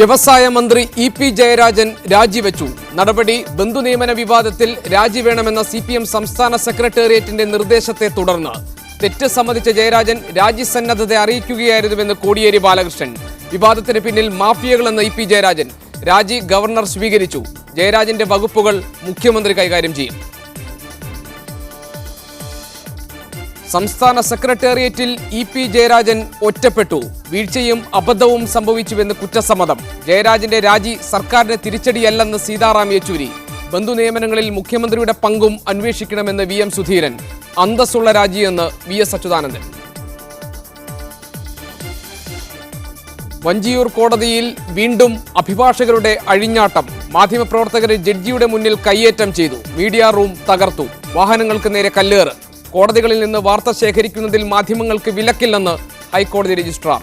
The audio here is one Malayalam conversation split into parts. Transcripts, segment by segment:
വ്യവസായ മന്ത്രി ഇ.പി. ജയരാജൻ രാജിവെച്ചു. നടപടി ബന്ധുനിയമന വിവാദത്തിൽ രാജിവേണമെന്ന CPM സംസ്ഥാന സെക്രട്ടേറിയറ്റിന്റെ നിർദ്ദേശത്തെ തുടർന്ന് തെറ്റ് സമ്മതിച്ച ജയരാജൻ രാജിസന്നദ്ധത അറിയിക്കുകയായിരുന്നുവെന്ന് കോടിയേരി ബാലകൃഷ്ണൻ. വിവാദത്തിന് പിന്നിൽ മാഫിയകളെന്ന് ഇ.പി. ജയരാജൻ. രാജി ഗവർണർ സ്വീകരിച്ചു. ജയരാജന്റെ വകുപ്പുകൾ മുഖ്യമന്ത്രി കൈകാര്യം ചെയ്യും. സംസ്ഥാന സെക്രട്ടേറിയറ്റിൽ ഇ.പി. ജയരാജൻ ഒറ്റപ്പെട്ടു. വീഴ്ചയും അബദ്ധവും സംഭവിച്ചുവെന്ന് കുറ്റസമ്മതം. ജയരാജന്റെ രാജി സർക്കാരിന് തിരിച്ചടിയല്ലെന്ന് സീതാറാം യെച്ചൂരി. ബന്ധുനിയമനങ്ങളിൽ മുഖ്യമന്ത്രിയുടെ പങ്കും അന്വേഷിക്കണമെന്ന് VM സുധീരൻ. അന്തസ്സുള്ള രാജിയെന്ന് VS അച്യുതാനന്ദൻ. വഞ്ചിയൂർ കോടതിയിൽ വീണ്ടും അഭിഭാഷകരുടെ അഴിഞ്ഞാട്ടം. മാധ്യമപ്രവർത്തകരെ ജഡ്ജിയുടെ മുന്നിൽ കയ്യേറ്റം ചെയ്തു. മീഡിയ റൂം തകർത്തു. വാഹനങ്ങൾക്ക് നേരെ കല്ലേറ്. കോടതികളിൽ നിന്ന് വാർത്ത ശേഖരിക്കുന്നതിൽ മാധ്യമങ്ങൾക്ക് വിലക്കില്ലെന്ന് ഹൈക്കോടതി രജിസ്ട്രാർ.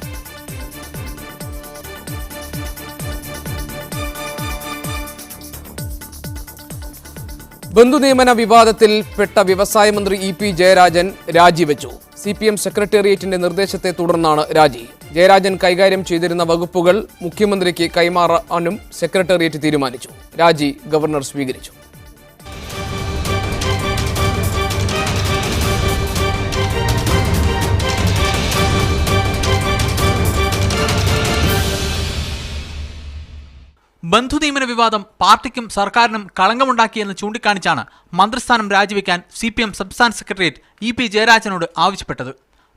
ബന്ധുനിയമന വിവാദത്തിൽ പെട്ട വ്യവസായ മന്ത്രി ഇ.പി. ജയരാജൻ രാജിവെച്ചു. CPM സെക്രട്ടേറിയറ്റിന്റെ നിർദ്ദേശത്തെ തുടർന്നാണ് രാജി. ജയരാജൻ കൈകാര്യം ചെയ്തിരുന്ന വകുപ്പുകൾ മുഖ്യമന്ത്രിക്ക് കൈമാറാനും സെക്രട്ടേറിയറ്റ് തീരുമാനിച്ചു. രാജി ഗവർണർ സ്വീകരിച്ചു. ബന്ധുനിയമന വിവാദം പാർട്ടിക്കും സർക്കാരിനും കളങ്കമുണ്ടാക്കിയെന്ന് ചൂണ്ടിക്കാണിച്ചാണ് മന്ത്രിസ്ഥാനം രാജിവെക്കാൻ CPM സംസ്ഥാന സെക്രട്ടേറിയറ്റ് ഇ.പി. ജയരാജനോട് ആവശ്യപ്പെട്ടത്.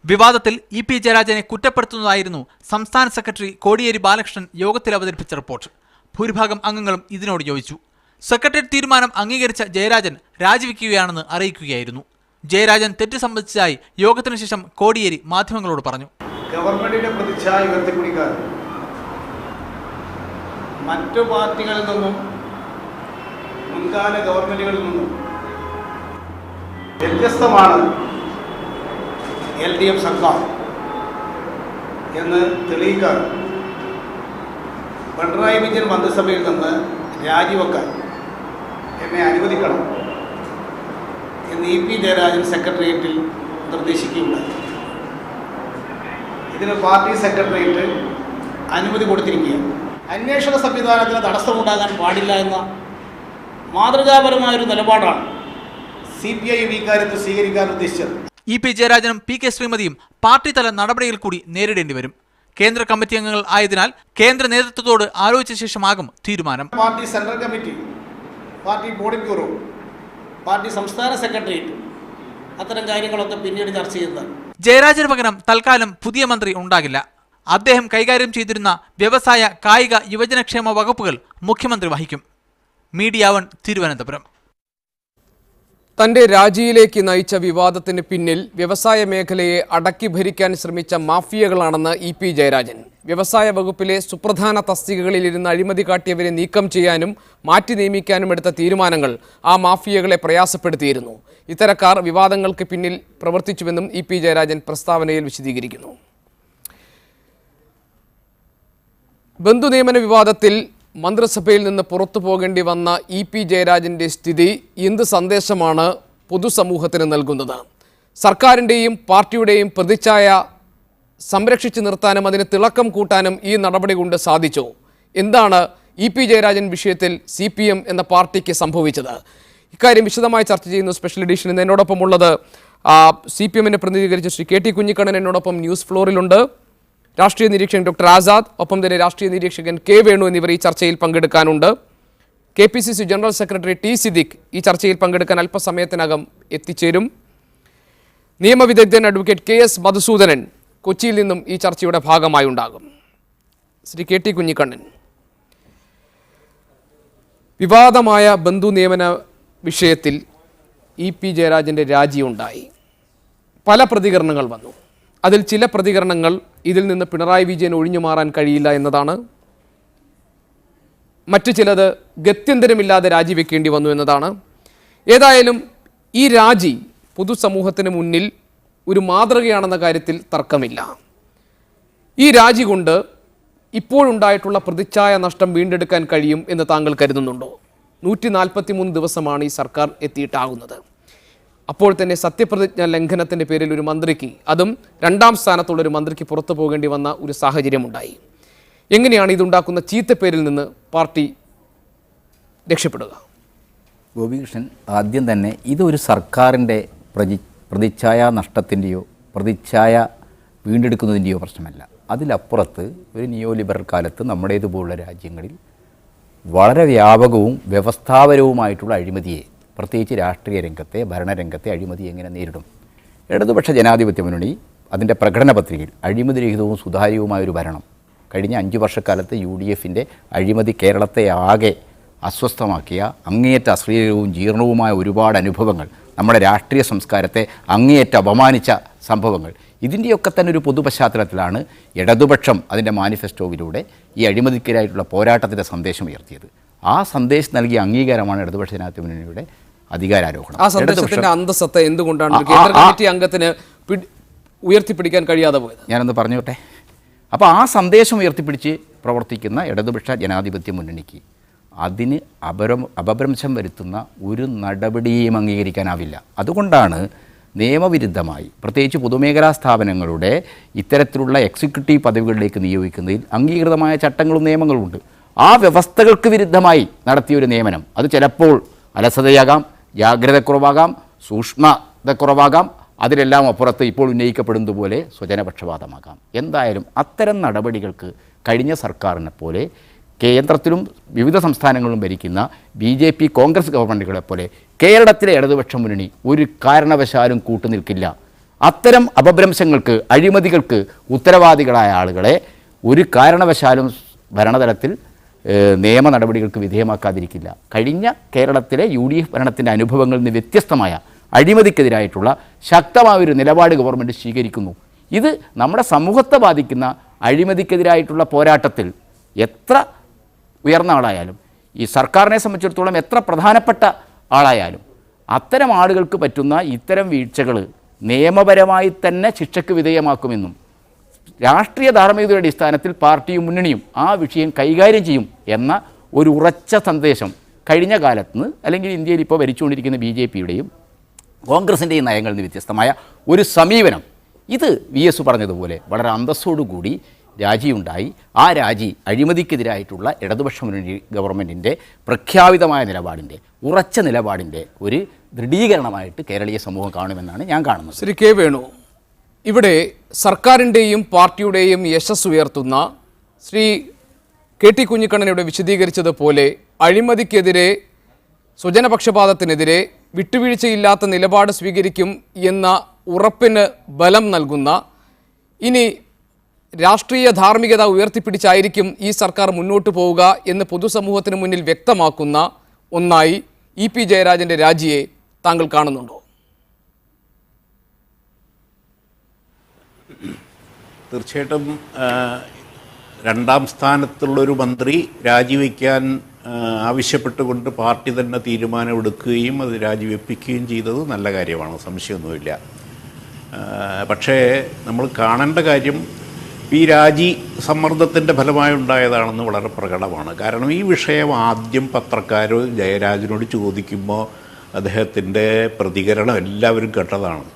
വിവാദത്തിൽ ഇ.പി. ജയരാജനെ കുറ്റപ്പെടുത്തുന്നതായിരുന്നു സംസ്ഥാന സെക്രട്ടറി കോടിയേരി ബാലകൃഷ്ണൻ യോഗത്തിൽ അവതരിപ്പിച്ച റിപ്പോർട്ട്. ഭൂരിഭാഗം അംഗങ്ങളും ഇതിനോട് യോജിച്ചു. സെക്രട്ടേറിയറ്റ് തീരുമാനം അംഗീകരിച്ച ജയരാജൻ രാജിവെക്കുകയാണെന്ന് അറിയിക്കുകയായിരുന്നു. ജയരാജൻ തെറ്റ് സംബന്ധിച്ചതായി യോഗത്തിനു ശേഷം കോടിയേരി മാധ്യമങ്ങളോട് പറഞ്ഞു. ഗവൺമെന്റിന്റെ പ്രതിച്ഛായ ഉയർത്തിപ്പിടിക്കാൻ മറ്റു പാർട്ടികളിൽ നിന്നും മുൻകാല ഗവൺമെന്റുകളിൽ നിന്നും വ്യത്യസ്തമാണ് LDF സർക്കാർ എന്ന് തെളിയിക്കാൻ പിണറായി വിജയൻ മന്ത്രിസഭയിൽ നിന്ന് രാജിവെക്കാൻ എന്നെ അനുവദിക്കണം എന്ന് ഇ.പി. ജയരാജൻ സെക്രട്ടേറിയറ്റിൽ നിർദ്ദേശിക്കുകയുണ്ടായി. ഇതിന് പാർട്ടി സെക്രട്ടേറിയറ്റ് അനുമതി കൊടുത്തിരിക്കുകയാണ്. അന്വേഷണ സംവിധാനത്തിന് തടസ്സമുണ്ടാകാൻ പാടില്ല എന്ന മാതൃകാപരമായൊരു നിലപാടാണ് CPIM ഇക്കാര്യത്തിൽ സ്വീകരിക്കാൻ ഉദ്ദേശിച്ചത്. ഇ.പി. ജയരാജനും P.K. ശ്രീമതിയും പാർട്ടി തല നടപടിയിൽ കൂടി നേരിടേണ്ടി വരും. കേന്ദ്ര കമ്മിറ്റി അംഗങ്ങൾ ആയതിനാൽ കേന്ദ്ര നേതൃത്വത്തോട് ആലോചിച്ച ശേഷമാകും തീരുമാനം. Party central committee, party polit bureau, party സംസ്ഥാന സെക്രട്ടേറിയറ്റ് അത്തരം കാര്യങ്ങളൊക്കെ പിന്നീട് ചർച്ച ചെയ്യുന്നതാണ്. ജയരാജന് പകരം തൽക്കാലം പുതിയ മന്ത്രി ഉണ്ടാകില്ല. അദ്ദേഹം കൈകാര്യം ചെയ്തിരുന്ന വ്യവസായ, കായിക, യുവജനക്ഷേമ വകുപ്പുകൾ മുഖ്യമന്ത്രി വഹിക്കും. മീഡിയ 1 തിരുവനന്തപുരം. തന്റെ രാജിയിലേക്ക് നയിച്ച വിവാദത്തിന് പിന്നിൽ വ്യവസായ മേഖലയെ അടക്കി ഭരിക്കാൻ ശ്രമിച്ച മാഫിയകളാണെന്ന് ഇ.പി. ജയരാജൻ. വ്യവസായ വകുപ്പിലെ സുപ്രധാന തസ്തികകളിലിരുന്ന് അഴിമതി കാട്ടിയവരെ നീക്കം ചെയ്യാനും മാറ്റി നിയമിക്കാനും എടുത്ത തീരുമാനങ്ങൾ ആ മാഫിയകളെ പ്രയാസപ്പെടുത്തിയിരുന്നു. ഇത്തരക്കാർ വിവാദങ്ങൾക്ക് പിന്നിൽ പ്രവർത്തിച്ചുവെന്നും ഇ.പി. ജയരാജൻ പ്രസ്താവനയിൽ വിശദീകരിക്കുന്നു. ബന്ധുനിയമന വിവാദത്തിൽ മന്ത്രിസഭയിൽ നിന്ന് പുറത്തു പോകേണ്ടി വന്ന ഇ.പി. ജയരാജന്റെ സ്ഥിതി എന്ത് സന്ദേശമാണ് പൊതുസമൂഹത്തിന് നൽകുന്നത്? സർക്കാരിൻ്റെയും പാർട്ടിയുടെയും പ്രതിച്ഛായ സംരക്ഷിച്ചു നിർത്താനും അതിന് തിളക്കം കൂട്ടാനും ഈ നടപടി കൊണ്ട് സാധിച്ചോ? എന്താണ് ഇ.പി. ജയരാജൻ വിഷയത്തിൽ CPM എന്ന പാർട്ടിക്ക് സംഭവിച്ചത്? ഇക്കാര്യം വിശദമായി ചർച്ച ചെയ്യുന്ന സ്പെഷ്യൽ എഡിഷൻ ഇന്ന് എന്നോടൊപ്പം ഉള്ളത് CPM-നെ പ്രതിനിധീകരിച്ച ശ്രീ K.T. കുഞ്ഞിക്കണ്ണൻ എന്നോടൊപ്പം ന്യൂസ് ഫ്ലോറിലുണ്ട്. രാഷ്ട്രീയ നിരീക്ഷകൻ ഡോക്ടർ ആസാദ്, ഒപ്പം തന്നെ രാഷ്ട്രീയ നിരീക്ഷകൻ K. വേണു എന്നിവർ ഈ ചർച്ചയിൽ പങ്കെടുക്കാനുണ്ട്. KPCC general secretary T. Siddique ഈ ചർച്ചയിൽ പങ്കെടുക്കാൻ അല്പസമയത്തിനകം എത്തിച്ചേരും. നിയമവിദഗ്ധൻ അഡ്വക്കേറ്റ് K.S. മധുസൂദനൻ കൊച്ചിയിൽ നിന്നും ഈ ചർച്ചയുടെ ഭാഗമായി ഉണ്ടാകും. ശ്രീ K.T. കുഞ്ഞിക്കണ്ണൻ, വിവാദമായ ബന്ധുനിയമന വിഷയത്തിൽ ഇ.പി. ജയരാജൻ്റെ രാജിയുണ്ടായി. പല പ്രതികരണങ്ങൾ വന്നു. അതിൽ ചില പ്രതികരണങ്ങൾ ഇതിൽ നിന്ന് പിണറായി വിജയൻ ഒഴിഞ്ഞു മാറാൻ കഴിയില്ല എന്നതാണ്. മറ്റു ചിലത് ഗത്യന്തരമില്ലാതെ രാജിവെക്കേണ്ടി വന്നു എന്നതാണ്. ഏതായാലും ഈ രാജി പൊതുസമൂഹത്തിന് മുന്നിൽ ഒരു മാതൃകയാണെന്ന കാര്യത്തിൽ തർക്കമില്ല. ഈ രാജി കൊണ്ട് ഇപ്പോഴുണ്ടായിട്ടുള്ള പ്രതിച്ഛായ നഷ്ടം വീണ്ടെടുക്കാൻ കഴിയും എന്ന് താങ്കൾ കരുതുന്നുണ്ടോ? 143 ദിവസമാണ് ഈ സർക്കാർ എത്തിയിട്ടാകുന്നത്. അപ്പോൾ തന്നെ സത്യപ്രതിജ്ഞ ലംഘനത്തിൻ്റെ പേരിൽ ഒരു മന്ത്രിക്ക്, അതും രണ്ടാം സ്ഥാനത്തുള്ള ഒരു മന്ത്രിക്ക് പുറത്തു പോകേണ്ടി വന്ന ഒരു സാഹചര്യമുണ്ടായി. എങ്ങനെയാണ് ഇതുണ്ടാക്കുന്ന ചീത്തപ്പേരിൽ നിന്ന് പാർട്ടി രക്ഷപ്പെടുക? ഗോപികൃഷ്ണൻ, ആദ്യം തന്നെ ഇതൊരു സർക്കാരിൻ്റെ പ്രതിച്ഛായ നഷ്ടത്തിൻ്റെയോ പ്രതിച്ഛായ വീണ്ടെടുക്കുന്നതിൻ്റെയോ പ്രശ്നമല്ല. അതിലപ്പുറത്ത് ഒരു നിയോ ലിബറൽ കാലത്ത് നമ്മുടേതുപോലുള്ള രാജ്യങ്ങളിൽ വളരെ വ്യാപകവും വ്യവസ്ഥാപരവുമായിട്ടുള്ള അഴിമതിയെ, പ്രത്യേകിച്ച് രാഷ്ട്രീയ രംഗത്തെ ഭരണരംഗത്തെ അഴിമതി എങ്ങനെ നേരിടും? ഇടതുപക്ഷ ജനാധിപത്യ മുന്നണി അതിൻ്റെ പ്രകടന പത്രികയിൽ അഴിമതിരഹിതവും സുതാര്യവുമായൊരു ഭരണം, കഴിഞ്ഞ 5 വർഷക്കാലത്ത് UDFൻ്റെ അഴിമതി കേരളത്തെ ആകെ അസ്വസ്ഥമാക്കിയ അങ്ങേയറ്റ അശ്ലീലവും ജീർണവുമായ ഒരുപാട് അനുഭവങ്ങൾ, നമ്മുടെ രാഷ്ട്രീയ സംസ്കാരത്തെ അങ്ങേയറ്റ അപമാനിച്ച സംഭവങ്ങൾ, ഇതിൻ്റെയൊക്കെ തന്നെ ഒരു പൊതുപശ്ചാത്തലത്തിലാണ് ഇടതുപക്ഷം അതിൻ്റെ മാനിഫെസ്റ്റോയിലൂടെ ഈ അഴിമതിക്കെതിരായിട്ടുള്ള പോരാട്ടത്തിൻ്റെ സന്ദേശം ഉയർത്തിയത്. ആ സന്ദേശം നൽകിയ അംഗീകാരമാണ് ഇടതുപക്ഷ ജനാധിപത്യ മുന്നണിയുടെ അധികാരാരോഹണം. ആ സന്ദേശത്തിന്റെ അന്തസത്ത എന്തുകൊണ്ടാണ് കേന്ദ്ര കമ്മിറ്റി അംഗത്തിന് ഉയർത്തിപ്പിടിക്കാൻ കഴിയാതെ പോയത്? ഞാനൊന്ന് പറഞ്ഞോട്ടെ. അപ്പോൾ ആ സന്ദേശം ഉയർത്തിപ്പിടിച്ച് പ്രവർത്തിക്കുന്ന ഇടതുപക്ഷ ജനാധിപത്യ മുന്നണിക്ക് അതിന് അപഭ്രംശം വരുത്തുന്ന ഒരു നടപടിയും അംഗീകരിക്കാനാവില്ല. അതുകൊണ്ടാണ് നിയമവിരുദ്ധമായി പ്രത്യേകിച്ച് പൊതുമേഖലാ സ്ഥാപനങ്ങളുടെ ഇത്തരത്തിലുള്ള എക്സിക്യൂട്ടീവ് പദവികളിലേക്ക് നിയോഗിക്കുന്നതിൽ അംഗീകൃതമായ ചട്ടങ്ങളും നിയമങ്ങളുമുണ്ട്. ആ വ്യവസ്ഥകൾക്ക് വിരുദ്ധമായി നടത്തിയൊരു നിയമനം അത് ചിലപ്പോൾ അലസതയാകാം, ജാഗ്രതക്കുറവാകാം, സൂക്ഷ്മതക്കുറവാകാം, അതിലെല്ലാം അപ്പുറത്ത് ഇപ്പോൾ ഉന്നയിക്കപ്പെടുന്നത് പോലെ സ്വജനപക്ഷപാതമാകാം. എന്തായാലും അത്തരം നടപടികൾക്ക് കഴിഞ്ഞ സർക്കാരിനെ പോലെ കേന്ദ്രത്തിലും വിവിധ സംസ്ഥാനങ്ങളിലും ഭരിക്കുന്ന BJP കോൺഗ്രസ് ഗവൺമെൻറ്റുകളെപ്പോലെ കേരളത്തിലെ ഇടതുപക്ഷ മുന്നണി ഒരു കാരണവശാലും കൂട്ടുനിൽക്കില്ല. അത്തരം അപഭ്രംശങ്ങൾക്ക്, അഴിമതികൾക്ക് ഉത്തരവാദികളായ ആളുകളെ ഒരു കാരണവശാലും ഭരണതലത്തിൽ നിയമ നടപടികൾക്ക് വിധേയമാക്കാതിരിക്കില്ല. കഴിഞ്ഞ കേരളത്തിലെ UDF ഭരണത്തിൻ്റെ അനുഭവങ്ങളിൽ നിന്ന് വ്യത്യസ്തമായ അഴിമതിക്കെതിരായിട്ടുള്ള ശക്തമായൊരു നിലപാട് ഗവൺമെൻറ് സ്വീകരിക്കുന്നു. ഇത് നമ്മുടെ സമൂഹത്തെ ബാധിക്കുന്ന അഴിമതിക്കെതിരായിട്ടുള്ള പോരാട്ടത്തിൽ എത്ര ഉയർന്ന ആളായാലും, ഈ സർക്കാരിനെ സംബന്ധിച്ചിടത്തോളം എത്ര പ്രധാനപ്പെട്ട ആളായാലും, അത്തരം ആളുകൾക്ക് പറ്റുന്ന ഇത്തരം വീഴ്ചകൾ നിയമപരമായി തന്നെ ശിക്ഷയ്ക്ക് വിധേയമാക്കുമെന്നും രാഷ്ട്രീയ ധാർമ്മികതയുടെ അടിസ്ഥാനത്തിൽ പാർട്ടിയും മുന്നണിയും ആ വിഷയം കൈകാര്യം ചെയ്യും എന്ന ഒരു ഉറച്ച സന്ദേശം കഴിഞ്ഞ കാലത്ത് അല്ലെങ്കിൽ ഇന്ത്യയിൽ ഇപ്പോൾ ഭരിച്ചുകൊണ്ടിരിക്കുന്ന BJPയുടെയും കോൺഗ്രസിൻ്റെയും നയങ്ങളിൽ നിന്ന് വ്യത്യസ്തമായ ഒരു സമീപനം, ഇത് VS പറഞ്ഞതുപോലെ വളരെ അന്തസ്സോടുകൂടി രാജിയുണ്ടായി. ആ രാജി അഴിമതിക്കെതിരായിട്ടുള്ള ഇടതുപക്ഷ മുന്നണി ഗവൺമെൻറ്റിൻ്റെ പ്രഖ്യാപിതമായ നിലപാടിൻ്റെ, ഉറച്ച നിലപാടിൻ്റെ ഒരു ദൃഢീകരണമായിട്ട് കേരളീയ സമൂഹം കാണുമെന്നാണ് ഞാൻ കാണുന്നത്. ശ്രീ K. വേണു, ഇവിടെ സർക്കാരിൻ്റെയും പാർട്ടിയുടെയും യശസ് ഉയർത്തുന്ന ശ്രീ KT കുഞ്ഞിക്കണ്ണനിവിടെ വിശദീകരിച്ചതുപോലെ അഴിമതിക്കെതിരെ, സ്വജനപക്ഷപാതത്തിനെതിരെ വിട്ടുവീഴ്ചയില്ലാത്ത നിലപാട് സ്വീകരിക്കും എന്ന ഉറപ്പിന് ബലം നൽകുന്ന, ഇനി രാഷ്ട്രീയ ധാർമ്മികത ഉയർത്തിപ്പിടിച്ചായിരിക്കും ഈ സർക്കാർ മുന്നോട്ട് പോവുക എന്ന് പൊതുസമൂഹത്തിന് മുന്നിൽ വ്യക്തമാക്കുന്ന ഒന്നായി EP ജയരാജൻ്റെ രാജിയെ താങ്കൾ കാണുന്നുണ്ടോ? തീർച്ചയായിട്ടും രണ്ടാം സ്ഥാനത്തുള്ളൊരു മന്ത്രി രാജിവെക്കാൻ ആവശ്യപ്പെട്ടുകൊണ്ട് പാർട്ടി തന്നെ തീരുമാനമെടുക്കുകയും അത് രാജിവെപ്പിക്കുകയും ചെയ്തത് നല്ല കാര്യമാണ്, സംശയമൊന്നുമില്ല. പക്ഷേ നമ്മൾ കാണേണ്ട കാര്യം ഈ രാജി സമ്മർദ്ദത്തിൻ്റെ ഫലമായി ഉണ്ടായതാണെന്ന് വളരെ പ്രകടമാണ്. കാരണം ഈ വിഷയം ആദ്യം പത്രക്കാർ ജയരാജനോട് ചോദിക്കുമ്പോൾ അദ്ദേഹത്തിൻ്റെ പ്രതികരണം എല്ലാവരും കേട്ടതാണ്.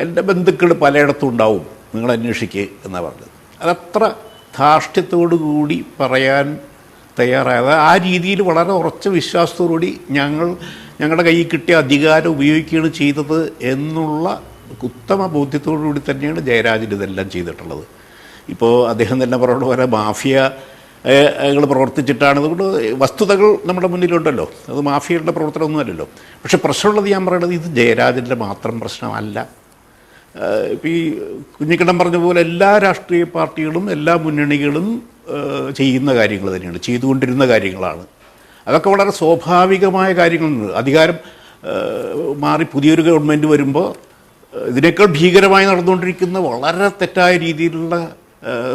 എൻ്റെ ബന്ധുക്കൾ പലയിടത്തും ഉണ്ടാവും, നിങ്ങൾ അന്വേഷിക്കുക എന്നാണ് പറഞ്ഞത്. അതത്ര ധാർഷ്ട്യത്തോടു കൂടി പറയാൻ തയ്യാറായത്, ആ രീതിയിൽ വളരെ ഉറച്ച വിശ്വാസത്തോടുകൂടി ഞങ്ങളുടെ കയ്യിൽ കിട്ടിയ അധികാരം ഉപയോഗിക്കുകയാണ് ചെയ്തത് എന്നുള്ള ഉത്തമ ബോധ്യത്തോടു കൂടി തന്നെയാണ് ജയരാജൻ ഇതെല്ലാം ചെയ്തിട്ടുള്ളത്. ഇപ്പോൾ അദ്ദേഹം തന്നെ പറഞ്ഞ പോലെ മാഫിയകൾ പ്രവർത്തിച്ചിട്ടാണ്. അതുകൊണ്ട് വസ്തുതകൾ നമ്മുടെ മുന്നിലുണ്ടല്ലോ, അത് മാഫിയയുടെ പ്രവർത്തനമൊന്നുമല്ലല്ലോ. പക്ഷെ പ്രശ്നമുള്ളത് ഞാൻ പറയുന്നത് ഇത് ജയരാജൻ്റെ മാത്രം പ്രശ്നമല്ല. ഇപ്പോൾ ഈ കുഞ്ഞിക്കണ്ണൻ പറഞ്ഞ പോലെ എല്ലാ രാഷ്ട്രീയ പാർട്ടികളും എല്ലാ മുന്നണികളും ചെയ്യുന്ന കാര്യങ്ങൾ തന്നെയാണ്, ചെയ്തുകൊണ്ടിരുന്ന കാര്യങ്ങളാണ്. അതൊക്കെ വളരെ സ്വാഭാവികമായ കാര്യങ്ങളുണ്ട്. അധികാരം മാറി പുതിയൊരു ഗവൺമെൻറ് വരുമ്പോൾ ഇതിനേക്കാൾ ഭീകരമായി നടന്നുകൊണ്ടിരിക്കുന്ന വളരെ തെറ്റായ രീതിയിലുള്ള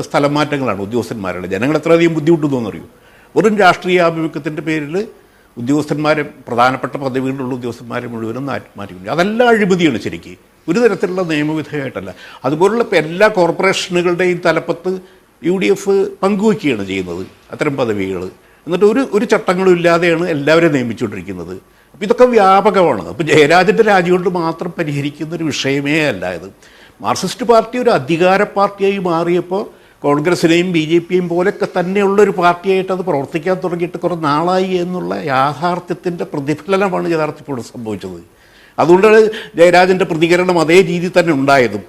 സ്ഥലം മാറ്റങ്ങളാണ് ഉദ്യോഗസ്ഥന്മാരുടെ. ജനങ്ങൾ എത്രയധികം ബുദ്ധിമുട്ടുന്നു അറിയൂ. വെറും രാഷ്ട്രീയ ആഭിമുഖ്യത്തിൻ്റെ പേരിൽ ഉദ്യോഗസ്ഥന്മാരെ, പ്രധാനപ്പെട്ട പദവികളിലുള്ള ഉദ്യോഗസ്ഥന്മാരെ മുഴുവനും മാറ്റിക്കൊണ്ടു. അതെല്ലാം അഴിമതിയാണ് ശരിക്കും, ഒരു തരത്തിലുള്ള നിയമവിധേയമായിട്ടല്ല. അതുപോലുള്ള ഇപ്പോൾ എല്ലാ കോർപ്പറേഷനുകളുടെയും തലപ്പത്ത് UDF പങ്കുവയ്ക്കുകയാണ് ചെയ്യുന്നത് അത്തരം പദവികൾ. എന്നിട്ട് ഒരു ചട്ടങ്ങളും ഇല്ലാതെയാണ് എല്ലാവരെയും നിയമിച്ചുകൊണ്ടിരിക്കുന്നത്. അപ്പോൾ ഇതൊക്കെ വ്യാപകമാണ്. അപ്പോൾ ജയരാജൻ്റെ രാജി കൊണ്ട് മാത്രം പരിഹരിക്കുന്നൊരു വിഷയമേ അല്ല ഇത്. മാർക്സിസ്റ്റ് പാർട്ടി ഒരു അധികാര പാർട്ടിയായി മാറിയപ്പോൾ കോൺഗ്രസിനെയും BJPയെയും പോലെയൊക്കെ തന്നെയുള്ളൊരു പാർട്ടിയായിട്ട് അത് പ്രവർത്തിക്കാൻ തുടങ്ങിയിട്ട് കുറേ നാളായി എന്നുള്ള യാഥാർത്ഥ്യത്തിൻ്റെ പ്രതിഫലനമാണ് യഥാർത്ഥത്തിൽ സംഭവിച്ചത്. അതുകൊണ്ടാണ് ജയരാജൻ്റെ പ്രതികരണം അതേ രീതിയിൽ തന്നെ ഉണ്ടായതും.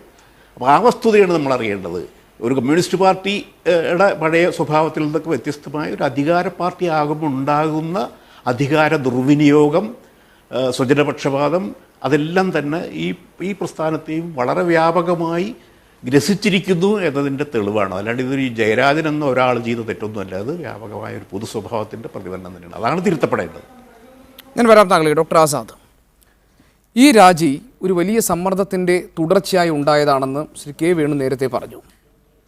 അപ്പോൾ ആ വസ്തുതയാണ് നമ്മൾ അറിയേണ്ടത്. ഒരു കമ്മ്യൂണിസ്റ്റ് പാർട്ടിയുടെ പഴയ സ്വഭാവത്തിൽ നിന്നൊക്കെ വ്യത്യസ്തമായ ഒരു അധികാര പാർട്ടി ആകുമ്പോൾ ഉണ്ടാകുന്ന അധികാര ദുർവിനിയോഗം, സ്വജനപക്ഷപാതം, അതെല്ലാം തന്നെ ഈ പ്രസ്ഥാനത്തെയും വളരെ വ്യാപകമായി ഗ്രസിച്ചിരിക്കുന്നു എന്നതിൻ്റെ തെളിവാണ്. അല്ലാണ്ട് ഇതൊരു ജയരാജൻ എന്ന ഒരാൾ ചെയ്ത തെറ്റൊന്നുമല്ല, അത് വ്യാപകമായ ഒരു പൊതു സ്വഭാവത്തിൻ്റെ പ്രതിഫലനം തന്നെയാണ്. അതാണ് തിരുത്തപ്പെടേണ്ടത്. ഞാൻ വരാം താങ്കളെ. ഡോക്ടർ ആസാദ്, ഈ രാജി ഒരു വലിയ സമ്മർദ്ദത്തിൻ്റെ തുടർച്ചയായി ഉണ്ടായതാണെന്ന് ശ്രീ കെ വേണു നേരത്തെ പറഞ്ഞു.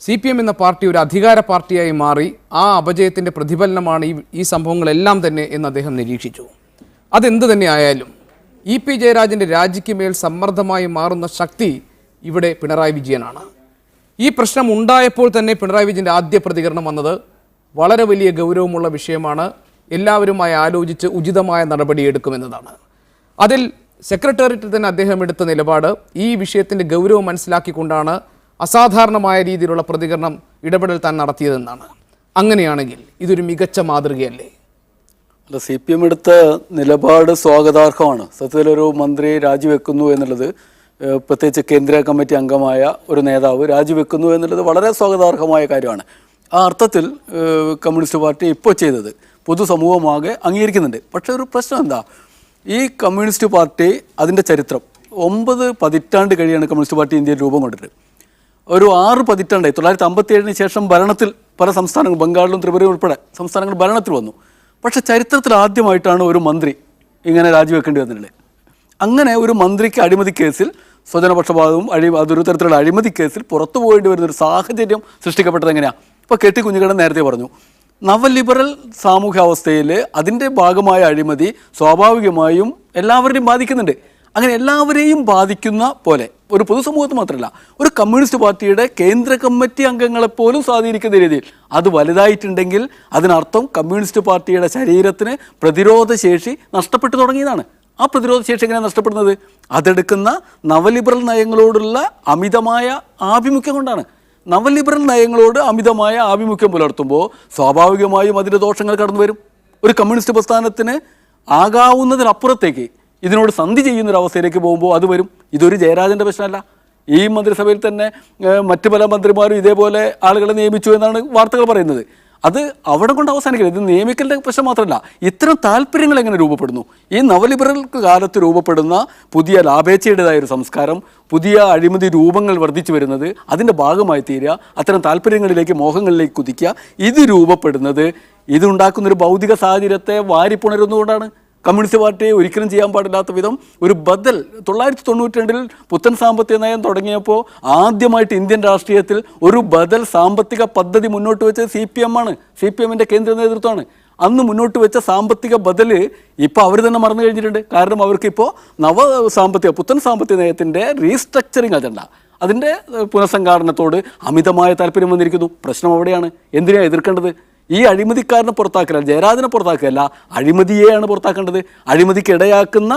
CPM എന്ന പാർട്ടി ഒരു അധികാര പാർട്ടിയായി മാറി ആ അപജയത്തിൻ്റെ പ്രതിഫലനമാണ് ഈ സംഭവങ്ങളെല്ലാം തന്നെ എന്ന് അദ്ദേഹം നിരീക്ഷിച്ചു. അതെന്ത് തന്നെ ആയാലും EP ജയരാജൻ്റെ രാജിക്ക് മേൽ സമ്മർദ്ദമായി മാറുന്ന ശക്തി ഇവിടെ പിണറായി വിജയനാണ്. ഈ പ്രശ്നം ഉണ്ടായപ്പോൾ തന്നെ പിണറായി വിജയൻ്റെ ആദ്യ പ്രതികരണം വന്നത് വളരെ വലിയ ഗൗരവമുള്ള വിഷയമാണ്, എല്ലാവരുമായി ആലോചിച്ച് ഉചിതമായ നടപടിയെടുക്കുമെന്നതാണ്. അതിൽ സെക്രട്ടേറിയറ്റിൽ തന്നെ അദ്ദേഹം എടുത്ത നിലപാട് ഈ വിഷയത്തിൻ്റെ ഗൗരവം മനസ്സിലാക്കിക്കൊണ്ടാണ് അസാധാരണമായ രീതിയിലുള്ള പ്രതികരണം, ഇടപെടൽ താൻ നടത്തിയതെന്നാണ്. അങ്ങനെയാണെങ്കിൽ ഇതൊരു മികച്ച മാതൃകയല്ലേ? അല്ല, CPM എടുത്ത നിലപാട് സ്വാഗതാർഹമാണ്. സത്യത്തിലൊരു മന്ത്രി രാജിവെക്കുന്നു എന്നുള്ളത്, പ്രത്യേകിച്ച് കേന്ദ്ര കമ്മിറ്റി അംഗമായ ഒരു നേതാവ് രാജിവെക്കുന്നു എന്നുള്ളത് വളരെ സ്വാഗതാർഹമായ കാര്യമാണ്. ആ അർത്ഥത്തിൽ കമ്മ്യൂണിസ്റ്റ് പാർട്ടി ഇപ്പോൾ ചെയ്തത് പൊതുസമൂഹമാകെ അംഗീകരിക്കുന്നുണ്ട്. പക്ഷേ ഒരു പ്രശ്നം എന്താ, ഈ കമ്മ്യൂണിസ്റ്റ് പാർട്ടി അതിൻ്റെ ചരിത്രം 9 പതിറ്റാണ്ട് കഴിയാണ് കമ്മ്യൂണിസ്റ്റ് പാർട്ടി ഇന്ത്യയിൽ രൂപം കൊണ്ടിട്ട്. ഒരു 6 പതിറ്റാണ്ടായി. 1957 ശേഷം ഭരണത്തിൽ പല സംസ്ഥാനങ്ങളും, ബംഗാളിലും ത്രിപുരയും ഉൾപ്പെടെ സംസ്ഥാനങ്ങൾ ഭരണത്തിൽ വന്നു. പക്ഷേ ചരിത്രത്തിൽ ആദ്യമായിട്ടാണ് ഒരു മന്ത്രി ഇങ്ങനെ രാജിവെക്കേണ്ടി വന്നിട്ടുള്ളത്. അങ്ങനെ ഒരു മന്ത്രിക്ക് അഴിമതി കേസിൽ, സ്വജനപക്ഷപാതവും അതൊരു തരത്തിലുള്ള അഴിമതി കേസിൽ പുറത്തു പോകേണ്ടി വരുന്നൊരു സാഹചര്യം സൃഷ്ടിക്കപ്പെട്ടത് എങ്ങനെയാണ്? ഇപ്പോൾ KT കുഞ്ഞിക്കണ്ണൻ നേരത്തെ പറഞ്ഞു, നവലിബറൽ സാമൂഹ്യാവസ്ഥയിൽ അതിൻ്റെ ഭാഗമായ അഴിമതി സ്വാഭാവികമായും എല്ലാവരെയും ബാധിക്കുന്നുണ്ട്. അങ്ങനെ എല്ലാവരെയും ബാധിക്കുന്ന പോലെ ഒരു പൊതുസമൂഹത്തിൽ മാത്രമല്ല, ഒരു കമ്മ്യൂണിസ്റ്റ് പാർട്ടിയുടെ കേന്ദ്ര കമ്മിറ്റി അംഗങ്ങളെപ്പോലും സ്വാധീനിക്കുന്ന രീതിയിൽ അത് വലുതായിട്ടുണ്ടെങ്കിൽ അതിനർത്ഥം കമ്മ്യൂണിസ്റ്റ് പാർട്ടിയുടെ ശരീരത്തിന് പ്രതിരോധശേഷി നഷ്ടപ്പെട്ടു തുടങ്ങിയതാണ്. ആ പ്രതിരോധശേഷി എങ്ങനെയാണ് നഷ്ടപ്പെടുന്നത്? അതെടുക്കുന്ന നവലിബറൽ നയങ്ങളോടുള്ള അമിതമായ ആഭിമുഖ്യം കൊണ്ടാണ്. നവലിബറൽ നയങ്ങളോട് അമിതമായ ആഭിമുഖ്യം പുലർത്തുമ്പോൾ സ്വാഭാവികമായും അതിൻ്റെ ദോഷങ്ങൾ കടന്നു വരും. ഒരു കമ്മ്യൂണിസ്റ്റ് പ്രസ്ഥാനത്തിന് ആകാവുന്നതിനപ്പുറത്തേക്ക് ഇതിനോട് സന്ധി ചെയ്യുന്നൊരവസ്ഥയിലേക്ക് പോകുമ്പോൾ അത് വരും. ഇതൊരു ജയരാജൻ്റെ പ്രശ്നമല്ല. ഈ മന്ത്രിസഭയിൽ തന്നെ മറ്റു പല മന്ത്രിമാരും ഇതേപോലെ ആളുകളെ നിയമിച്ചു എന്നാണ് വാർത്തകൾ പറയുന്നത്. അത് അവിടെ കൊണ്ട് അവസാനിക്കില്ല. ഇത് നിയമിക്കലിൻ്റെ പ്രശ്നം മാത്രമല്ല, ഇത്തരം താല്പര്യങ്ങൾ എങ്ങനെ രൂപപ്പെടുന്നു? ഈ നവലിബറൽ കാലത്ത് രൂപപ്പെടുന്ന പുതിയ ലാഭേച്ഛയുടേതായൊരു സംസ്കാരം, പുതിയ അഴിമതി രൂപങ്ങൾ വർദ്ധിച്ചു വരുന്നത്, അതിൻ്റെ ഭാഗമായി തീരുക, അത്തരം താല്പര്യങ്ങളിലേക്ക്, മോഹങ്ങളിലേക്ക് കുതിക്കുക, ഇത് രൂപപ്പെടുന്നത് ഇതുണ്ടാക്കുന്നൊരു ഭൗതിക സാഹചര്യത്തെ വാരിപ്പുണരുന്നതുകൊണ്ടാണ്. കമ്മ്യൂണിസ്റ്റ് പാർട്ടിയെ ഒരിക്കലും ചെയ്യാൻ പാടില്ലാത്ത വിധം ഒരു ബദൽ 1992 പുത്തൻ സാമ്പത്തിക നയം തുടങ്ങിയപ്പോൾ ആദ്യമായിട്ട് ഇന്ത്യൻ രാഷ്ട്രീയത്തിൽ ഒരു ബദൽ സാമ്പത്തിക പദ്ധതി മുന്നോട്ട് വെച്ചത് CPM ആണ്. CPMൻ്റെ കേന്ദ്ര നേതൃത്വമാണ്. അന്ന് മുന്നോട്ട് വെച്ച സാമ്പത്തിക ബദൽ ഇപ്പോൾ അവർ തന്നെ മറന്നു കഴിഞ്ഞിട്ടുണ്ട്. കാരണം അവർക്കിപ്പോൾ പുത്തൻ സാമ്പത്തിക നയത്തിൻ്റെ റീസ്ട്രക്ചറിങ് അജണ്ട, അതിൻ്റെ പുനഃസംഘാടനത്തോട് അമിതമായ താല്പര്യം വന്നിരിക്കുന്നു. പ്രശ്നം അവിടെയാണ്. എന്തിനാണ് എതിർക്കേണ്ടത്? ഈ അഴിമതിക്കാരനെ പുറത്താക്കല, ജയരാജനെ പുറത്താക്കുകയല്ല, അഴിമതിയെയാണ് പുറത്താക്കേണ്ടത്. അഴിമതിക്കിടയാക്കുന്ന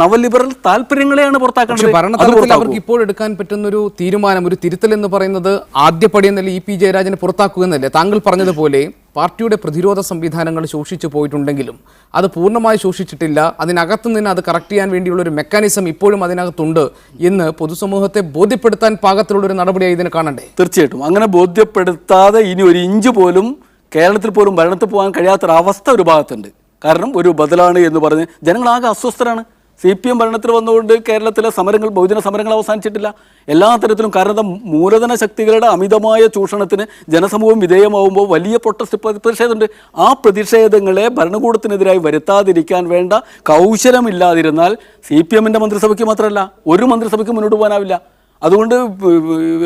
നവലിബറൽ താല്പര്യങ്ങളെയാണ് പുറത്താക്കേണ്ടത്. ഭരണതലത്തിൽ അവർക്ക് ഇപ്പോൾ എടുക്കാൻ പറ്റുന്ന ഒരു തീരുമാനം, ഒരു തിരുത്തൽ എന്ന് പറയുന്നത് ആദ്യപടി എന്നല്ല EP ജയരാജനെ പുറത്താക്കുക എന്നല്ലേ? താങ്കൾ പറഞ്ഞതുപോലെ പാർട്ടിയുടെ പ്രതിരോധ സംവിധാനങ്ങൾ ശോഷിച്ചു പോയിട്ടുണ്ടെങ്കിലും അത് പൂർണ്ണമായി ശോഷിച്ചിട്ടില്ല. അതിനകത്തു നിന്ന് അത് കറക്റ്റ് ചെയ്യാൻ വേണ്ടിയുള്ള ഒരു മെക്കാനിസം ഇപ്പോഴും അതിനകത്തുണ്ട് എന്ന് പൊതുസമൂഹത്തെ ബോധ്യപ്പെടുത്താൻ പാകത്തിലുള്ളൊരു നടപടിയായി ഇതിനെ കാണണ്ടേ? തീർച്ചയായിട്ടും. അങ്ങനെ ബോധ്യപ്പെടുത്താതെ ഇനി ഒരു ഇഞ്ച് പോലും കേരളത്തിൽ പോലും ഭരണത്തിൽ പോകാൻ കഴിയാത്തൊരവസ്ഥ ഒരു ഭാഗത്തുണ്ട്. കാരണം ഒരു ബദലാണ് എന്ന് പറഞ്ഞ് ജനങ്ങളാകെ അസ്വസ്ഥരാണ്. CPM ഭരണത്തിൽ വന്നുകൊണ്ട് കേരളത്തിലെ സമരങ്ങൾ, ബഹുജന സമരങ്ങൾ അവസാനിച്ചിട്ടില്ല എല്ലാ തരത്തിലും. കാരണം മൂലധന ശക്തികളുടെ അമിതമായ ചൂഷണത്തിന് ജനസമൂഹം വിധേയമാവുമ്പോൾ വലിയ പ്രതിഷേധമുണ്ട്. ആ പ്രതിഷേധങ്ങളെ ഭരണകൂടത്തിനെതിരായി വരുത്താതിരിക്കാൻ വേണ്ട കൗശലമില്ലാതിരുന്നാൽ CPMൻ്റെ മന്ത്രിസഭയ്ക്ക് മാത്രമല്ല ഒരു മന്ത്രിസഭയ്ക്ക് മുന്നോട്ട് പോകാനാവില്ല. അതുകൊണ്ട്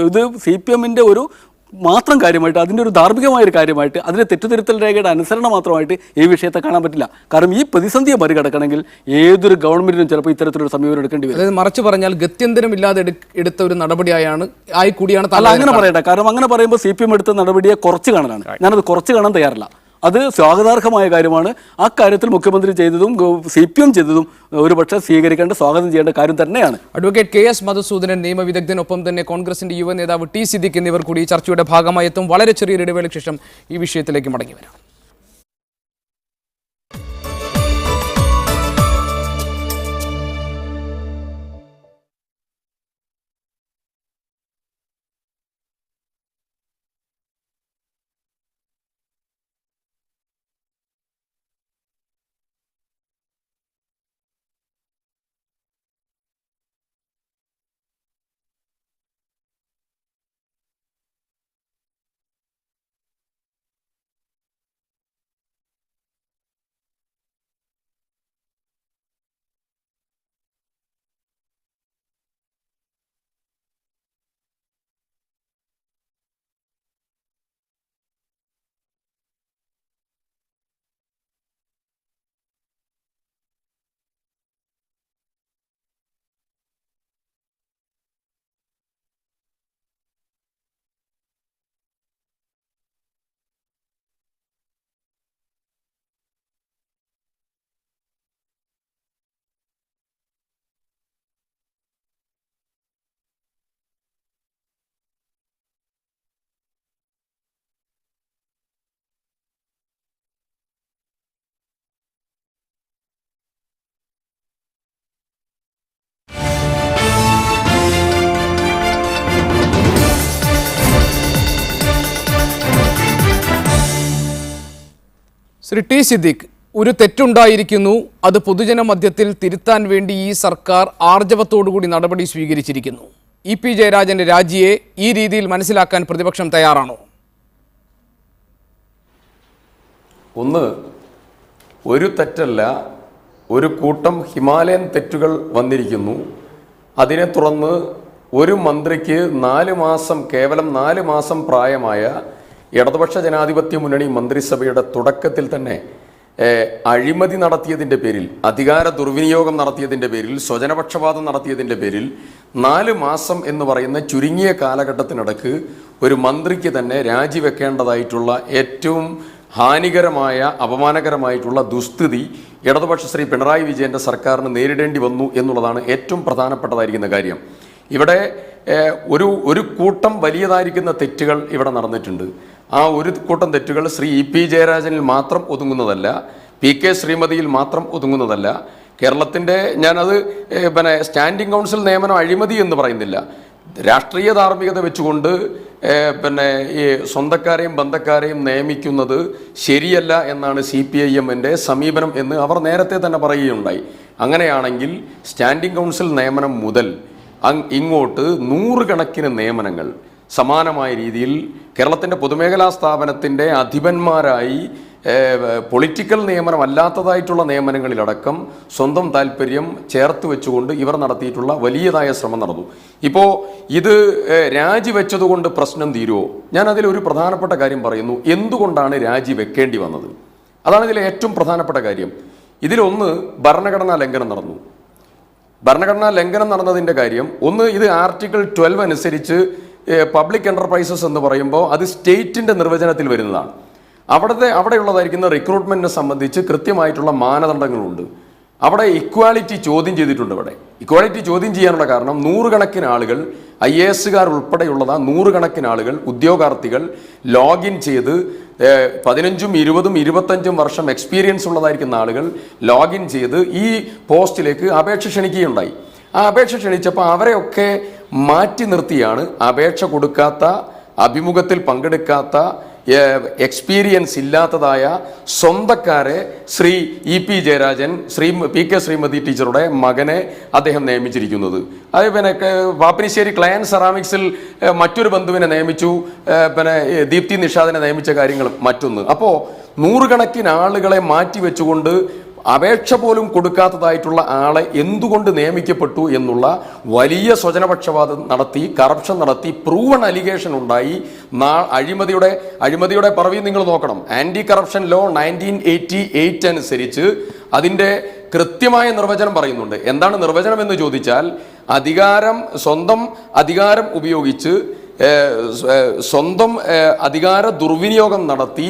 ഇത് CPMൻ്റെ ഒരു മാത്രം കാര്യമായിട്ട്, അതിൻ്റെ ഒരു ധാർമ്മികമായൊരു കാര്യമായിട്ട്, അതിൻ്റെ തെറ്റുതിരുത്തൽ രേഖയുടെ അനുസരണം മാത്രമായിട്ട് ഈ വിഷയത്തെ കാണാൻ പറ്റില്ല. കാരണം ഈ പ്രതിസന്ധിയെ മറികടക്കണമെങ്കിൽ ഏതൊരു ഗവൺമെന്റിനും ചിലപ്പോൾ ഇത്തരത്തിലൊരു സമീപനം എടുക്കേണ്ടി വരും. അതായത് മറിച്ച് പറഞ്ഞാൽ ഗത്യന്തരമില്ലാതെ എടുത്ത ഒരു നടപടിയാണ് അല്ല, അങ്ങനെ പറയട്ടെ. കാരണം അങ്ങനെ പറയുമ്പോൾ CPM എടുത്ത നടപടിയെ കുറച്ച് കാണലാണ്. ഞാനത് കുറച്ച് കാണാൻ തയ്യാറില്ല. അത് സ്വാഗതാർഹമായ കാര്യമാണ്. ആ കാര്യത്തിൽ മുഖ്യമന്ത്രി ചെയ്തതും CPM ചെയ്തതും ഒരുപക്ഷെ സ്വീകരിക്കേണ്ട, സ്വാഗതം ചെയ്യേണ്ട കാര്യം തന്നെയാണ്. അഡ്വക്കേറ്റ് KS മധുസൂദനൻ, നിയമവിദഗ്ധനൊപ്പം തന്നെ കോൺഗ്രസിന്റെ യുവ നേതാവ് T സിദ്ദിഖ് എന്നിവർ കൂടി ഈ ചർച്ചയുടെ ഭാഗമായി എത്തും. വളരെ ചെറിയൊരു ഇടവേളയ്ക്ക് ശേഷം ഈ വിഷയത്തിലേക്ക് മടങ്ങി വരാം. ശ്രീ T സിദ്ദിഖ്, ഒരു തെറ്റുണ്ടായിരിക്കുന്നു, അത് പൊതുജന മധ്യത്തിൽ തിരുത്താൻ വേണ്ടി ഈ സർക്കാർ ആർജവത്തോടുകൂടി നടപടി സ്വീകരിച്ചിരിക്കുന്നു. EP ജയരാജന്റെ രാജിയെ ഈ രീതിയിൽ മനസ്സിലാക്കാൻ പ്രതിപക്ഷം തയ്യാറാണോ? ഒന്ന്, ഒരു തെറ്റല്ല, ഒരു കൂട്ടം ഹിമാലയൻ തെറ്റുകൾ വന്നിരിക്കുന്നു. അതിനെ തുടർന്ന് ഒരു മന്ത്രിക്ക് കേവലം 4 മാസം പ്രായമായ ഇടതുപക്ഷ ജനാധിപത്യ മുന്നണി മന്ത്രിസഭയുടെ തുടക്കത്തിൽ തന്നെ അഴിമതി നടത്തിയതിൻ്റെ പേരിൽ, അധികാര ദുർവിനിയോഗം നടത്തിയതിൻ്റെ പേരിൽ, സ്വജനപക്ഷപാതം നടത്തിയതിൻ്റെ പേരിൽ 4 മാസം എന്ന് പറയുന്ന ചുരുങ്ങിയ കാലഘട്ടത്തിനിടക്ക് ഒരു മന്ത്രിക്ക് തന്നെ രാജിവെക്കേണ്ടതായിട്ടുള്ള ഏറ്റവും ഹാനികരമായ, അപമാനകരമായിട്ടുള്ള ദുസ്ഥിതി ഇടതുപക്ഷ ശ്രീ പിണറായി വിജയൻ്റെ സർക്കാരിന് നേരിടേണ്ടി വന്നു എന്നുള്ളതാണ് ഏറ്റവും പ്രധാനപ്പെട്ടതായിരിക്കുന്ന കാര്യം. ഇവിടെ ഒരു കൂട്ടം വലിയതായിരിക്കുന്ന തെറ്റുകൾ ഇവിടെ നടന്നിട്ടുണ്ട്. ആ ഒരു കൂട്ടം തെറ്റുകൾ ശ്രീ EP ജയരാജനിൽ മാത്രം ഒതുങ്ങുന്നതല്ല, PK ശ്രീമതിയിൽ മാത്രം ഒതുങ്ങുന്നതല്ല. കേരളത്തിൻ്റെ, ഞാനത് സ്റ്റാൻഡിംഗ് കൗൺസിൽ നിയമനം അഴിമതി എന്ന് പറയുന്നില്ല, രാഷ്ട്രീയ ധാർമ്മികത വെച്ചുകൊണ്ട് ഈ സ്വന്തക്കാരെയും ബന്ധക്കാരെയും നിയമിക്കുന്നത് ശരിയല്ല എന്നാണ് CPIM-ന്റെ സമീപനം എന്ന് അവർ നേരത്തെ തന്നെ പറയുകയുണ്ടായി. അങ്ങനെയാണെങ്കിൽ സ്റ്റാൻഡിംഗ് കൗൺസിൽ നിയമനം മുതൽ ഇങ്ങോട്ട് 100 കണക്കിന് നിയമനങ്ങൾ സമാനമായ രീതിയിൽ കേരളത്തിൻ്റെ പൊതുമേഖലാ സ്ഥാപനത്തിൻ്റെ അധിപന്മാരായി പൊളിറ്റിക്കൽ നിയമനം അല്ലാത്തതായിട്ടുള്ള നിയമനങ്ങളിലടക്കം സ്വന്തം താല്പര്യം ചേർത്ത് വെച്ചുകൊണ്ട് ഇവർ നടത്തിയിട്ടുള്ള വലിയതായ ശ്രമം നടന്നു. ഇപ്പോൾ ഇത് രാജിവെച്ചതുകൊണ്ട് പ്രശ്നം തീരുമോ? ഞാൻ അതിലൊരു പ്രധാനപ്പെട്ട കാര്യം പറയുന്നു. എന്തുകൊണ്ടാണ് രാജിവെക്കേണ്ടി വന്നത്? അതാണ് ഇതിലെ ഏറ്റവും പ്രധാനപ്പെട്ട കാര്യം. ഇതിലൊന്ന്, ഭരണഘടനാ ലംഘനം നടന്നു. ഭരണഘടനാ ലംഘനം നടന്നതിൻ്റെ കാര്യം ഒന്ന്, ഇത് ആർട്ടിക്കിൾ 12 അനുസരിച്ച് പബ്ലിക് എൻ്റർപ്രൈസസ് എന്ന് പറയുമ്പോൾ അത് സ്റ്റേറ്റിൻ്റെ നിർവചനത്തിൽ വരുന്നതാണ്. അവിടെയുള്ളതായിരിക്കുന്ന റിക്രൂട്ട്മെൻറ്റിനെ സംബന്ധിച്ച് കൃത്യമായിട്ടുള്ള മാനദണ്ഡങ്ങളുണ്ട്. അവിടെ ഇക്വാലിറ്റി ചോദ്യം ചെയ്തിട്ടുണ്ട്. ഇക്വാലിറ്റി ചോദ്യം ചെയ്യാനുള്ള കാരണം 100 കണക്കിന് ആളുകൾ, IAS-കാർ ഉൾപ്പെടെയുള്ളതാ 100 കണക്കിന് ആളുകൾ, ഉദ്യോഗാർത്ഥികൾ ലോഗിൻ ചെയ്ത് 15, 20, 25 വർഷം എക്സ്പീരിയൻസ് ഉള്ളതായിരിക്കുന്ന ആളുകൾ ലോഗിൻ ചെയ്ത് ഈ പോസ്റ്റിലേക്ക് അപേക്ഷ ക്ഷണിക്കുകയുണ്ടായി. ആ അപേക്ഷ ക്ഷണിച്ചപ്പോൾ അവരെയൊക്കെ മാറ്റി നിർത്തിയാണ് അപേക്ഷ കൊടുക്കാത്ത, അഭിമുഖത്തിൽ പങ്കെടുക്കാത്ത, എക്സ്പീരിയൻസ് ഇല്ലാത്തതായ സ്വന്തക്കാരെ ശ്രീ EP ജയരാജൻ, PK ശ്രീമതി ടീച്ചറുടെ മകനെ അദ്ദേഹം നിയമിച്ചിരിക്കുന്നത്. അത് പാപ്പിനിശ്ശേരി ക്ലയൻ സെറാമിക്സിൽ മറ്റൊരു ബന്ധുവിനെ നിയമിച്ചു, ദീപ്തി നിഷാദിനെ നിയമിച്ച കാര്യങ്ങൾ മറ്റൊന്ന്. അപ്പോൾ 100 കണക്കിന് ആളുകളെ മാറ്റി വെച്ചുകൊണ്ട് അപേക്ഷ പോലും കൊടുക്കാത്തതായിട്ടുള്ള ആളെ എന്തുകൊണ്ട് നിയമിക്കപ്പെട്ടു എന്നുള്ള വലിയ സ്വജനപക്ഷപാതം നടത്തി, കറപ്ഷൻ നടത്തി, പ്രൂവൺ അലിഗേഷൻ ഉണ്ടായി. അഴിമതിയുടെ പറവി നിങ്ങൾ നോക്കണം. ആന്റി കറപ്ഷൻ ലോ 1988 അനുസരിച്ച് അതിൻ്റെ കൃത്യമായ നിർവചനം പറയുന്നുണ്ട്. എന്താണ് നിർവചനം എന്ന് ചോദിച്ചാൽ, സ്വന്തം അധികാരം ഉപയോഗിച്ച് സ്വന്തം അധികാര ദുർവിനിയോഗം നടത്തി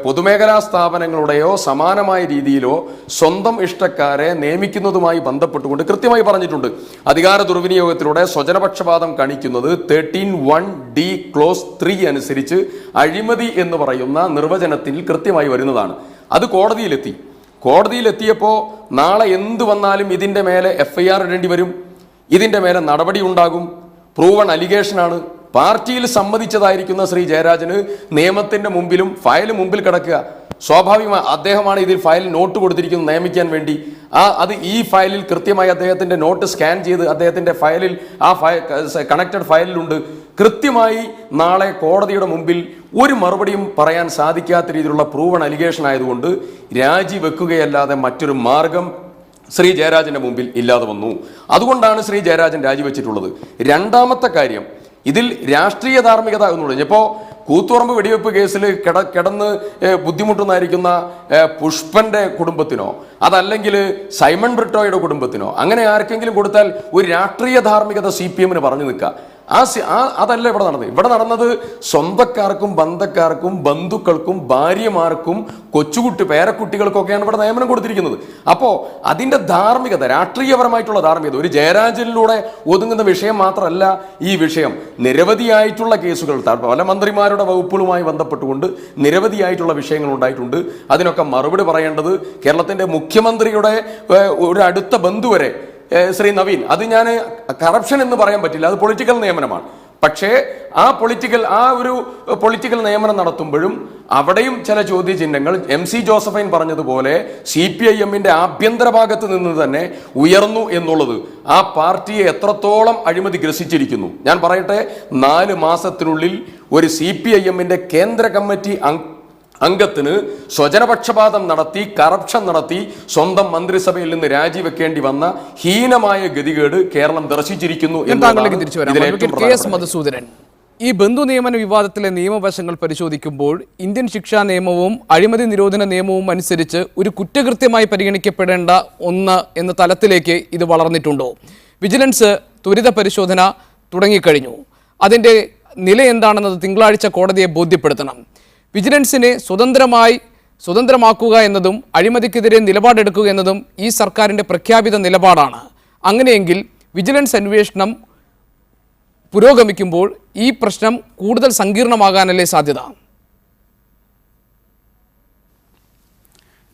പൊതുമേഖലാ സ്ഥാപനങ്ങളുടെയോ സമാനമായ രീതിയിലോ സ്വന്തം ഇഷ്ടക്കാരെ നിയമിക്കുന്നതുമായി ബന്ധപ്പെട്ടുകൊണ്ട് കൃത്യമായി പറഞ്ഞിട്ടുണ്ട്. അധികാര ദുർവിനിയോഗത്തിലൂടെ സ്വജനപക്ഷപാതം കാണിക്കുന്നത് 13(1)(d) ക്ലോസ് 3 അനുസരിച്ച് അഴിമതി എന്ന് പറയുന്ന നിർവചനത്തിൽ കൃത്യമായി വരുന്നതാണ്. അത് കോടതിയിലെത്തിയപ്പോൾ നാളെ എന്ത് വന്നാലും ഇതിൻ്റെ മേലെ FIR ഇടേണ്ടി വരും, ഇതിൻ്റെ മേലെ നടപടി ഉണ്ടാകും. പ്രൂവൺ അലിഗേഷനാണ്. പാർട്ടിയിൽ സമ്മതിച്ചതായിരിക്കുന്ന ശ്രീ ജയരാജന് നിയമത്തിന്റെ മുമ്പിലും ഫയൽ മുമ്പിൽ കിടക്കുക. സ്വാഭാവികമായി അദ്ദേഹമാണ് ഇതിൽ ഫയൽ നോട്ട് കൊടുത്തിരിക്കുന്നത് നിയമിക്കാൻ വേണ്ടി. അത് ഈ ഫയലിൽ കൃത്യമായി അദ്ദേഹത്തിന്റെ നോട്ട് സ്കാൻ ചെയ്ത് അദ്ദേഹത്തിന്റെ ഫയലിൽ കണക്റ്റഡ് ഫയലിലുണ്ട്. കൃത്യമായി നാളെ കോടതിയുടെ മുമ്പിൽ ഒരു മറുപടിയും പറയാൻ സാധിക്കാത്ത രീതിയിലുള്ള പ്രൂവൺ അലിഗേഷൻ ആയതുകൊണ്ട് രാജിവെക്കുകയല്ലാതെ മറ്റൊരു മാർഗം ശ്രീ ജയരാജന്റെ മുമ്പിൽ ഇല്ലാതെ വന്നു. അതുകൊണ്ടാണ് ശ്രീ ജയരാജൻ രാജിവെച്ചിട്ടുള്ളത്. രണ്ടാമത്തെ കാര്യം, ഇതിൽ രാഷ്ട്രീയ ധാർമ്മികത എന്നുള്ളത് ഇപ്പോൾ കൂത്തുപറമ്പ് വെടിവെപ്പ് കേസിൽ കിടന്ന് ബുദ്ധിമുട്ടുന്നായിരിക്കുന്ന പുഷ്പന്റെ കുടുംബത്തിനോ അതല്ലെങ്കിൽ സൈമൺ ബ്രിട്ടോയുടെ കുടുംബത്തിനോ അങ്ങനെ ആർക്കെങ്കിലും കൊടുത്താൽ ഒരു രാഷ്ട്രീയ ധാർമ്മികത CPM പറഞ്ഞു നിൽക്കുക. അതല്ല ഇവിടെ നടന്നത്. ഇവിടെ നടന്നത് സ്വന്തക്കാർക്കും ബന്ധക്കാർക്കും ബന്ധുക്കൾക്കും ഭാര്യമാർക്കും പേരക്കുട്ടികൾക്കൊക്കെയാണ് ഇവിടെ നിയമനം കൊടുത്തിരിക്കുന്നത്. അപ്പോൾ അതിൻ്റെ ധാർമ്മികത, രാഷ്ട്രീയപരമായിട്ടുള്ള ധാർമ്മികത ഒരു ജയരാജനിലൂടെ ഒതുങ്ങുന്ന വിഷയം മാത്രമല്ല ഈ വിഷയം. നിരവധിയായിട്ടുള്ള കേസുകൾ പല മന്ത്രിമാരുടെ വകുപ്പുകളുമായി ബന്ധപ്പെട്ടുകൊണ്ട് നിരവധിയായിട്ടുള്ള വിഷയങ്ങൾ ഉണ്ടായിട്ടുണ്ട്. അതിനൊക്കെ മറുപടി പറയേണ്ടത് കേരളത്തിൻ്റെ മുഖ്യമന്ത്രിയുടെ ഒരു അടുത്ത ബന്ധു വരെ ശ്രീ നവീൻ, അത് ഞാൻ കറപ്ഷൻ എന്ന് പറയാൻ പറ്റില്ല, അത് പൊളിറ്റിക്കൽ നിയമനമാണ്. പക്ഷേ ആ ഒരു പൊളിറ്റിക്കൽ നിയമനം നടത്തുമ്പോഴും അവിടെയും ചില ചോദ്യചിഹ്നങ്ങൾ MC ജോസഫൈൻ പറഞ്ഞതുപോലെ CPIM-ന്റെ ആഭ്യന്തര ഭാഗത്ത് നിന്ന് തന്നെ ഉയർന്നു എന്നുള്ളത് ആ പാർട്ടിയെ എത്രത്തോളം അഴിമതി ഗ്രസിച്ചിരിക്കുന്നു. ഞാൻ പറയട്ടെ, 4 മാസത്തിനുള്ളിൽ ഒരു CPIM-ന്റെ കേന്ദ്ര കമ്മിറ്റി അംഗത്തിന് സ്വജനപക്ഷപാതം നടത്തി, കറപ്ഷൻ നടത്തി, സ്വന്തം മന്ത്രിസഭയിൽ നിന്ന് രാജിവെക്കേണ്ടി വന്ന ഹീനമായ ഗതികേട് കേരളം ദർശിച്ചിരിക്കുന്നു. മധുസൂദനൻ, ഈ ബന്ധു നിയമന വിവാദത്തിലെ നിയമവശങ്ങൾ പരിശോധിക്കുമ്പോൾ ഇന്ത്യൻ ശിക്ഷാ നിയമവും അഴിമതി നിരോധന നിയമവും അനുസരിച്ച് ഒരു കുറ്റകൃത്യമായി പരിഗണിക്കപ്പെടേണ്ട ഒന്ന് എന്ന തലത്തിലേക്ക് ഇത് വളർന്നിട്ടുണ്ടോ? വിജിലൻസ് ത്വരിത പരിശോധന തുടങ്ങിക്കഴിഞ്ഞു. അതിൻ്റെ നില എന്താണെന്നത് തിങ്കളാഴ്ച കോടതിയെ ബോധ്യപ്പെടുത്തണം. വിജിലൻസിനെ സ്വതന്ത്രമാക്കുക എന്നതും അഴിമതിക്കെതിരെ നിലപാടെടുക്കുക എന്നതും ഈ സർക്കാരിൻ്റെ പ്രഖ്യാപിത നിലപാടാണ്. അങ്ങനെയെങ്കിൽ വിജിലൻസ് അന്വേഷണം പുരോഗമിക്കുമ്പോൾ ഈ പ്രശ്നം കൂടുതൽ സങ്കീർണമാകാനല്ലേ സാധ്യത?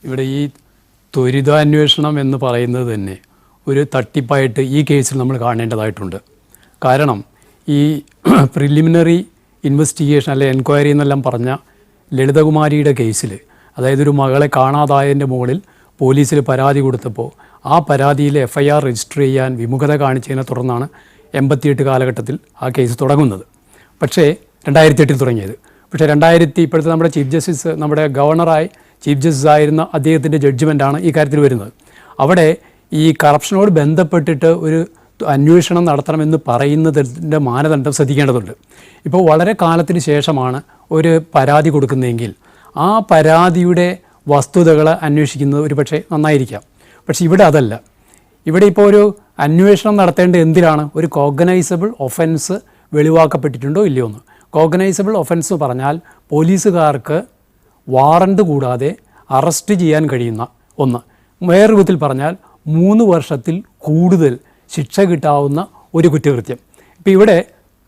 ഇവിടെ ഈ ത്വരിതാന്വേഷണം എന്ന് പറയുന്നത് തന്നെ ഒരു തട്ടിപ്പായിട്ട് ഈ കേസിൽ നമ്മൾ കാണേണ്ടതായിട്ടുണ്ട്. കാരണം ഈ പ്രിലിമിനറി ഇൻവെസ്റ്റിഗേഷൻ അല്ലെ എൻക്വയറി എന്നെല്ലാം പറഞ്ഞ ലളിതകുമാരിയുടെ കേസിൽ, അതായത് ഒരു മകളെ കാണാതായതിൻ്റെ മുകളിൽ പോലീസിൽ പരാതി കൊടുത്തപ്പോൾ ആ പരാതിയിൽ FIR രജിസ്റ്റർ ചെയ്യാൻ വിമുഖത കാണിച്ചതിനെ തുടർന്നാണ് 88 കാലഘട്ടത്തിൽ ആ കേസ് തുടങ്ങുന്നത്. പക്ഷേ 2008 തുടങ്ങിയത്. പക്ഷേ ഇപ്പോഴത്തെ നമ്മുടെ ചീഫ് ജസ്റ്റിസ്, നമ്മുടെ ഗവർണറായി ചീഫ് ജസ്റ്റിസ് ആയിരുന്ന അദ്ദേഹത്തിൻ്റെ ജഡ്ജ്മെൻറ്റാണ് ഈ കാര്യത്തിൽ വരുന്നത്. അവിടെ ഈ കറപ്ഷനോട് ബന്ധപ്പെട്ടിട്ട് ഒരു അന്വേഷണം നടത്തണമെന്ന് പറയുന്നതിൻ്റെ മാനദണ്ഡം ശ്രദ്ധിക്കേണ്ടതുണ്ട്. ഇപ്പോൾ വളരെ കാലത്തിന് ശേഷമാണ് ഒരു പരാതി കൊടുക്കുന്നതെങ്കിൽ ആ പരാതിയുടെ വസ്തുതകൾ അന്വേഷിക്കുന്നത് ഒരു പക്ഷേ നന്നായിരിക്കാം. പക്ഷേ ഇവിടെ അതല്ല. ഇവിടെ ഇപ്പോൾ ഒരു അന്വേഷണം നടത്തേണ്ടത് എന്തിനാണ്? ഒരു കോഗ്നൈസബിൾ ഒഫൻസ് വെളിവാക്കപ്പെട്ടിട്ടുണ്ടോ ഇല്ലയോ എന്ന്. കോഗ്നൈസബിൾ ഒഫൻസ് പറഞ്ഞാൽ പോലീസുകാർക്ക് വാറണ്ട് കൂടാതെ അറസ്റ്റ് ചെയ്യാൻ കഴിയുന്ന ഒന്ന്. വേറെ വിധത്തിൽ പറഞ്ഞാൽ 3 വർഷത്തിൽ കൂടുതൽ ശിക്ഷ കിട്ടാവുന്ന ഒരു കുറ്റകൃത്യം. ഇപ്പോൾ ഇവിടെ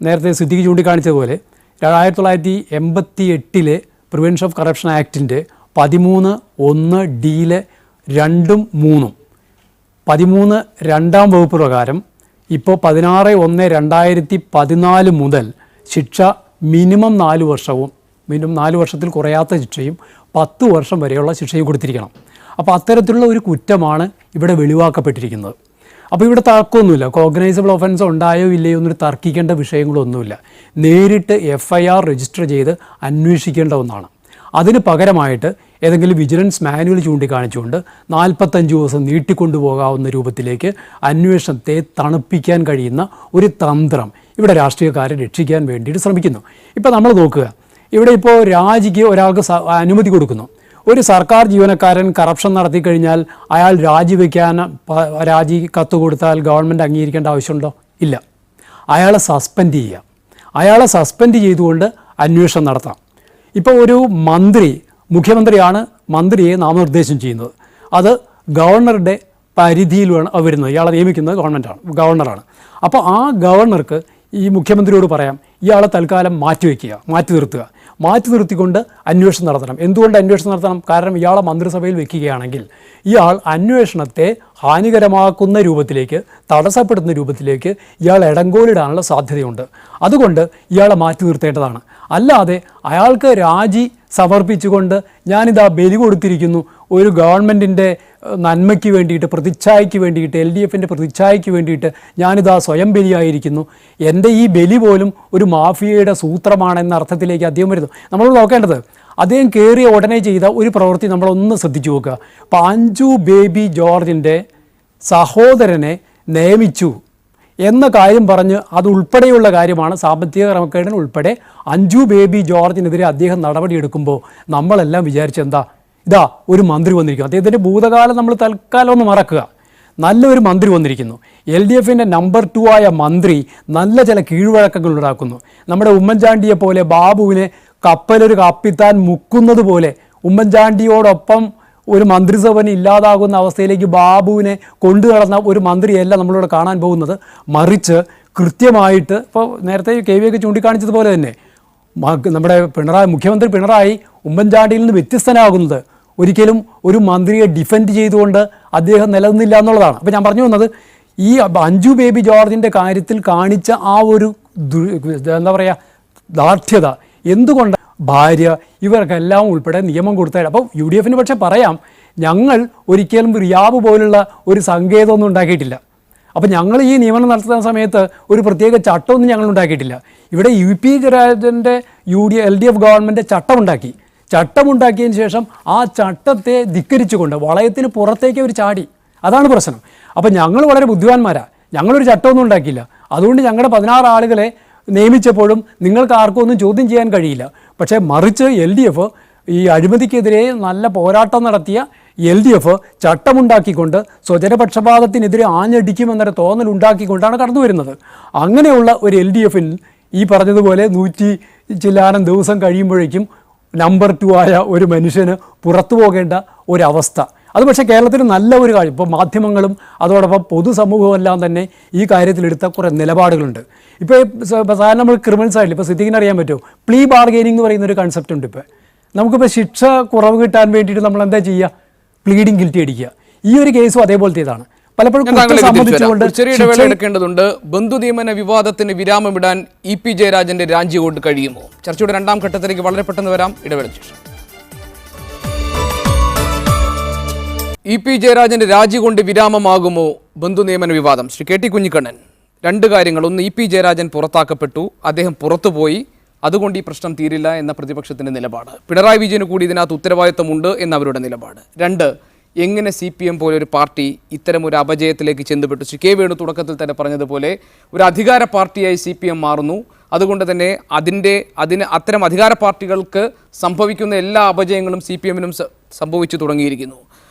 നേരത്തെ സിദ്ദിഖ് ചൂണ്ടിക്കാണിച്ചതുപോലെ 1988 പ്രിവെൻഷൻ ഓഫ് കറപ്ഷൻ ആക്ടിൻ്റെ 13(1)(d) 2ഉം 3ഉം 13 2-ാം വകുപ്പ് പ്രകാരം ഇപ്പോൾ 16/1/2014 മുതൽ ശിക്ഷ മിനിമം 4 വർഷവും 4 വർഷത്തിൽ കുറയാത്ത ശിക്ഷയും 10 വർഷം വരെയുള്ള ശിക്ഷയും കൊടുത്തിരിക്കണം. അപ്പോൾ അത്തരത്തിലുള്ള ഒരു കുറ്റമാണ് ഇവിടെ വെളിവാക്കപ്പെട്ടിരിക്കുന്നത്. അപ്പോൾ ഇവിടെ തർക്കമൊന്നുമില്ല. കോഗ്നൈസബിൾ ഒഫൻസ് ഉണ്ടായോ ഇല്ലയോ എന്നൊരു തർക്കിക്കേണ്ട വിഷയങ്ങളൊന്നുമില്ല. നേരിട്ട് FIR രജിസ്റ്റർ ചെയ്ത് അന്വേഷിക്കേണ്ട ഒന്നാണ്. അതിന് പകരമായിട്ട് ഏതെങ്കിലും വിജിലൻസ് മാനുവൽ ചൂണ്ടിക്കാണിച്ചുകൊണ്ട് 45 ദിവസം നീട്ടിക്കൊണ്ടുപോകാവുന്ന രൂപത്തിലേക്ക് അന്വേഷണത്തെ തണുപ്പിക്കാൻ കഴിയുന്ന ഒരു തന്ത്രം ഇവിടെ രാഷ്ട്രീയക്കാരെ രക്ഷിക്കാൻ വേണ്ടിയിട്ട് ശ്രമിക്കുന്നു. ഇപ്പോൾ നമ്മൾ നോക്കുക, ഇവിടെ ഇപ്പോൾ രാജിക്ക് ഒരാൾക്ക് അനുമതി കൊടുക്കുന്നു. ഒരു സർക്കാർ ജീവനക്കാരൻ കറപ്ഷൻ നടത്തിക്കഴിഞ്ഞാൽ അയാൾ രാജി കത്ത് കൊടുത്താൽ ഗവൺമെൻറ് അംഗീകരിക്കേണ്ട ആവശ്യമുണ്ടോ? ഇല്ല. അയാളെ സസ്പെൻഡ് ചെയ്യുക. അയാളെ സസ്പെൻഡ് ചെയ്തുകൊണ്ട് അന്വേഷണം നടത്താം. ഇപ്പോൾ ഒരു മന്ത്രി, മുഖ്യമന്ത്രിയാണ് മന്ത്രിയെ നാമനിർദ്ദേശം ചെയ്യുന്നത്. അത് ഗവർണറുടെ പരിധിയിൽ വരുന്നത്. ഇയാളെ നിയമിക്കുന്നത് ഗവർണറാണ്. അപ്പോൾ ആ ഗവർണർക്ക് ഈ മുഖ്യമന്ത്രിയോട് പറയാം, ഇയാളെ തൽക്കാലം മാറ്റി നിർത്തിക്കൊണ്ട് അന്വേഷണം നടത്തണം. എന്തുകൊണ്ട് അന്വേഷണം നടത്തണം? കാരണം ഇയാളെ മന്ത്രിസഭയിൽ വെക്കുകയാണെങ്കിൽ ഇയാൾ അന്വേഷണത്തെ ഹാനികരമാക്കുന്ന രൂപത്തിലേക്ക്, തടസ്സപ്പെടുത്തുന്ന രൂപത്തിലേക്ക് ഇയാൾ ഇടങ്കോലിടാനുള്ള സാധ്യതയുണ്ട്. അതുകൊണ്ട് ഇയാളെ മാറ്റി നിർത്തേണ്ടതാണ്. അല്ലാതെ അയാൾക്ക് രാജി സമർപ്പിച്ചുകൊണ്ട് ഞാനിതാ ബലി കൊടുത്തിരിക്കുന്നു, ഒരു ഗവൺമെൻറ്റിൻ്റെ നന്മയ്ക്ക് വേണ്ടിയിട്ട്, പ്രതിച്ഛായയ്ക്ക് വേണ്ടിയിട്ട്, LDFൻ്റെ പ്രതിച്ഛായയ്ക്ക് വേണ്ടിയിട്ട് ഞാനിതാ സ്വയം ബലിയായിരിക്കുന്നു, എൻ്റെ ഈ ബലി പോലും ഒരു മാഫിയയുടെ സൂത്രമാണെന്ന അർത്ഥത്തിലേക്ക് അദ്ദേഹം വരുന്നു. നമ്മൾ നോക്കേണ്ടത് അദ്ദേഹം കയറിയ ഉടനെ ചെയ്ത ഒരു പ്രവൃത്തി നമ്മളൊന്ന് ശ്രദ്ധിച്ചു നോക്കുക. അപ്പോൾ അഞ്ജു ബേബി ജോർജിൻ്റെ സഹോദരനെ നിയമിച്ചു എന്ന കാര്യം പറഞ്ഞ് അതുൾപ്പെടെയുള്ള കാര്യമാണ്, സാമ്പത്തിക ക്രമക്കേടിന് ഉൾപ്പെടെ അഞ്ജു ബേബി ജോർജിനെതിരെ അദ്ദേഹം നടപടിയെടുക്കുമ്പോൾ നമ്മളെല്ലാം വിചാരിച്ചെന്താ, ഇതാ ഒരു മന്ത്രി വന്നിരിക്കുന്നു. അദ്ദേഹത്തിൻ്റെ ഭൂതകാലം നമ്മൾ തൽക്കാലം ഒന്ന് മറക്കുക. നല്ലൊരു മന്ത്രി വന്നിരിക്കുന്നു. LDFൻ്റെ നമ്പർ 2 ആയ മന്ത്രി നല്ല ചില കീഴ്വഴക്കങ്ങൾ ഉണ്ടാക്കുന്നു. നമ്മുടെ ഉമ്മൻചാണ്ടിയെ പോലെ ബാബുവിനെ കപ്പലൊരു കപ്പിത്താൻ മുക്കുന്നത് പോലെ ഉമ്മൻചാണ്ടിയോടൊപ്പം ഒരു മന്ത്രിസഭന് ഇല്ലാതാകുന്ന അവസ്ഥയിലേക്ക് ബാബുവിനെ കൊണ്ടു നടന്ന ഒരു മന്ത്രിയല്ല നമ്മളിവിടെ കാണാൻ പോകുന്നത്. മറിച്ച് കൃത്യമായിട്ട് ഇപ്പോൾ നേരത്തെ KV ഒക്കെ ചൂണ്ടിക്കാണിച്ചതുപോലെ തന്നെ നമ്മുടെ മുഖ്യമന്ത്രി പിണറായി ഉമ്മൻചാണ്ടിയിൽ നിന്ന് വ്യത്യസ്തനാകുന്നത് ഒരിക്കലും ഒരു മന്ത്രിയെ ഡിഫെൻഡ് ചെയ്തുകൊണ്ട് അദ്ദേഹം നിലനിന്നില്ല എന്നുള്ളതാണ്. അപ്പോൾ ഞാൻ പറഞ്ഞു വന്നത്, ഈ അഞ്ജു ബേബി ജോർജിൻ്റെ കാര്യത്തിൽ കാണിച്ച ആ ഒരു എന്താ പറയുക ദാർഢ്യത എന്തുകൊണ്ട് ഭാര്യ ഇവർക്കെല്ലാം ഉൾപ്പെടെ നിയമം കൊടുത്തത്. അപ്പോൾ UDFന് പക്ഷേ പറയാം, ഞങ്ങൾ ഒരിക്കലും റിയാബ് പോലുള്ള ഒരു സങ്കേതമൊന്നും ഉണ്ടാക്കിയിട്ടില്ല. അപ്പോൾ ഞങ്ങൾ ഈ നിയമനം നടത്തുന്ന സമയത്ത് ഒരു പ്രത്യേക ചട്ടമൊന്നും ഞങ്ങൾ ഉണ്ടാക്കിയിട്ടില്ല. ഇവിടെ UP ജയരാജൻ്റെ LDF ഗവൺമെൻറ് ചട്ടമുണ്ടാക്കിയതിന് ശേഷം ആ ചട്ടത്തെ ധിക്കരിച്ചുകൊണ്ട് വളയത്തിന് പുറത്തേക്ക് അവർ ചാടി. അതാണ് പ്രശ്നം. അപ്പോൾ ഞങ്ങൾ വളരെ ബുദ്ധിമാന്മാരാണ്, ഞങ്ങളൊരു ചട്ടമൊന്നും ഉണ്ടാക്കിയില്ല. അതുകൊണ്ട് ഞങ്ങളുടെ 16 ആളുകളെ നിയമിച്ചപ്പോഴും നിങ്ങൾക്ക് ആർക്കും ഒന്നും ചോദ്യം ചെയ്യാൻ കഴിയില്ല. പക്ഷേ മറിച്ച് LDF ഈ അഴിമതിക്കെതിരെ നല്ല പോരാട്ടം നടത്തിയ LDF ചട്ടമുണ്ടാക്കിക്കൊണ്ട് സ്വജനപക്ഷപാതത്തിനെതിരെ ആഞ്ഞടിക്കുമെന്നൊരു തോന്നലുണ്ടാക്കിക്കൊണ്ടാണ് കടന്നു വരുന്നത്. അങ്ങനെയുള്ള ഒരു LDFൽ ഈ പറഞ്ഞതുപോലെ 100 ചില്ലാനം ദിവസം കഴിയുമ്പോഴേക്കും നമ്പർ 2 ആയ ഒരു മനുഷ്യന് പുറത്തു പോകേണ്ട ഒരവസ്ഥ. അത് പക്ഷേ കേരളത്തിൽ നല്ല ഒരു കാര്യം, ഇപ്പോൾ മാധ്യമങ്ങളും അതോടൊപ്പം പൊതുസമൂഹവും എല്ലാം തന്നെ ഈ കാര്യത്തിലെടുത്ത കുറേ നിലപാടുകളുണ്ട്. ഇപ്പോൾ സാധാരണ നമ്മൾ ക്രിമിനൽ സൈഡിൽ ഇപ്പോൾ സിദ്ദീഖിന് അറിയാൻ പറ്റുമോ, പ്ലീ ബാർഗെയിനിങ് എന്ന് പറയുന്നൊരു കൺസെപ്റ്റ് ഉണ്ട്. ഇപ്പോൾ നമുക്കിപ്പോൾ ശിക്ഷ കുറവ് കിട്ടാൻ വേണ്ടിയിട്ട് നമ്മൾ എന്താ ചെയ്യുക, പ്ലീഡിങ് ഗിൽറ്റി അടിക്കുക. ഈ ഒരു കേസും അതേപോലത്തേതാണ്. പലപ്പോഴും ചെറിയ ഇടവേള എടുക്കേണ്ടതുണ്ട്. ബന്ധു നിയമന വിവാദത്തിന് വിരാമമിടാൻ EP ജയരാജന്റെ രാജി കൊണ്ട് കഴിയുമോ? ചർച്ചയുടെ 2ാം ഘട്ടത്തിലേക്ക് വളരെ പെട്ടെന്ന് വരാം, ഇടവേള ശേഷം. EP ജയരാജന്റെ രാജി കൊണ്ട് വിരാമമാകുമോ ബന്ധു നിയമന വിവാദം? ശ്രീ KT കുഞ്ഞിക്കണ്ണൻ, 2 കാര്യങ്ങൾ. ഒന്ന്, EP ജയരാജൻ പുറത്താക്കപ്പെട്ടു, അദ്ദേഹം പുറത്തുപോയി, അതുകൊണ്ട് ഈ പ്രശ്നം തീരില്ല എന്ന പ്രതിപക്ഷത്തിൻ്റെ നിലപാട്. പിണറായി വിജയന് കൂടി ഇതിനകത്ത് ഉത്തരവാദിത്വമുണ്ട് എന്നവരുടെ നിലപാട്. 2, എങ്ങനെ CPM പോലെ ഒരു പാർട്ടി ഇത്തരം ഒരു അപജയത്തിലേക്ക് ചെന്നുപെട്ടു? ശ്രീ K വേണു തുടക്കത്തിൽ തന്നെ പറഞ്ഞതുപോലെ ഒരു അധികാര പാർട്ടിയായി CPM മാറുന്നു. അതുകൊണ്ട് തന്നെ അത്തരം അധികാര പാർട്ടികൾക്ക് സംഭവിക്കുന്ന എല്ലാ അപജയങ്ങളും CPMനും സംഭവിച്ചു തുടങ്ങിയിരിക്കുന്നു.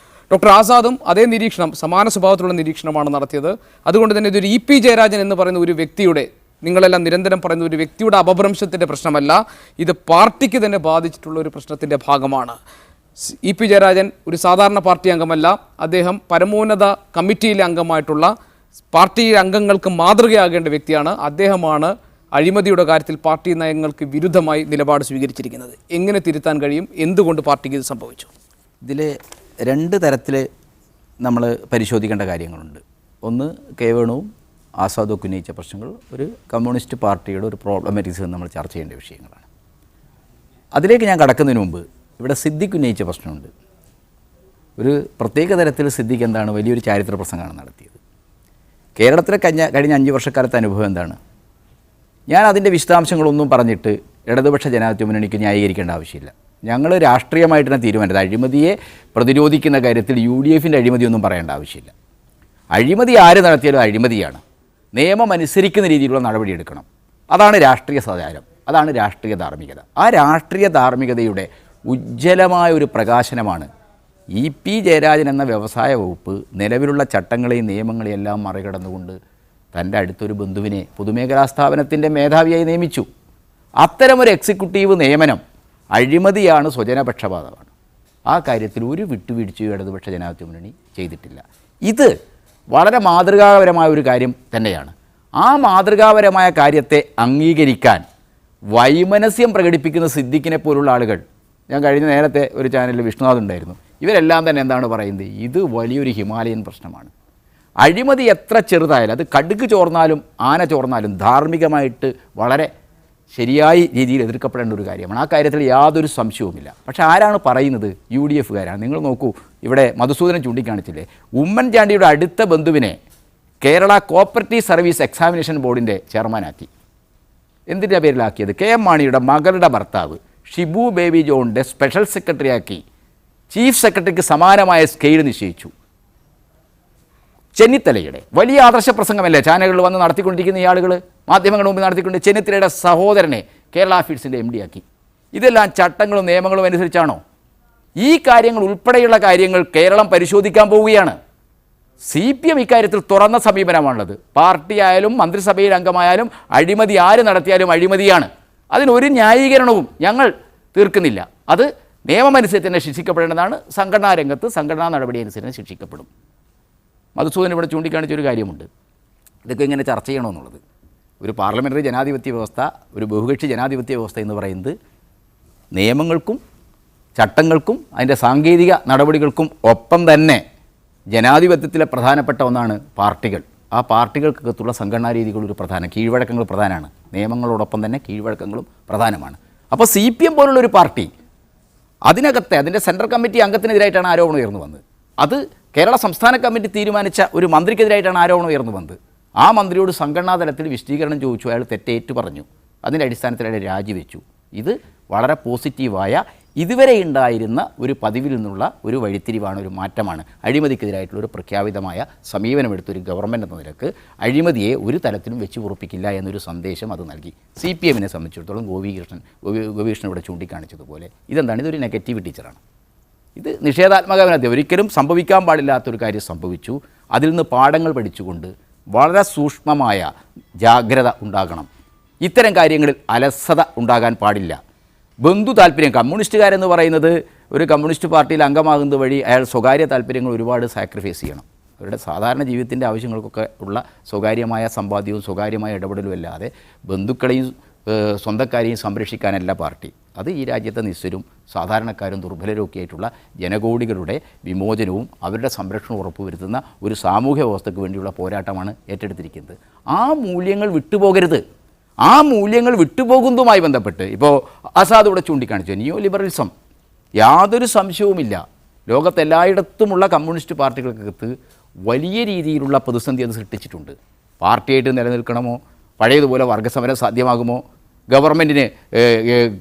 ഡോക്ടർ ആസാദും അതേ നിരീക്ഷണം, സമാന സ്വഭാവത്തിലുള്ള നിരീക്ഷണമാണ് നടത്തിയത്. അതുകൊണ്ട് തന്നെ ഇതൊരു EP ജയരാജൻ എന്ന് പറയുന്ന ഒരു വ്യക്തിയുടെ, നിങ്ങളെല്ലാം നിരന്തരം പറയുന്ന ഒരു വ്യക്തിയുടെ അപഭ്രംശത്തിൻ്റെ പ്രശ്നമല്ല, ഇത് പാർട്ടിക്ക് തന്നെ ബാധിച്ചിട്ടുള്ള ഒരു പ്രശ്നത്തിൻ്റെ ഭാഗമാണ്. EP ജയരാജൻ ഒരു സാധാരണ പാർട്ടി അംഗമല്ല, അദ്ദേഹം പരമോന്നത കമ്മിറ്റിയിലെ അംഗമായിട്ടുള്ള പാർട്ടി അംഗങ്ങൾക്ക് മാതൃകയാകേണ്ട വ്യക്തിയാണ്. അദ്ദേഹമാണ് അഴിമതിയുടെ കാര്യത്തിൽ പാർട്ടി നയങ്ങൾക്ക് വിരുദ്ധമായി നിലപാട് സ്വീകരിച്ചിരിക്കുന്നത്. എങ്ങനെ തിരുത്താൻ കഴിയും? എന്തുകൊണ്ട് പാർട്ടിക്ക് ഇത് സംഭവിച്ചു? ഇതിൽ 2 തരത്തിൽ നമ്മൾ പരിശോധിക്കേണ്ട കാര്യങ്ങളുണ്ട്. ഒന്ന്, K വേണുവും ആസാദൊക്കെ ഉന്നയിച്ച പ്രശ്നങ്ങൾ ഒരു കമ്മ്യൂണിസ്റ്റ് പാർട്ടിയുടെ ഒരു പ്രോബ്ലമാറ്റിക്സ് നമ്മൾ ചർച്ച ചെയ്യേണ്ട വിഷയങ്ങളാണ്. അതിലേക്ക് ഞാൻ കടക്കുന്നതിന് മുമ്പ് ഇവിടെ സിദ്ദീഖ് ഉന്നയിച്ച പ്രശ്നമുണ്ട്. ഒരു പ്രത്യേക തരത്തിൽ സിദ്ദീഖ് എന്താണ് വലിയൊരു ചാരിത്ര പ്രസംഗമാണ് നടത്തിയത്. കേരളത്തിലെ കഴിഞ്ഞ 5 വർഷക്കാലത്തെ അനുഭവം എന്താണ്? ഞാൻ അതിൻ്റെ വിശദാംശങ്ങളൊന്നും പറഞ്ഞിട്ട് ഇടതുപക്ഷ ജനാധിപത്യ മുന്നണിക്ക് ന്യായീകരിക്കേണ്ട ആവശ്യമില്ല. ഞങ്ങൾ രാഷ്ട്രീയമായിട്ട് തന്നെ തീരുമാനിച്ചത് അഴിമതിയെ പ്രതിരോധിക്കുന്ന കാര്യത്തിൽ UDFൻ്റെ അഴിമതിയൊന്നും പറയേണ്ട ആവശ്യമില്ല. അഴിമതി ആര് നടത്തിയാലും അഴിമതിയാണ്. നിയമം അനുസരിക്കുന്ന രീതിയിലുള്ള നടപടിയെടുക്കണം. അതാണ് രാഷ്ട്രീയ സദാചാരം, അതാണ് രാഷ്ട്രീയ ധാർമ്മികത. ആ രാഷ്ട്രീയ ധാർമ്മികതയുടെ ഉജ്ജ്വലമായ ഒരു പ്രകാശനമാണ് EP ജയരാജൻ എന്ന വ്യവസായ വകുപ്പ് നിലവിലുള്ള ചട്ടങ്ങളെയും നിയമങ്ങളെയും എല്ലാം മറികടന്നുകൊണ്ട് തൻ്റെ അടുത്തൊരു ബന്ധുവിനെ പൊതുമേഖലാ സ്ഥാപനത്തിൻ്റെ മേധാവിയായി നിയമിച്ചു. അത്തരമൊരു എക്സിക്യൂട്ടീവ് നിയമനം അഴിമതിയാണ്, സ്വജനപക്ഷപാതമാണ്. ആ കാര്യത്തിൽ ഒരു വിട്ടുവീഴ്ചയും ഇടതുപക്ഷ ജനാധിപത്യ മുന്നണി ചെയ്തിട്ടില്ല. ഇത് വളരെ മാതൃകാപരമായ ഒരു കാര്യം തന്നെയാണ്. ആ മാതൃകാപരമായ കാര്യത്തെ അംഗീകരിക്കാൻ വൈമനസ്യം പ്രകടിപ്പിക്കുന്ന സിദ്ദിഖിനെ പോലുള്ള ആളുകൾ, ഞാൻ കഴിഞ്ഞ നേരത്തെ ഒരു ചാനലിൽ വിഷ്ണുനാഥ് ഉണ്ടായിരുന്നു, ഇവരെല്ലാം തന്നെ എന്താണ് പറയുന്നത്? ഇത് വലിയൊരു ഹിമാലയൻ പ്രശ്നമാണ്. അഴിമതി എത്ര ചെറുതായാലും, അത് കടുക് ചോർന്നാലും ആന ചോർന്നാലും ധാർമ്മികമായിട്ട് വളരെ ശരിയായ രീതിയിൽ എതിർക്കപ്പെടേണ്ട ഒരു കാര്യമാണ്. ആ കാര്യത്തിൽ യാതൊരു സംശയവുമില്ല. പക്ഷേ ആരാണ് പറയുന്നത്? UDF-കാരാണ്. നിങ്ങൾ നോക്കൂ, ഇവിടെ മധുസൂദനൻ ചൂണ്ടിക്കാണിച്ചില്ലേ, ഉമ്മൻചാണ്ടിയുടെ അടുത്ത ബന്ധുവിനെ കേരള കോപ്പറേറ്റീവ് സർവീസ് എക്സാമിനേഷൻ ബോർഡിൻ്റെ ചെയർമാനാക്കി. എന്തിൻ്റെ പേരിലാക്കിയത്? KM മാണിയുടെ മകളുടെ ഭർത്താവ് ഷിബു ബേബി ജോണിൻ്റെ സ്പെഷ്യൽ സെക്രട്ടറിയാക്കി ചീഫ് സെക്രട്ടറിക്ക് സമാനമായ സ്കെയിൽ നിശ്ചയിച്ചു. ചെന്നിത്തലയുടെ വലിയ ആദർശ പ്രസംഗമല്ലേ ചാനലുകളിൽ വന്ന് നടത്തിക്കൊണ്ടിരിക്കുന്ന ഈ ആളുകൾ, മാധ്യമങ്ങളുടെ മുമ്പിൽ നടത്തിക്കൊണ്ട് ചെന്നിത്തലയുടെ സഹോദരനെ കേരള ഫീഡ്സിൻ്റെ MD ആക്കി. ഇതെല്ലാം ചട്ടങ്ങളും നിയമങ്ങളും അനുസരിച്ചാണോ? ഈ കാര്യങ്ങൾ ഉൾപ്പെടെയുള്ള കാര്യങ്ങൾ കേരളം പരിശോധിക്കാൻ പോവുകയാണ്. CPM ഇക്കാര്യത്തിൽ തുറന്ന സമീപനമാണുള്ളത്. പാർട്ടി ആയാലും മന്ത്രിസഭയിൽ അംഗമായാലും അഴിമതി ആര് നടത്തിയാലും അഴിമതിയാണ്. അതിനൊരു ന്യായീകരണവും ഞങ്ങൾ തീർക്കുന്നില്ല. അത് നിയമമനുസരിച്ച് തന്നെ ശിക്ഷിക്കപ്പെടേണ്ടതാണ്. സംഘടനാ രംഗത്ത് സംഘടനാ നടപടി അനുസരിച്ച് ശിക്ഷിക്കപ്പെടും. മധുസൂദൻ ഇവിടെ ചൂണ്ടിക്കാണിച്ചൊരു കാര്യമുണ്ട്, ഇതൊക്കെ ഇങ്ങനെ ചർച്ച ചെയ്യണമെന്നുള്ളത്. ഒരു പാർലമെൻ്ററി ജനാധിപത്യ വ്യവസ്ഥ, ഒരു ബഹുകക്ഷി ജനാധിപത്യ വ്യവസ്ഥ എന്ന് പറയുന്നത് നിയമങ്ങൾക്കും ചട്ടങ്ങൾക്കും അതിൻ്റെ സാങ്കേതിക നടപടികൾക്കും ഒപ്പം തന്നെ ജനാധിപത്യത്തിലെ പ്രധാനപ്പെട്ട ഒന്നാണ് പാർട്ടികൾ. ആ പാർട്ടികൾക്കകത്തുള്ള സംഘടനാ രീതികൾ ഒരു പ്രധാന, കീഴ്വഴക്കങ്ങൾ പ്രധാനമാണ്. നിയമങ്ങളോടൊപ്പം തന്നെ കീഴ്വഴക്കങ്ങളും പ്രധാനമാണ്. അപ്പോൾ CPM പോലുള്ളൊരു പാർട്ടി അതിനകത്തെ അതിൻ്റെ സെൻട്രൽ കമ്മിറ്റി അംഗത്തിനെതിരായിട്ടാണ് ആരോപണം ഉയർന്നു വന്നത്. അത് കേരള സംസ്ഥാന കമ്മിറ്റി തീരുമാനിച്ച ഒരു മന്ത്രിക്കെതിരായിട്ടാണ് ആരോപണം ഉയർന്നു വന്നത്. ആ മന്ത്രിയോട് സംഘടനാ തലത്തിൽ വിശദീകരണം ചോദിച്ചു, അയാൾ തെറ്റേറ്റു പറഞ്ഞു. അതിൻ്റെ അടിസ്ഥാനത്തിൽ അയാൾ രാജിവെച്ചു. ഇത് വളരെ പോസിറ്റീവായ, ഇതുവരെ ഉണ്ടായിരുന്ന ഒരു പതിവിൽ നിന്നുള്ള ഒരു വഴിത്തിരിവാണ്, ഒരു മാറ്റമാണ്. അഴിമതിക്കെതിരായിട്ടുള്ള ഒരു പ്രഖ്യാപിതമായ സമീപനമെടുത്തൊരു ഗവൺമെൻറ് എന്ന നിലക്ക് അഴിമതിയെ ഒരു തലത്തിലും വെച്ച് ഉറപ്പിക്കില്ല എന്നൊരു സന്ദേശം അത് നൽകി. CPM-നെ സംബന്ധിച്ചിടത്തോളം ഗോപികൃഷ്ണൻ ഇവിടെ ചൂണ്ടിക്കാണിച്ചതുപോലെ ഇതെന്താണ്? ഇതൊരു നെഗറ്റീവ് ടീച്ചറാണ്. ഇത് നിഷേധാത്മകമല്ല, ഒരിക്കലും സംഭവിക്കാൻ പാടില്ലാത്തൊരു കാര്യം സംഭവിച്ചു. അതിൽ നിന്ന് പാഠങ്ങൾ പഠിച്ചുകൊണ്ട് വളരെ സൂക്ഷ്മമായ ജാഗ്രത ഉണ്ടാകണം. ഇത്തരം കാര്യങ്ങളിൽ അലസത ഉണ്ടാകാൻ പാടില്ല. ബന്ധു താല്പര്യം, കമ്മ്യൂണിസ്റ്റുകാരെന്ന് പറയുന്നത് ഒരു കമ്മ്യൂണിസ്റ്റ് പാർട്ടിയിൽ അംഗമാകുന്നത് വഴി അയാൾ സ്വകാര്യ താല്പര്യങ്ങൾ ഒരുപാട് സാക്രിഫൈസ് ചെയ്യണം. അവരുടെ സാധാരണ ജീവിതത്തിൻ്റെ ആവശ്യങ്ങൾക്കൊക്കെ ഉള്ള സ്വകാര്യമായ സമ്പാദ്യവും സ്വകാര്യമായ ഇടപെടലും അല്ലാതെ ബന്ധുക്കളെയും സ്വന്തക്കാരെയും സംരക്ഷിക്കാനല്ല പാർട്ടി. അത് ഈ രാജ്യത്തെ നിസ്വരും സാധാരണക്കാരും ദുർബലരും ഒക്കെ ആയിട്ടുള്ള ജനകോടികളുടെ വിമോചനവും അവരുടെ സംരക്ഷണവും ഉറപ്പുവരുത്തുന്ന ഒരു സാമൂഹ്യ വ്യവസ്ഥയ്ക്ക് വേണ്ടിയുള്ള പോരാട്ടമാണ് ഏറ്റെടുത്തിരിക്കുന്നത്. ആ മൂല്യങ്ങൾ വിട്ടുപോകരുത്. ആ മൂല്യങ്ങൾ വിട്ടുപോകുന്നതുമായി ബന്ധപ്പെട്ട് ഇപ്പോൾ ആസാദ് ഇവിടെ ചൂണ്ടിക്കാണിച്ചു, ന്യൂ ലിബറലിസം യാതൊരു സംശയവുമില്ല ലോകത്തെല്ലായിടത്തുമുള്ള കമ്മ്യൂണിസ്റ്റ് പാർട്ടികൾക്കകത്ത് വലിയ രീതിയിലുള്ള പ്രതിസന്ധി അത് സൃഷ്ടിച്ചിട്ടുണ്ട്. പാർട്ടിയായിട്ട് നിലനിൽക്കണമോ, പഴയതുപോലെ വർഗ്ഗസമരം സാധ്യമാകുമോ, ഗവൺമെൻറ്റിന്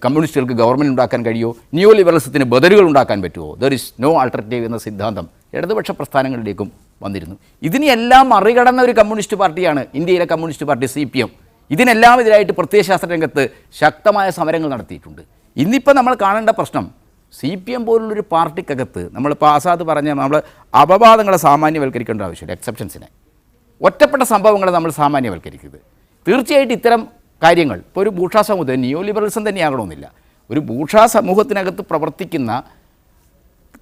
കമ്മ്യൂണിസ്റ്റുകൾക്ക് ഗവൺമെൻറ് ഉണ്ടാക്കാൻ കഴിയുമോ, ന്യൂ ലിബറലിസത്തിന് ബദലുകൾ ഉണ്ടാക്കാൻ പറ്റുമോ, ദർ ഇസ് നോ ആൾട്ടർനേറ്റീവ് എന്ന സിദ്ധാന്തം ഇടതുപക്ഷ പ്രസ്ഥാനങ്ങളിലേക്കും വന്നിരുന്നു. ഇതിനെല്ലാം മറികടന്ന ഒരു കമ്മ്യൂണിസ്റ്റ് പാർട്ടിയാണ് ഇന്ത്യയിലെ കമ്മ്യൂണിസ്റ്റ് പാർട്ടി CPM. ഇതിനെല്ലാം എതിരായിട്ട് പ്രത്യയശാസ്ത്ര രംഗത്ത് ശക്തമായ സമരങ്ങൾ നടത്തിയിട്ടുണ്ട്. ഇന്നിപ്പോൾ നമ്മൾ കാണേണ്ട പ്രശ്നം CPM പോലുള്ളൊരു പാർട്ടിക്കകത്ത് നമ്മളിപ്പോൾ ആസാദ് പറഞ്ഞ നമ്മൾ അപവാദങ്ങളെ സാമാന്യവൽക്കരിക്കേണ്ട ആവശ്യമില്ല, എക്സെപ്ഷൻസിനെ, ഒറ്റപ്പെട്ട സംഭവങ്ങളെ നമ്മൾ സാമാന്യവൽക്കരിക്കരുത്. തീർച്ചയായിട്ടും ഇത്തരം കാര്യങ്ങൾ ഇപ്പോൾ ഒരു ബൂർഷ്വാ സമൂഹം, ന്യൂ ലിബറലിസം തന്നെയാകണമെന്നില്ല, ഒരു ബൂർഷ്വാ സമൂഹത്തിനകത്ത് പ്രവർത്തിക്കുന്ന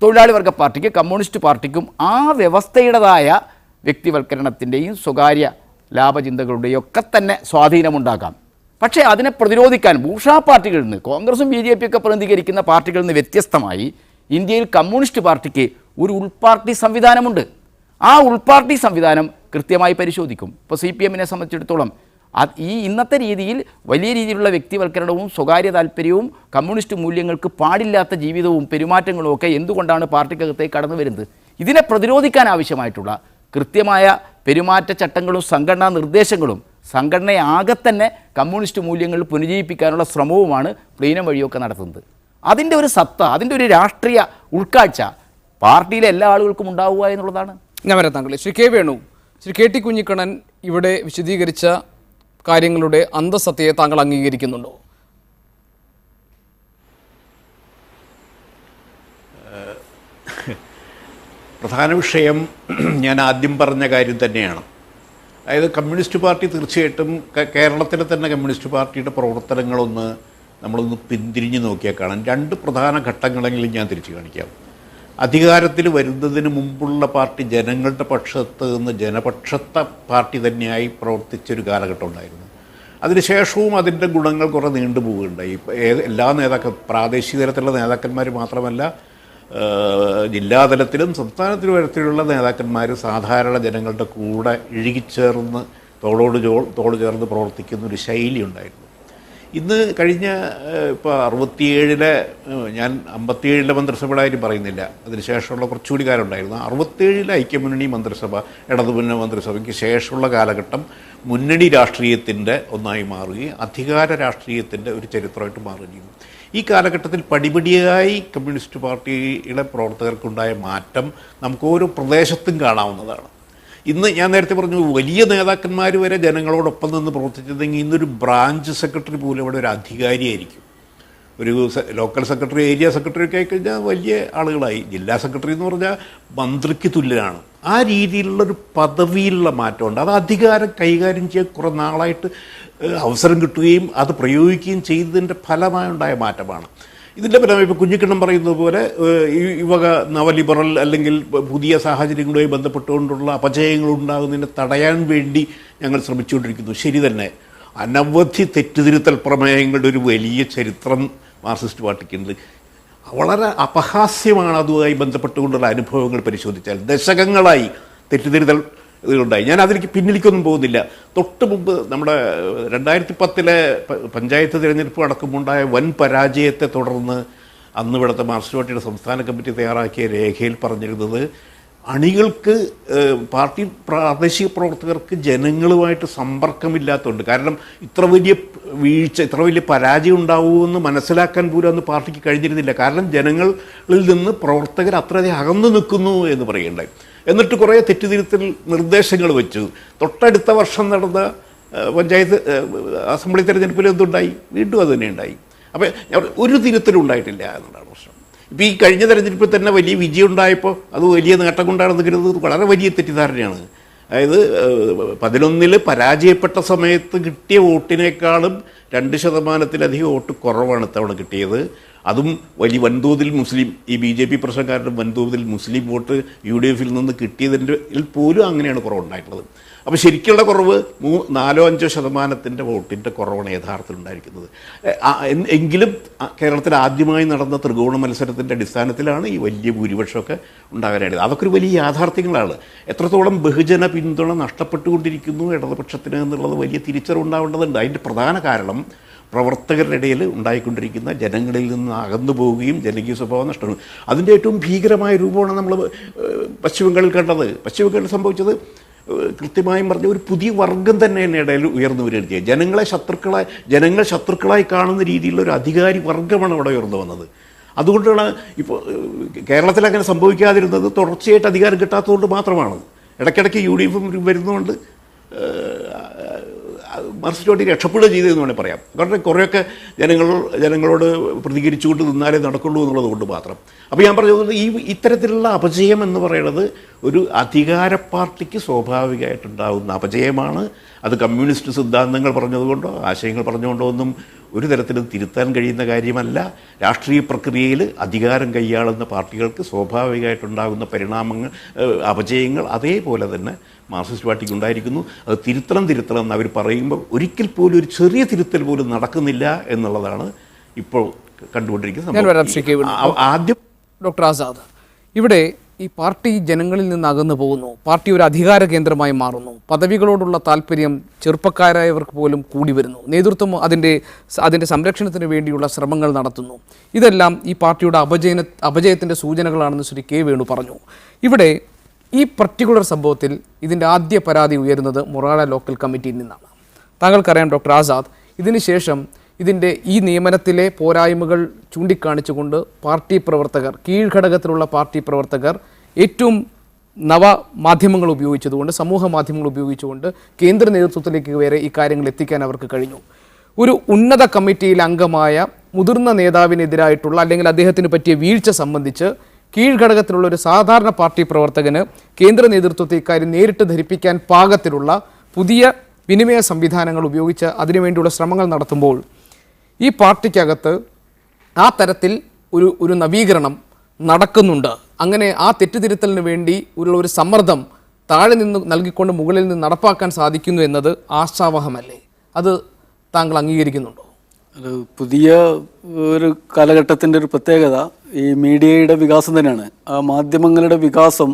തൊഴിലാളി വർഗ പാർട്ടിക്ക് കമ്മ്യൂണിസ്റ്റ് പാർട്ടിക്കും ആ വ്യവസ്ഥയുടേതായ വ്യക്തിവൽക്കരണത്തിൻ്റെയും സ്വകാര്യ ലാഭചിന്തകളുടെയും ഒക്കെ തന്നെ സ്വാധീനമുണ്ടാകാം. പക്ഷേ അതിനെ പ്രതിരോധിക്കാൻ ബൂർഷ്വാ പാർട്ടികളിൽ നിന്ന്, കോൺഗ്രസും BJP ഒക്കെ പ്രതിനിധീകരിക്കുന്ന പാർട്ടികളിൽ നിന്ന് വ്യത്യസ്തമായി ഇന്ത്യയിൽ കമ്മ്യൂണിസ്റ്റ് പാർട്ടിക്ക് ഒരു ഉൾപാർട്ടി സംവിധാനമുണ്ട്. ആ ഉൾപാർട്ടി സംവിധാനം കൃത്യമായി പരിശോധിക്കും. ഇപ്പോൾ CPM-നെ സംബന്ധിച്ചിടത്തോളം ഈ ഇന്നത്തെ രീതിയിൽ വലിയ രീതിയിലുള്ള വ്യക്തിവൽക്കരണവും സ്വകാര്യ താല്പര്യവും കമ്മ്യൂണിസ്റ്റ് മൂല്യങ്ങൾക്ക് പാടില്ലാത്ത ജീവിതവും പെരുമാറ്റങ്ങളും ഒക്കെ എന്തുകൊണ്ടാണ് പാർട്ടിക്കകത്തേക്ക് കടന്നു വരുന്നത്? ഇതിനെ പ്രതിരോധിക്കാൻ ആവശ്യമായിട്ടുള്ള കൃത്യമായ പെരുമാറ്റച്ചട്ടങ്ങളും സംഘടനാ നിർദ്ദേശങ്ങളും സംഘടനയെ ആകെ തന്നെ കമ്മ്യൂണിസ്റ്റ് മൂല്യങ്ങൾ പുനരുജ്ജീവിപ്പിക്കാനുള്ള ശ്രമവുമാണ് പ്ലീനം വഴിയൊക്കെ നടത്തുന്നത്. അതിൻ്റെ ഒരു സത്ത, അതിൻ്റെ ഒരു രാഷ്ട്രീയ ഉൾക്കാഴ്ച പാർട്ടിയിലെ എല്ലാ ആളുകൾക്കും ഉണ്ടാവുക എന്നുള്ളതാണ്. ഞാൻ വരാം താങ്കളെ. ശ്രീ K. വേണു, ശ്രീ KT കുഞ്ഞിക്കണ്ണൻ ഇവിടെ വിശദീകരിച്ച കാര്യങ്ങളുടെ അന്തസത്തയെ താങ്കൾ അംഗീകരിക്കുന്നുണ്ടോ? പ്രധാന വിഷയം ഞാൻ ആദ്യം പറഞ്ഞ കാര്യം തന്നെയാണ്. അതായത് കമ്മ്യൂണിസ്റ്റ് പാർട്ടി തീർച്ചയായിട്ടും കേരളത്തിലെ തന്നെ കമ്മ്യൂണിസ്റ്റ് പാർട്ടിയുടെ പ്രവർത്തനങ്ങളൊന്ന് നമ്മളൊന്ന് പിന്തിരിഞ്ഞ് നോക്കിയാൽ കാണാം. 2 പ്രധാന ഘട്ടങ്ങളെങ്കിലും ഞാൻ തിരിച്ചു കാണിക്കാം. അധികാരത്തിൽ വരുന്നതിന് മുമ്പുള്ള പാർട്ടി ജനങ്ങളുടെ പക്ഷത്ത് നിന്ന് ജനപക്ഷത്ത പാർട്ടി തന്നെയായി പ്രവർത്തിച്ചൊരു കാലഘട്ടം ഉണ്ടായിരുന്നു. അതിനുശേഷവും അതിൻ്റെ ഗുണങ്ങൾ കുറേ നീണ്ടുപോവുകയുണ്ടായി. എല്ലാ പ്രാദേശിക തലത്തിലുള്ള നേതാക്കന്മാർ മാത്രമല്ല, ജില്ലാതലത്തിലും സംസ്ഥാനത്തിലും തരത്തിലുള്ള നേതാക്കന്മാർ സാധാരണ ജനങ്ങളുടെ കൂടെ ഇഴുകിച്ചേർന്ന് തോളോട് ചേർന്ന് പ്രവർത്തിക്കുന്ന ഒരു ശൈലി ഉണ്ടായിരുന്നു. ഇന്ന് കഴിഞ്ഞ ഇപ്പോൾ 67-ലെ ഞാൻ 57-ലെ മന്ത്രിസഭയുടെ കാര്യം പറയുന്നില്ല, അതിനുശേഷമുള്ള കുറച്ചുകൂടി കാലം ഉണ്ടായിരുന്നു. 67-ലെ ഐക്യമുന്നണി മന്ത്രിസഭ, ഇടതുമുന്നണി മന്ത്രിസഭയ്ക്ക് ശേഷമുള്ള കാലഘട്ടം മുന്നണി രാഷ്ട്രീയത്തിൻ്റെ ഒന്നായി മാറുകയും അധികാര രാഷ്ട്രീയത്തിൻ്റെ ഒരു ചരിത്രമായിട്ട് മാറുകയും ചെയ്തു. ഈ കാലഘട്ടത്തിൽ പടിപടിയായി കമ്മ്യൂണിസ്റ്റ് പാർട്ടിയുടെ പ്രവർത്തകർക്കുണ്ടായ മാറ്റം നമുക്ക് ഓരോ പ്രദേശത്തും കാണാവുന്നതാണ്. ഇന്ന് ഞാൻ നേരത്തെ പറഞ്ഞു, വലിയ നേതാക്കന്മാർ വരെ ജനങ്ങളോടൊപ്പം നിന്ന് പ്രവർത്തിച്ചതെങ്കിൽ ഇന്നൊരു ബ്രാഞ്ച് സെക്രട്ടറി പോലും ഇവിടെ ഒരു അധികാരിയായിരിക്കും. ഒരു ലോക്കൽ സെക്രട്ടറി, ഏരിയ സെക്രട്ടറി ഒക്കെ ആയിക്കഴിഞ്ഞാൽ വലിയ ആളുകളായി. ജില്ലാ സെക്രട്ടറി എന്ന് പറഞ്ഞാൽ മന്ത്രിക്ക് തുല്യനാണ്. ആ രീതിയിലുള്ളൊരു പദവിയിലുള്ള മാറ്റമുണ്ട്. അത് അധികാരം കൈകാര്യം ചെയ്യാൻ കുറേ നാളായിട്ട് അവസരം കിട്ടുകയും അത് പ്രയോഗിക്കുകയും ചെയ്തതിൻ്റെ ഫലമായുണ്ടായ മാറ്റമാണ്. ഇതിൻ്റെ ഫലമായി ഇപ്പോൾ കുഞ്ഞിക്കണ്ണം പറയുന്നത് പോലെ ഈ വക നവലിബറൽ അല്ലെങ്കിൽ പുതിയ സാഹചര്യങ്ങളുമായി ബന്ധപ്പെട്ടുകൊണ്ടുള്ള അപജയങ്ങൾ ഉണ്ടാകുന്നതിനെ തടയാൻ വേണ്ടി ഞങ്ങൾ ശ്രമിച്ചുകൊണ്ടിരിക്കുന്നു. ശരി തന്നെ, അനവധി തെറ്റുതിരുത്തൽ പ്രമേയങ്ങളുടെ ഒരു വലിയ ചരിത്രം മാർക്സിസ്റ്റ് പാർട്ടിക്കുണ്ട്. വളരെ അപഹാസ്യമാണ് അതുമായി ബന്ധപ്പെട്ടുകൊണ്ടുള്ള അനുഭവങ്ങൾ പരിശോധിച്ചാൽ. ദശകങ്ങളായി തെറ്റുതിരുത്തൽ ഇതുണ്ടായി. ഞാൻ അതിലേക്ക് പിന്നിലേക്കൊന്നും പോകുന്നില്ല. തൊട്ട് മുമ്പ് നമ്മുടെ 2010-ലെ പഞ്ചായത്ത് തിരഞ്ഞെടുപ്പ് അടക്കമുണ്ടായ വൻ പരാജയത്തെ തുടർന്ന് അന്ന് ഇവിടുത്തെ മാർക്സിസ്റ്റ് പാർട്ടിയുടെ സംസ്ഥാന കമ്മിറ്റി തയ്യാറാക്കിയ രേഖയിൽ പറഞ്ഞിരുന്നത്, അണികൾക്ക് പാർട്ടി പ്രാദേശിക പ്രവർത്തകർക്ക് ജനങ്ങളുമായിട്ട് സമ്പർക്കമില്ലാത്തതുണ്ട്. കാരണം ഇത്ര വലിയ വീഴ്ച, ഇത്ര വലിയ പരാജയം ഉണ്ടാവുമെന്ന് മനസ്സിലാക്കാൻ പോലും അന്ന് പാർട്ടിക്ക് കഴിഞ്ഞിരുന്നില്ല. കാരണം ജനങ്ങളിൽ നിന്ന് പ്രവർത്തകർ അത്രയധികം അകന്നു നിൽക്കുന്നു എന്ന് പറയുണ്ടായി. എന്നിട്ട് കുറേ തെറ്റുതിരുത്തൽ നിർദ്ദേശങ്ങൾ വെച്ചു. തൊട്ടടുത്ത വർഷം നടന്ന പഞ്ചായത്ത് അസംബ്ലി തെരഞ്ഞെടുപ്പിൽ എന്തുണ്ടായി? വീണ്ടും അത് തന്നെ ഉണ്ടായി. അപ്പോൾ ഒരു തിരുത്തലും ഉണ്ടായിട്ടില്ല എന്നുള്ളതാണ് പ്രശ്നം. ഇപ്പോൾ ഈ കഴിഞ്ഞ തെരഞ്ഞെടുപ്പിൽ തന്നെ വലിയ വിജയം ഉണ്ടായപ്പോൾ അത് വലിയ നേട്ടം കൊണ്ടാണെന്ന് കരുതുന്നത് വളരെ വലിയ തെറ്റിദ്ധാരണയാണ്. അതായത് 11-ൽ പരാജയപ്പെട്ട സമയത്ത് കിട്ടിയ വോട്ടിനേക്കാളും 2%-ലധികം വോട്ട് കുറവാണ് ഇത്തവണ കിട്ടിയത്. അതും വലിയ വൻതോതിൽ മുസ്ലിം, ഈ BJP പ്രശ്നക്കാരുടെ വൻതോതിൽ മുസ്ലിം വോട്ട് UDF-ൽ നിന്ന് കിട്ടിയതിൻ്റെ പോലും അങ്ങനെയാണ് കുറവുണ്ടായിട്ടുള്ളത്. അപ്പോൾ ശരിക്കുള്ള കുറവ് 4-5% വോട്ടിൻ്റെ കുറവാണ് യഥാർത്ഥത്തിൽ ഉണ്ടായിരിക്കുന്നത്. എങ്കിലും കേരളത്തിൽ ആദ്യമായി നടന്ന ത്രികോണ മത്സരത്തിൻ്റെ അടിസ്ഥാനത്തിലാണ് ഈ വലിയ ഭൂരിപക്ഷമൊക്കെ ഉണ്ടാകാനായത്. അതൊക്കെ ഒരു വലിയ യാഥാർത്ഥ്യങ്ങളാണ്. എത്രത്തോളം ബഹുജന പിന്തുണ നഷ്ടപ്പെട്ടുകൊണ്ടിരിക്കുന്നു ഇടതുപക്ഷത്തിന് എന്നുള്ളത് വലിയ തിരിച്ചറിവുണ്ടാവേണ്ടതുണ്ട്. അതിൻ്റെ പ്രധാന കാരണം പ്രവർത്തകരുടെ ഇടയിൽ ഉണ്ടായിക്കൊണ്ടിരിക്കുന്ന ജനങ്ങളിൽ നിന്ന് അകന്നു പോവുകയും ജനകീയ സ്വഭാവം നഷ്ടപ്പെടും. അതിൻ്റെ ഏറ്റവും ഭീകരമായ രൂപമാണ് നമ്മൾ പശ്ചിമബംഗാളിൽ കണ്ടത്. പശ്ചിമബംഗാളിൽ സംഭവിച്ചത് കൃത്യമായും പറഞ്ഞ ഒരു പുതിയ വർഗം തന്നെ ഇടയിൽ ഉയർന്നു വരികയാണ് ചെയ്യുക. ജനങ്ങൾ ശത്രുക്കളായി കാണുന്ന രീതിയിലുള്ള ഒരു അധികാരി വർഗമാണ് അവിടെ ഉയർന്നു വന്നത്. അതുകൊണ്ടാണ് ഇപ്പോൾ കേരളത്തിൽ അങ്ങനെ സംഭവിക്കാതിരുന്നത്. തുടർച്ചയായിട്ട് അധികാരം കിട്ടാത്തതുകൊണ്ട് മാത്രമാണ്. ഇടയ്ക്കിടയ്ക്ക് UDF വരുന്നതുകൊണ്ട് മാർക്സിസ്റ്റ് പാർട്ടി രക്ഷപ്പെടുക ചെയ്തതെന്ന് വേണമെങ്കിൽ പറയാം. കാരണം കുറേയൊക്കെ ജനങ്ങളോട് പ്രതികരിച്ചുകൊണ്ട് നിന്നാലേ നടക്കുള്ളൂ എന്നുള്ളത് കൊണ്ട് മാത്രം. അപ്പോൾ ഞാൻ പറഞ്ഞത് ഇത്തരത്തിലുള്ള അപജയം എന്ന് പറയുന്നത് ഒരു അധികാര പാർട്ടിക്ക് സ്വാഭാവികമായിട്ടുണ്ടാകുന്ന അപജയമാണ്. അത് കമ്മ്യൂണിസ്റ്റ് സിദ്ധാന്തങ്ങൾ പറഞ്ഞതുകൊണ്ടോ ആശയങ്ങൾ പറഞ്ഞുകൊണ്ടോ ഒന്നും ഒരു തരത്തിലും തിരുത്താൻ കഴിയുന്ന കാര്യമല്ല. രാഷ്ട്രീയ പ്രക്രിയയിൽ അധികാരം കൈയാളുന്ന പാർട്ടികൾക്ക് സ്വാഭാവികമായിട്ടുണ്ടാകുന്ന പരിണാമങ്ങൾ, അപജയങ്ങൾ അതേപോലെ തന്നെ മാർക്സിസ്റ്റ് പാർട്ടിക്ക് ഉണ്ടായിരിക്കുന്നു. അത് തിരുത്തണം എന്ന് അവർ പറയുമ്പോൾ ഒരിക്കൽ പോലും ഒരു ചെറിയ തിരുത്തൽ പോലും നടക്കുന്നില്ല എന്നുള്ളതാണ് ഇപ്പോൾ കണ്ടുകൊണ്ടിരിക്കുന്നത്. ആദ്യം ഡോക്ടർ ആസാദ്, ഇവിടെ ഈ പാർട്ടി ജനങ്ങളിൽ നിന്ന് അകന്നു പോകുന്നു, പാർട്ടി ഒരു അധികാര കേന്ദ്രമായി മാറുന്നു, പദവികളോടുള്ള താല്പര്യം ചെറുപ്പക്കാരായവർക്ക് പോലും കൂടി വരുന്നു, നേതൃത്വം അതിൻ്റെ സംരക്ഷണത്തിന് വേണ്ടിയുള്ള ശ്രമങ്ങൾ നടത്തുന്നു. ഇതെല്ലാം ഈ പാർട്ടിയുടെ അപജയത്തിൻ്റെ സൂചനകളാണെന്ന് ശ്രീ കെ വേണു പറഞ്ഞു. ഇവിടെ ഈ പർട്ടിക്കുലർ സംഭവത്തിൽ ഇതിൻ്റെ ആദ്യ പരാതി ഉയരുന്നത് മൊറാഴ ലോക്കൽ കമ്മിറ്റിയിൽ നിന്നാണ്. താങ്കൾക്കറിയാം ഡോക്ടർ ആസാദ്, ഇതിനുശേഷം ഇതിൻ്റെ ഈ നിയമനത്തിലെ പോരായ്മകൾ ചൂണ്ടിക്കാണിച്ചുകൊണ്ട് പാർട്ടി പ്രവർത്തകർ, കീഴ്ഘടകത്തിലുള്ള പാർട്ടി പ്രവർത്തകർ ഏറ്റവും നവമാധ്യമങ്ങൾ ഉപയോഗിച്ചതുകൊണ്ട്, സമൂഹ മാധ്യമങ്ങൾ ഉപയോഗിച്ചുകൊണ്ട് കേന്ദ്ര നേതൃത്വത്തിലേക്ക് വരെ ഈ കാര്യങ്ങൾ എത്തിക്കാൻ അവർക്ക് കഴിഞ്ഞു. ഒരു ഉന്നത കമ്മിറ്റിയിലെ അംഗമായ മുതിർന്ന നേതാവിനെതിരായിട്ടുള്ള അല്ലെങ്കിൽ അദ്ദേഹത്തിന് പറ്റിയ വീഴ്ച സംബന്ധിച്ച് കീഴ്ഘടകത്തിലുള്ള ഒരു സാധാരണ പാർട്ടി പ്രവർത്തകന് കേന്ദ്ര നേതൃത്വത്തെ ഇക്കാര്യം നേരിട്ട് ധരിപ്പിക്കാൻ പാകത്തിലുള്ള പുതിയ വിനിമയ സംവിധാനങ്ങൾ ഉപയോഗിച്ച് അതിനുവേണ്ടിയുള്ള ശ്രമങ്ങൾ നടത്തുമ്പോൾ ഈ പാർട്ടിക്കകത്ത് ആ തരത്തിൽ ഒരു നവീകരണം നടക്കുന്നുണ്ട്. അങ്ങനെ ആ തെറ്റുതിരുത്തലിന് വേണ്ടി ഒരു സമ്മർദ്ദം താഴെ നിന്ന് നൽകിക്കൊണ്ട് മുകളിൽ നിന്ന് നടപ്പാക്കാൻ സാധിക്കുന്നു എന്നത് ആശാവഹമല്ലേ? അത് താങ്കൾ അംഗീകരിക്കുന്നുണ്ടോ? അത് പുതിയ ഒരു കാലഘട്ടത്തിൻ്റെ ഒരു പ്രത്യേകത ഈ മീഡിയയുടെ വികാസം തന്നെയാണ്. ആ മാധ്യമങ്ങളുടെ വികാസം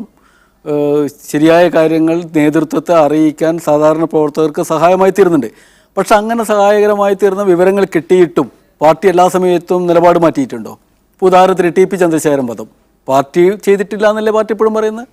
ശരിയായ കാര്യങ്ങൾ നേതൃത്വത്തെ അറിയിക്കാൻ സാധാരണ പ്രവർത്തകർക്ക് സഹായമായി തീരുന്നുണ്ട്. പക്ഷെ അങ്ങനെ സഹായകരമായി തീർന്ന വിവരങ്ങൾ കിട്ടിയിട്ടും പാർട്ടി എല്ലാ സമയത്തും നിലപാട് മാറ്റിയിട്ടുണ്ടോ? ഇപ്പോൾ ഉദാഹരണത്തിന് ടി പി ചന്ദ്രശേഖരൻ വധം പാർട്ടി ചെയ്തിട്ടില്ല എന്നല്ലേ പാർട്ടി ഇപ്പോഴും പറയുന്നത്?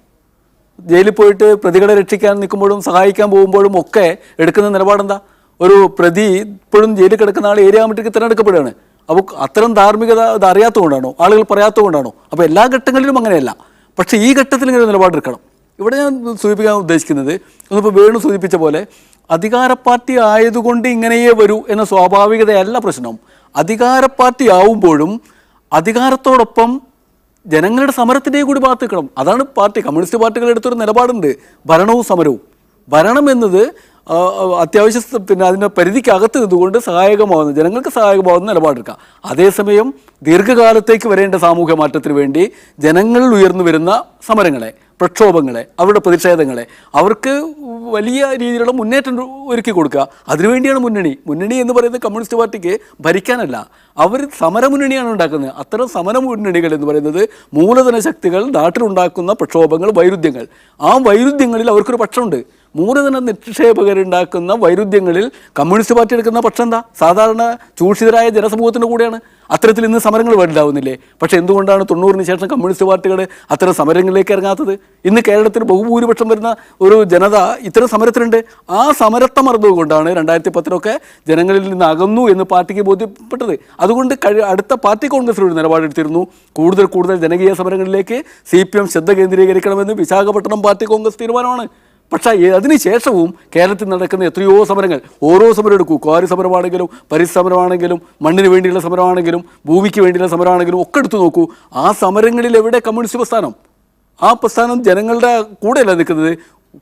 ജയിലിൽ പോയിട്ട് പ്രതികളെ രക്ഷിക്കാൻ നിൽക്കുമ്പോഴും സഹായിക്കാൻ പോകുമ്പോഴും ഒക്കെ എടുക്കുന്ന നിലപാടെന്താ? ഒരു പ്രതി ഇപ്പോഴും ജയിലിൽ കിടക്കുന്ന ആൾ ഏരിയ കമ്മിറ്റിക്ക് തിരഞ്ഞെടുക്കപ്പെടുകയാണ്. അപ്പോൾ അത്തരം ധാർമ്മികത അത് അറിയാത്തതുകൊണ്ടാണോ, ആളുകൾ പറയാത്തതുകൊണ്ടാണോ? അപ്പോൾ എല്ലാ ഘട്ടങ്ങളിലും അങ്ങനെയല്ല. പക്ഷേ ഈ ഘട്ടത്തിൽ ഇങ്ങനെ നിലപാടെടുക്കണം. ഇവിടെ ഞാൻ സൂചിപ്പിക്കാൻ ഉദ്ദേശിക്കുന്നത് ഒന്നിപ്പോൾ വേണു സൂചിപ്പിച്ച പോലെ അധികാര പാർട്ടി ആയതുകൊണ്ട് ഇങ്ങനെയേ വരൂ എന്ന സ്വാഭാവികതയല്ല പ്രശ്നം. അധികാര പാർട്ടി ആവുമ്പോഴും അധികാരത്തോടൊപ്പം ജനങ്ങളുടെ സമരത്തിൻ്റെയും കൂടി ഭാഗത്ത് നിൽക്കണം. അതാണ് പാർട്ടി കമ്മ്യൂണിസ്റ്റ് പാർട്ടികൾ എടുത്തൊരു നിലപാടുണ്ട്, ഭരണവും സമരവും. ഭരണം എന്നത് അത്യാവശ്യം പിന്നെ അതിൻ്റെ പരിധിക്കകത്ത് നിന്നുകൊണ്ട് സഹായകമാകുന്ന ജനങ്ങൾക്ക് സഹായകമാകുന്ന നിലപാടെടുക്കുക. അതേസമയം ദീർഘകാലത്തേക്ക് വരേണ്ട സാമൂഹ്യ മാറ്റത്തിന് വേണ്ടി ജനങ്ങളിൽ ഉയർന്നു വരുന്ന സമരങ്ങളെ, പ്രക്ഷോഭങ്ങളെ, അവരുടെ പ്രതിഷേധങ്ങളെ അവർക്ക് വലിയ രീതിയിലുള്ള മുന്നേറ്റം ഒരുക്കി കൊടുക്കുക. അതിനുവേണ്ടിയാണ് മുന്നണി എന്ന് പറയുന്നത് കമ്മ്യൂണിസ്റ്റ് പാർട്ടിക്ക് ഭരിക്കാനല്ല, അവർ സമരമുന്നണിയാണ് ഉണ്ടാക്കുന്നത്. അത്തരം സമരമുന്നണികൾ എന്ന് പറയുന്നത് മൂലധന ശക്തികൾ നാട്ടിലുണ്ടാക്കുന്ന പ്രക്ഷോഭങ്ങൾ, വൈരുദ്ധ്യങ്ങൾ, ആ വൈരുദ്ധ്യങ്ങളിൽ അവർക്കൊരു പക്ഷമുണ്ട്. മൂലധന നിക്ഷേപകരുണ്ടാക്കുന്ന വൈരുദ്ധ്യങ്ങളിൽ കമ്മ്യൂണിസ്റ്റ് പാർട്ടി എടുക്കുന്ന പക്ഷം എന്താ? സാധാരണ ചൂഷിതരായ ജനസമൂഹത്തിൻ്റെ കൂടെയാണ്. അത്തരത്തിൽ ഇന്ന് സമരങ്ങൾ ഉണ്ടാവുന്നില്ലേ? പക്ഷേ എന്തുകൊണ്ടാണ് 90-ന് ശേഷം കമ്മ്യൂണിസ്റ്റ് പാർട്ടികൾ അത്തരം സമരങ്ങളിലേക്ക് ഇറങ്ങാത്തത്? ഇന്ന് കേരളത്തിൽ ബഹുഭൂരിപക്ഷം വരുന്ന ഒരു ജനത ഇത്തരം സമരത്തിലുണ്ട്. ആ സമരത്തെ മറന്നുകൊണ്ടാണ് 2010-ലൊക്കെ ജനങ്ങളിൽ നിന്ന് അകന്നു എന്ന് പാർട്ടിക്ക് ബോധ്യപ്പെട്ടത്. അതുകൊണ്ട് അടുത്ത പാർട്ടി കോൺഗ്രസിലൊരു നിലപാടെടുത്തിരുന്നു. കൂടുതൽ ജനകീയ സമരങ്ങളിലേക്ക് CPM ശ്രദ്ധ കേന്ദ്രീകരിക്കണമെന്ന് വിശാഖപട്ടണം പാർട്ടി കോൺഗ്രസ് തീരുമാനമാണ്. പക്ഷേ അതിനുശേഷവും കേരളത്തിൽ നടക്കുന്ന എത്രയോ സമരങ്ങൾ, ഓരോ സമരം എടുക്കൂ, ക്വാറി സമരമാണെങ്കിലും പരിസമരമാണെങ്കിലും മണ്ണിന് വേണ്ടിയുള്ള സമരമാണെങ്കിലും ഭൂമിക്ക് വേണ്ടിയുള്ള സമരമാണെങ്കിലും ഒക്കെ എടുത്തു നോക്കൂ. ആ സമരങ്ങളിൽ എവിടെ കമ്മ്യൂണിസ്റ്റ് പ്രസ്ഥാനം? ആ പ്രസ്ഥാനം ജനങ്ങളുടെ കൂടെയല്ല നിൽക്കുന്നത്.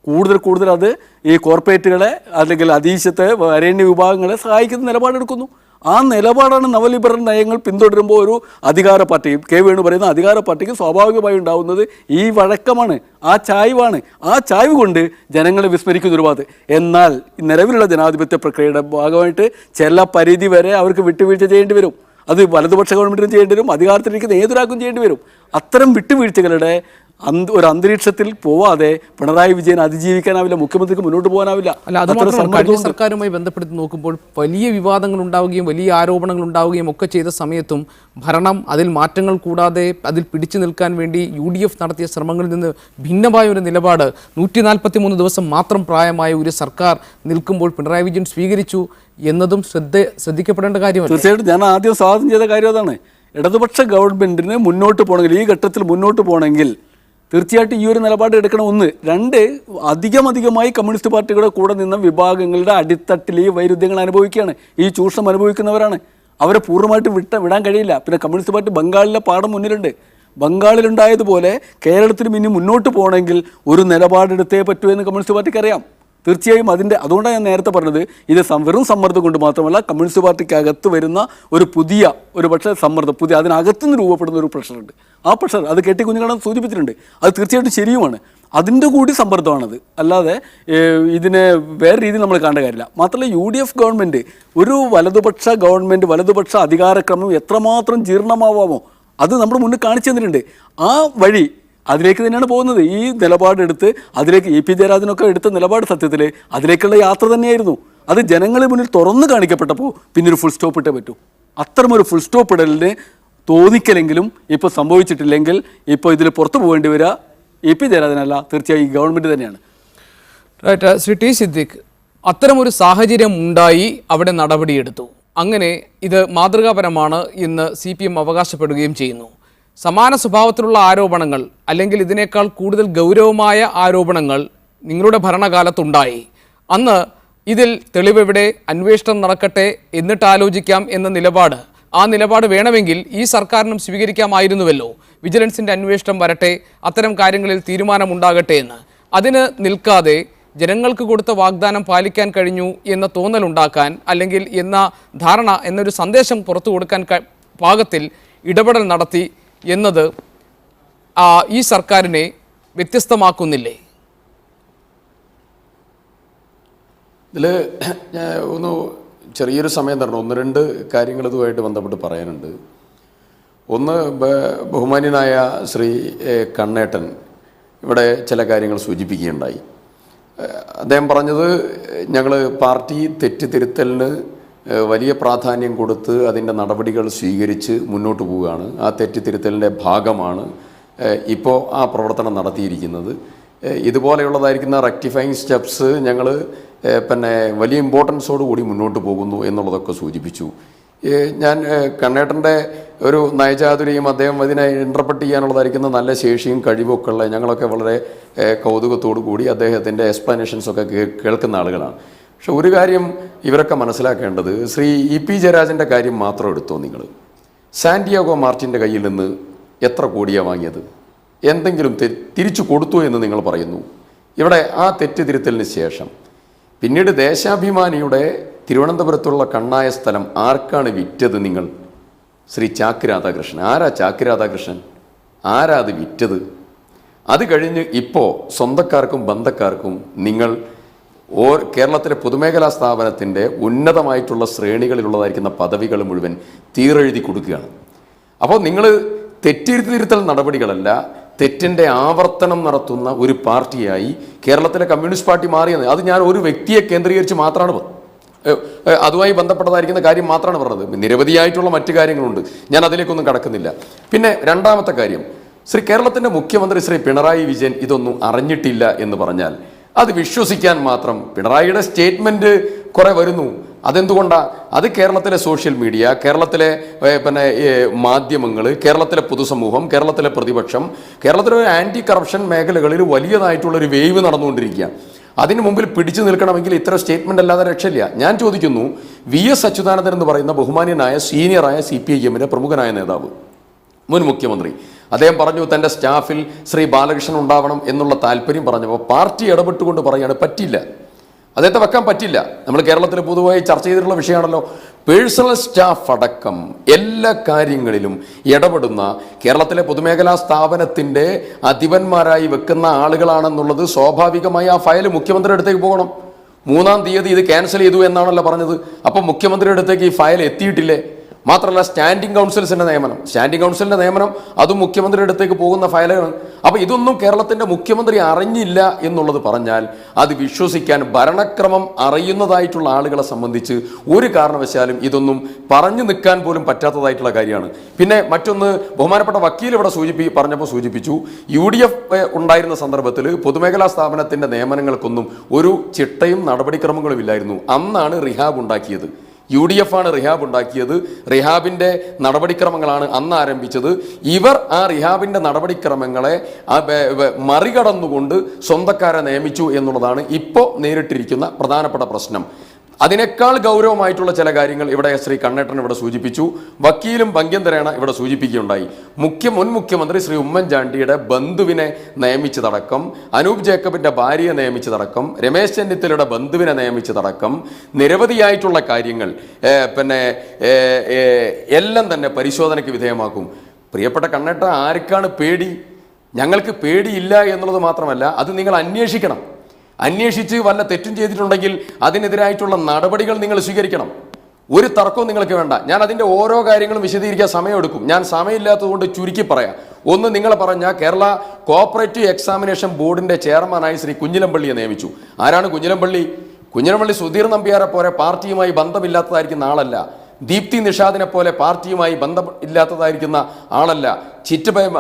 കൂടുതൽ അത് ഈ കോർപ്പറേറ്റുകളെ അല്ലെങ്കിൽ അതീശത്തെ വരേണ്യ വിഭാഗങ്ങളെ സഹായിക്കുന്ന നിലപാടെടുക്കുന്നു. ആ നിലപാടാണ് നവലിബറൽ നയങ്ങൾ പിന്തുടരുമ്പോൾ ഒരു അധികാര പാർട്ടി, കെ വേണു പറയുന്ന അധികാര പാർട്ടിക്ക് സ്വാഭാവികമായി ഉണ്ടാകുന്നത് ഈ വഴക്കമാണ്, ആ ചായ്വാണ്. ആ ചായ്വ് കൊണ്ട് ജനങ്ങളെ വിസ്മരിക്കുന്ന ഒരു ഭാഗത്ത്. എന്നാൽ നിലവിലുള്ള ജനാധിപത്യ പ്രക്രിയയുടെ ഭാഗമായിട്ട് ചില പരിധി വരെ അവർക്ക് വിട്ടുവീഴ്ച ചെയ്യേണ്ടി വരും. അത് വലതുപക്ഷ ഗവൺമെൻറ്റിനും ചെയ്യേണ്ടി വരും, അധികാരത്തിലിരിക്കുന്ന ഏതൊരാൾക്കും ചെയ്യേണ്ടി വരും. അത്തരം വിട്ടുവീഴ്ചകളുടെ ഒരു അന്തരീക്ഷത്തിൽ പോവാതെ പിണറായി വിജയൻ അതിജീവിക്കാനാവില്ല, മുഖ്യമന്ത്രിക്ക് മുന്നോട്ട് പോകാനാവില്ല. അല്ല, അതുമാത്രമല്ല, കഴിഞ്ഞ സർക്കാരുമായി ബന്ധപ്പെടുത്തി നോക്കുമ്പോൾ വലിയ വിവാദങ്ങൾ ഉണ്ടാവുകയും വലിയ ആരോപണങ്ങൾ ഉണ്ടാവുകയും ഒക്കെ ചെയ്ത സമയത്തും ഭരണം അതിൽ മാറ്റങ്ങൾ കൂടാതെ അതിൽ പിടിച്ചു നിൽക്കാൻ വേണ്ടി UDF നടത്തിയ ശ്രമങ്ങളിൽ നിന്ന് ഭിന്നമായ ഒരു നിലപാട് 143 ദിവസം മാത്രം പ്രായമായ ഒരു സർക്കാർ നിൽക്കുമ്പോൾ പിണറായി വിജയൻ സ്വീകരിച്ചു എന്നതും ശ്രദ്ധിക്കപ്പെടേണ്ട കാര്യമല്ല. തീർച്ചയായിട്ടും ഞാൻ ആദ്യം സ്വാഗതം ചെയ്ത കാര്യം അതാണ്. ഇടതുപക്ഷ ഗവൺമെൻറ്റിന് മുന്നോട്ട് പോകണമെങ്കിൽ, ഈ ഘട്ടത്തിൽ മുന്നോട്ട് പോകണമെങ്കിൽ തീർച്ചയായിട്ടും ഈ ഒരു നിലപാട് എടുക്കണം. 1. 2, അധികമായി കമ്മ്യൂണിസ്റ്റ് പാർട്ടികളുടെ കൂടെ നിന്ന വിഭാഗങ്ങളുടെ അടിത്തട്ടിൽ ഈ വൈരുദ്ധ്യങ്ങൾ അനുഭവിക്കുകയാണ്, ഈ ചൂഷണം അനുഭവിക്കുന്നവരാണ്. അവരെ പൂർണ്ണമായിട്ട് വിടാൻ കഴിയില്ല. പിന്നെ കമ്മ്യൂണിസ്റ്റ് പാർട്ടി ബംഗാളിലെ പാഠം മുന്നിലുണ്ട്. ബംഗാളിലുണ്ടായതുപോലെ കേരളത്തിലും ഇനി മുന്നോട്ട് പോകണമെങ്കിൽ ഒരു നിലപാടെടുത്തേ പറ്റൂ എന്ന് കമ്മ്യൂണിസ്റ്റ് പാർട്ടിക്ക് അറിയാം. തീർച്ചയായും അതുകൊണ്ടാണ് ഞാൻ നേരത്തെ പറഞ്ഞത്, ഇത് വെറും സമ്മർദ്ദം കൊണ്ട് മാത്രമല്ല, കമ്മ്യൂണിസ്റ്റ് പാർട്ടിക്ക് അകത്ത് വരുന്ന ഒരു പക്ഷേ സമ്മർദ്ദം, അതിനകത്തുനിന്ന് രൂപപ്പെടുന്ന ഒരു പ്രഷറുണ്ട്. ആ പ്രഷർ അത് കെ ടി കുഞ്ഞുങ്ങളെ സൂചിപ്പിച്ചിട്ടുണ്ട്. അത് തീർച്ചയായിട്ടും ശരിയുമാണ്. അതിൻ്റെ കൂടി സമ്മർദ്ദമാണത്. അല്ലാതെ ഇതിനെ വേറെ രീതിയിൽ നമ്മൾ കാണേണ്ട കാര്യമില്ല. മാത്രമല്ല UDF ഗവൺമെൻറ് ഒരു വലതുപക്ഷ ഗവൺമെൻറ്, വലതുപക്ഷ അധികാരക്രമം എത്രമാത്രം ജീർണമാവാമോ അത് നമ്മുടെ മുന്നിൽ കാണിച്ചു തന്നിട്ടുണ്ട്. ആ വഴി അതിലേക്ക് തന്നെയാണ് പോകുന്നത്. ഈ നിലപാടെടുത്ത് അതിലേക്ക് EP ജയരാജനൊക്കെ എടുത്ത നിലപാട് സത്യത്തിൽ അതിലേക്കുള്ള യാത്ര തന്നെയായിരുന്നു. അത് ജനങ്ങളുടെ മുന്നിൽ തുറന്നു കാണിക്കപ്പെട്ടപ്പോൾ പിന്നെ ഒരു ഫുൾ സ്റ്റോപ്പ് ഇട്ടേ പറ്റൂ. അത്തരമൊരു ഫുൾ സ്റ്റോപ്പ് ഇടലിന് തോന്നിക്കലെങ്കിലും ഇപ്പോൾ സംഭവിച്ചിട്ടില്ലെങ്കിൽ ഇപ്പോൾ ഇതിൽ പുറത്തു പോകേണ്ടി വരിക EP ജയരാജനല്ല, തീർച്ചയായും ഈ ഗവൺമെൻറ് തന്നെയാണ്. റൈറ്റ്. ശ്രീ ടി സിദ്ദിഖ്, അത്തരമൊരു സാഹചര്യം ഉണ്ടായി, അവിടെ നടപടിയെടുത്തു. അങ്ങനെ ഇത് മാതൃകാപരമാണ് എന്ന് CPM അവകാശപ്പെടുകയും ചെയ്യുന്നു. സമാന സ്വഭാവത്തിലുള്ള ആരോപണങ്ങൾ അല്ലെങ്കിൽ ഇതിനേക്കാൾ കൂടുതൽ ഗൗരവമായ ആരോപണങ്ങൾ നിങ്ങളുടെ ഭരണകാലത്തുണ്ടായി. അന്ന് ഇതിൽ തെളിവെവിടെ, അന്വേഷണം നടക്കട്ടെ, എന്നിട്ട് ആലോചിക്കാം എന്ന നിലപാട് വേണമെങ്കിൽ ഈ സർക്കാരിനും സ്വീകരിക്കാമായിരുന്നുവല്ലോ. വിജിലൻസിൻ്റെ അന്വേഷണം വരട്ടെ, അത്തരം കാര്യങ്ങളിൽ തീരുമാനമുണ്ടാകട്ടെ എന്ന്. അതിന് നിൽക്കാതെ ജനങ്ങൾക്ക് കൊടുത്ത വാഗ്ദാനം പാലിക്കാൻ കഴിഞ്ഞു എന്ന തോന്നലുണ്ടാക്കാൻ അല്ലെങ്കിൽ എന്ന ധാരണ എന്നൊരു സന്ദേശം പുറത്തു കൊടുക്കാൻ പാകത്തിൽ ഇടപെടൽ നടത്തി എന്നത് ഈ സർക്കാരിനെ വ്യത്യസ്തമാക്കുന്നില്ലേ? ഇതിൽ ഞാൻ ഒന്ന് ചെറിയൊരു സമയം തരണം. ഒന്ന് രണ്ട് കാര്യങ്ങൾ ഇതുമായിട്ട് ബന്ധപ്പെട്ട് പറയാനുണ്ട്. ഒന്ന്, ബഹുമാന്യനായ ശ്രീ കണ്ണേട്ടൻ ഇവിടെ ചില കാര്യങ്ങൾ സൂചിപ്പിക്കുകയുണ്ടായി. അദ്ദേഹം പറഞ്ഞത് ഞങ്ങൾ പാർട്ടി തെറ്റുതിരുത്തലിന് വലിയ പ്രാധാന്യം കൊടുത്ത് അതിൻ്റെ നടപടികൾ സ്വീകരിച്ച് മുന്നോട്ട് പോവുകയാണ്. ആ തെറ്റുതിരുത്തലിൻ്റെ ഭാഗമാണ് ഇപ്പോൾ ആ പ്രവർത്തനം നടത്തിയിരിക്കുന്നത്. ഇതുപോലെയുള്ളതായിരിക്കുന്ന റെക്ടിഫൈങ് സ്റ്റെപ്സ് ഞങ്ങൾ പിന്നെ വലിയ ഇമ്പോർട്ടൻസോട് കൂടി മുന്നോട്ട് പോകുന്നു എന്നുള്ളതൊക്കെ സൂചിപ്പിച്ചു. ഞാൻ കണ്ണേട്ടൻ്റെ ഒരു നയചാതുരിയും അദ്ദേഹം അതിനെ ഇൻ്റർപ്രറ്റ് ചെയ്യാനുള്ളതായിരിക്കുന്ന നല്ല ശേഷിയും കഴിവൊക്കെ ഉള്ള ഞങ്ങളൊക്കെ വളരെ കൗതുകത്തോടു കൂടി അദ്ദേഹത്തിൻ്റെ എക്സ്പ്ലനേഷൻസൊക്കെ കേൾക്കുന്ന ആളുകളാണ്. പക്ഷെ ഒരു കാര്യം ഇവരൊക്കെ മനസ്സിലാക്കേണ്ടത്, ശ്രീ ഇ.പി. ജയരാജൻ്റെ കാര്യം മാത്രം എടുത്തോ നിങ്ങൾ. സാന്റിയാഗോ മാർട്ടിൻ്റെ കയ്യിൽ നിന്ന് എത്ര കോടിയാണ് വാങ്ങിയത്? എന്തെങ്കിലും തിരിച്ചു കൊടുത്തു എന്ന് നിങ്ങൾ പറയുന്നു. ഇവിടെ ആ തെറ്റുതിരുത്തലിന് ശേഷം പിന്നീട് ദേശാഭിമാനിയുടെ തിരുവനന്തപുരത്തുള്ള കണ്ണായ സ്ഥലം ആർക്കാണ് വിറ്റത്? നിങ്ങൾ ശ്രീ ചാക്ക് രാധാകൃഷ്ണൻ. ആരാ ചാക്ക് രാധാകൃഷ്ണൻ? ആരാ അത് വിറ്റത്? അത് കഴിഞ്ഞ് ഇപ്പോൾ സ്വന്തക്കാർക്കും ബന്ധക്കാർക്കും നിങ്ങൾ കേരളത്തിലെ പൊതുമേഖലാ സ്ഥാപനത്തിൻ്റെ ഉന്നതമായിട്ടുള്ള ശ്രേണികളിലുള്ളതായിരിക്കുന്ന പദവികൾ മുഴുവൻ തീരെഴുതി കൊടുക്കുകയാണ്. അപ്പോൾ നിങ്ങൾ തെറ്റിതിരുത്തൽ നടപടികളല്ല, തെറ്റിൻ്റെ ആവർത്തനം നടത്തുന്ന ഒരു പാർട്ടിയായി കേരളത്തിലെ കമ്മ്യൂണിസ്റ്റ് പാർട്ടി മാറിയത്. അത് ഞാൻ ഒരു വ്യക്തിയെ കേന്ദ്രീകരിച്ച് മാത്രമാണ് അതുമായി ബന്ധപ്പെട്ടതായിരിക്കുന്ന കാര്യം മാത്രമാണ് പറഞ്ഞത്. നിരവധിയായിട്ടുള്ള മറ്റു കാര്യങ്ങളുണ്ട്, ഞാൻ അതിലേക്കൊന്നും കടക്കുന്നില്ല. പിന്നെ രണ്ടാമത്തെ കാര്യം, കേരളത്തിൻ്റെ മുഖ്യമന്ത്രി ശ്രീ പിണറായി വിജയൻ ഇതൊന്നും അറിഞ്ഞിട്ടില്ല എന്ന് പറഞ്ഞാൽ അത് വിശ്വസിക്കാൻ മാത്രം പിണറായിയുടെ സ്റ്റേറ്റ്മെൻറ്റ് കുറേ വരുന്നു. അതെന്തുകൊണ്ടാണ്? അത് കേരളത്തിലെ സോഷ്യൽ മീഡിയ, കേരളത്തിലെ പിന്നെ മാധ്യമങ്ങൾ, കേരളത്തിലെ പൊതുസമൂഹം, കേരളത്തിലെ പ്രതിപക്ഷം, കേരളത്തിലെ ആൻറ്റി കറപ്ഷൻ മേഖലകളിൽ വലിയതായിട്ടുള്ളൊരു വേവ് നടന്നുകൊണ്ടിരിക്കുക. അതിന് മുമ്പിൽ പിടിച്ചു നിൽക്കണമെങ്കിൽ ഇത്തരം സ്റ്റേറ്റ്മെൻ്റ് അല്ലാതെ രക്ഷയില്ല. ഞാൻ ചോദിക്കുന്നു, വി.എസ്. അച്യുതാനന്ദൻ എന്ന് പറയുന്ന ബഹുമാന്യനായ സീനിയറായ CPIM പ്രമുഖനായ നേതാവ്, മുൻ മുഖ്യമന്ത്രി, അദ്ദേഹം പറഞ്ഞു തൻ്റെ സ്റ്റാഫിൽ ശ്രീ ബാലകൃഷ്ണൻ ഉണ്ടാവണം എന്നുള്ള താല്പര്യം പറഞ്ഞപ്പോൾ പാർട്ടി ഇടപെട്ടുകൊണ്ട് പറയുകയാണ് പറ്റില്ല, അദ്ദേഹത്തെ വെക്കാൻ പറ്റില്ല. നമ്മൾ കേരളത്തിൽ പൊതുവായി ചർച്ച ചെയ്തിട്ടുള്ള വിഷയമാണല്ലോ. പേഴ്സണൽ സ്റ്റാഫ് അടക്കം എല്ലാ കാര്യങ്ങളിലും ഇടപെടുന്ന കേരളത്തിലെ പൊതുമേഖലാ സ്ഥാപനത്തിൻ്റെ അധിപന്മാരായി വെക്കുന്ന ആളുകളാണെന്നുള്ളത് സ്വാഭാവികമായി ആ ഫയൽ മുഖ്യമന്ത്രിയുടെ അടുത്തേക്ക് പോകണം. 3-ാം തീയതി ഇത് ക്യാൻസൽ ചെയ്തു എന്നാണല്ലോ പറഞ്ഞത്. അപ്പം മുഖ്യമന്ത്രിയുടെ അടുത്തേക്ക് ഈ ഫയൽ എത്തിയിട്ടില്ലേ? മാത്രമല്ല സ്റ്റാൻഡിംഗ് കൗൺസിൽസിൻ്റെ നിയമനം അതും മുഖ്യമന്ത്രിയുടെ അടുത്തേക്ക് പോകുന്ന ഫയലുകളാണ്. അപ്പോൾ ഇതൊന്നും കേരളത്തിൻ്റെ മുഖ്യമന്ത്രി അറിഞ്ഞില്ല എന്നുള്ളത് പറഞ്ഞാൽ അത് വിശ്വസിക്കാൻ ഭരണക്രമം അറിയുന്നതായിട്ടുള്ള ആളുകളെ സംബന്ധിച്ച് ഒരു കാരണവശാലും ഇതൊന്നും പറഞ്ഞു നിൽക്കാൻ പോലും പറ്റാത്തതായിട്ടുള്ള കാര്യമാണ്. പിന്നെ മറ്റൊന്ന്, ബഹുമാനപ്പെട്ട വക്കീൽ ഇവിടെ സൂചിപ്പിച്ചു, UDF ഉണ്ടായിരുന്ന സന്ദർഭത്തിൽ പൊതുമേഖലാ സ്ഥാപനത്തിൻ്റെ നിയമനങ്ങൾക്കൊന്നും ഒരു ചിട്ടയും നടപടിക്രമങ്ങളും ഇല്ലായിരുന്നു. അന്നാണ് റിഹാബ് ഉണ്ടാക്കിയത്. UDF ആണ് റിഹാബ് ഉണ്ടാക്കിയത്. റിഹാബിൻ്റെ നടപടിക്രമങ്ങളാണ് അന്ന് ആരംഭിച്ചത്. ഇവർ ആ റിഹാബിൻ്റെ നടപടിക്രമങ്ങളെ മറികടന്നുകൊണ്ട് സ്വന്തക്കാരെ നിയമിച്ചു എന്നുള്ളതാണ് ഇപ്പോൾ നേരിട്ടിരിക്കുന്ന പ്രധാനപ്പെട്ട പ്രശ്നം. അതിനേക്കാൾ ഗൗരവമായിട്ടുള്ള ചില കാര്യങ്ങൾ ഇവിടെ ശ്രീ കണ്ണേട്ടൻ ഇവിടെ സൂചിപ്പിച്ചു, വക്കീലും ഭംഗ്യന്തരേണ ഇവിടെ സൂചിപ്പിക്കുകയുണ്ടായി. മുൻ മുഖ്യമന്ത്രി ശ്രീ ഉമ്മൻചാണ്ടിയുടെ ബന്ധുവിനെ നിയമിച്ചതടക്കം, അനൂപ് ജേക്കബിൻ്റെ ഭാര്യയെ നിയമിച്ചതടക്കം, രമേശ് ചെന്നിത്തലയുടെ ബന്ധുവിനെ നിയമിച്ചതടക്കം നിരവധിയായിട്ടുള്ള കാര്യങ്ങൾ പിന്നെ എല്ലാം തന്നെ പരിശോധനയ്ക്ക് വിധേയമാക്കും. പ്രിയപ്പെട്ട കണ്ണേട്ട, ആർക്കാണ് പേടി? ഞങ്ങൾക്ക് പേടിയില്ല എന്നുള്ളത് മാത്രമല്ല, അത് നിങ്ങൾ അന്വേഷിക്കണം. അന്വേഷിച്ച് വല്ല തെറ്റും ചെയ്തിട്ടുണ്ടെങ്കിൽ അതിനെതിരായിട്ടുള്ള നടപടികൾ നിങ്ങൾ സ്വീകരിക്കണം. ഒരു തർക്കവും നിങ്ങൾക്ക് വേണ്ട. ഞാൻ അതിൻ്റെ ഓരോ കാര്യങ്ങളും വിശദീകരിക്കാൻ സമയമെടുക്കും. ഞാൻ സമയമില്ലാത്തതുകൊണ്ട് ചുരുക്കി പറയാം. ഒന്ന്, നിങ്ങൾ പറഞ്ഞ കേരള കോഓപ്പറേറ്റീവ് എക്സാമിനേഷൻ ബോർഡിൻ്റെ ചെയർമാനായി ശ്രീ കുഞ്ഞിലംപള്ളിയെ നിയമിച്ചു. ആരാണ് കുഞ്ഞിലംപള്ളി? കുഞ്ഞിലംപള്ളി സുധീർ നമ്പ്യാരെ പോലെ പാർട്ടിയുമായി ബന്ധമില്ലാത്തതായിരിക്കുന്ന ആളല്ല. ദീപ്തി നിഷാദിനെ പോലെ പാർട്ടിയുമായി ബന്ധമില്ലാത്തതായിരിക്കുന്ന ആളല്ല.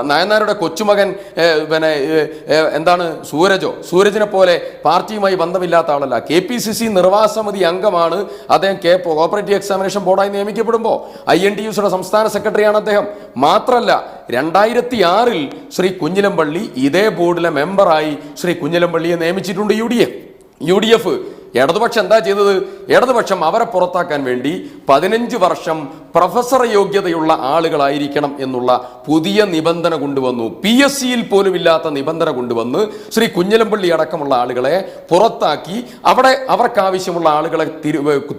നയനാരുടെ കൊച്ചുമകൻ സൂരജിനെ പോലെ പാർട്ടിയുമായി ബന്ധമില്ലാത്ത ആളല്ല. KPCC നിർവാഹക സമിതി അംഗമാണ് അദ്ദേഹം. കോഓപ്പറേറ്റീവ് എക്സാമിനേഷൻ ബോർഡായി നിയമിക്കപ്പെടുമ്പോൾ INTUസിയുടെ സംസ്ഥാന സെക്രട്ടറിയാണ് അദ്ദേഹം. മാത്രമല്ല 2006 ശ്രീ കുഞ്ഞിലംപള്ളി ഇതേ ബോർഡിലെ മെമ്പറായി ശ്രീ കുഞ്ഞിലംപള്ളിയെ നിയമിച്ചിട്ടുണ്ട് UDF. ഇടതുപക്ഷം എന്താ ചെയ്തത്? ഇടതുപക്ഷം അവരെ പുറത്താക്കാൻ വേണ്ടി 15 വർഷം പ്രൊഫസർ യോഗ്യതയുള്ള ആളുകളായിരിക്കണം എന്നുള്ള പുതിയ നിബന്ധന കൊണ്ടുവന്നു. PSCയിൽ പോലും ഇല്ലാത്ത നിബന്ധന കൊണ്ടുവന്ന് ശ്രീ കുഞ്ഞിലംപള്ളി അടക്കമുള്ള ആളുകളെ പുറത്താക്കി അവിടെ അവർക്ക് ആവശ്യമുള്ള ആളുകളെ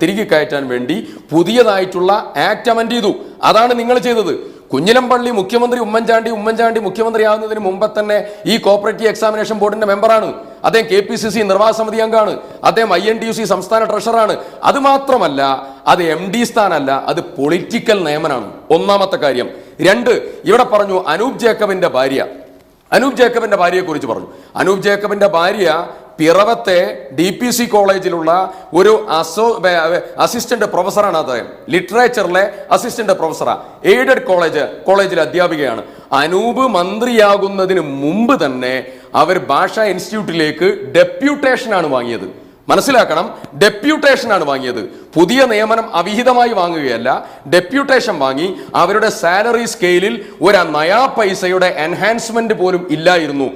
തിരികെ കയറ്റാൻ വേണ്ടി പുതിയതായിട്ടുള്ള ആക്ട് അമെൻഡ് ചെയ്തു. അതാണ് നിങ്ങൾ ചെയ്തത്. കുഞ്ഞിലംപള്ളി ഉമ്മൻചാണ്ടി മുഖ്യമന്ത്രിയാകുന്നതിന് മുമ്പ് തന്നെ ഈ കോപ്പറേറ്റീവ് എക്സാമിനേഷൻ ബോർഡിന്റെ മെമ്പറാണ്. അദ്ദേഹം KPCC നിർവാഹക സമിതി അംഗമാണ്. അദ്ദേഹം INTUC സംസ്ഥാന ട്രഷററാണ്. അത് മാത്രമല്ല, അത് MD സ്ഥാനമല്ല, അത് പൊളിറ്റിക്കൽ നിയമനാണ്. ഒന്നാമത്തെ കാര്യം. 2, ഇവിടെ പറഞ്ഞു അനൂപ് ജേക്കബിന്റെ ഭാര്യയെ കുറിച്ച് പറഞ്ഞു. അനൂപ് ജേക്കബിന്റെ ഭാര്യ പിറവത്തെ DPC കോളേജിലുള്ള ഒരു അസിസ്റ്റന്റ് പ്രൊഫസറാണ്. അദ്ദേഹം ലിറ്ററേച്ചറിലെ അസിസ്റ്റന്റ് പ്രൊഫസറാണ്. എയ്ഡഡ് കോളേജിലെ അധ്യാപികയാണ്. അനൂപ് മന്ത്രിയാകുന്നതിന് മുമ്പ് തന്നെ അവർ ഭാഷാ ഇൻസ്റ്റിറ്റ്യൂട്ടിലേക്ക് ഡെപ്യൂട്ടേഷനാണ് വാങ്ങിയത്. മനസ്സിലാക്കണം, ഡെപ്യൂട്ടേഷനാണ് വാങ്ങിയത്. പുതിയ നിയമനം അവിഹിതമായി വാങ്ങുകയല്ല, ഡെപ്യൂട്ടേഷൻ വാങ്ങി. അവരുടെ സാലറി സ്കെയിലിൽ ഒരു നയാ പൈസയുടെ എൻഹാൻസ്മെന്റ് പോലും ഇല്ലായിരുന്നു.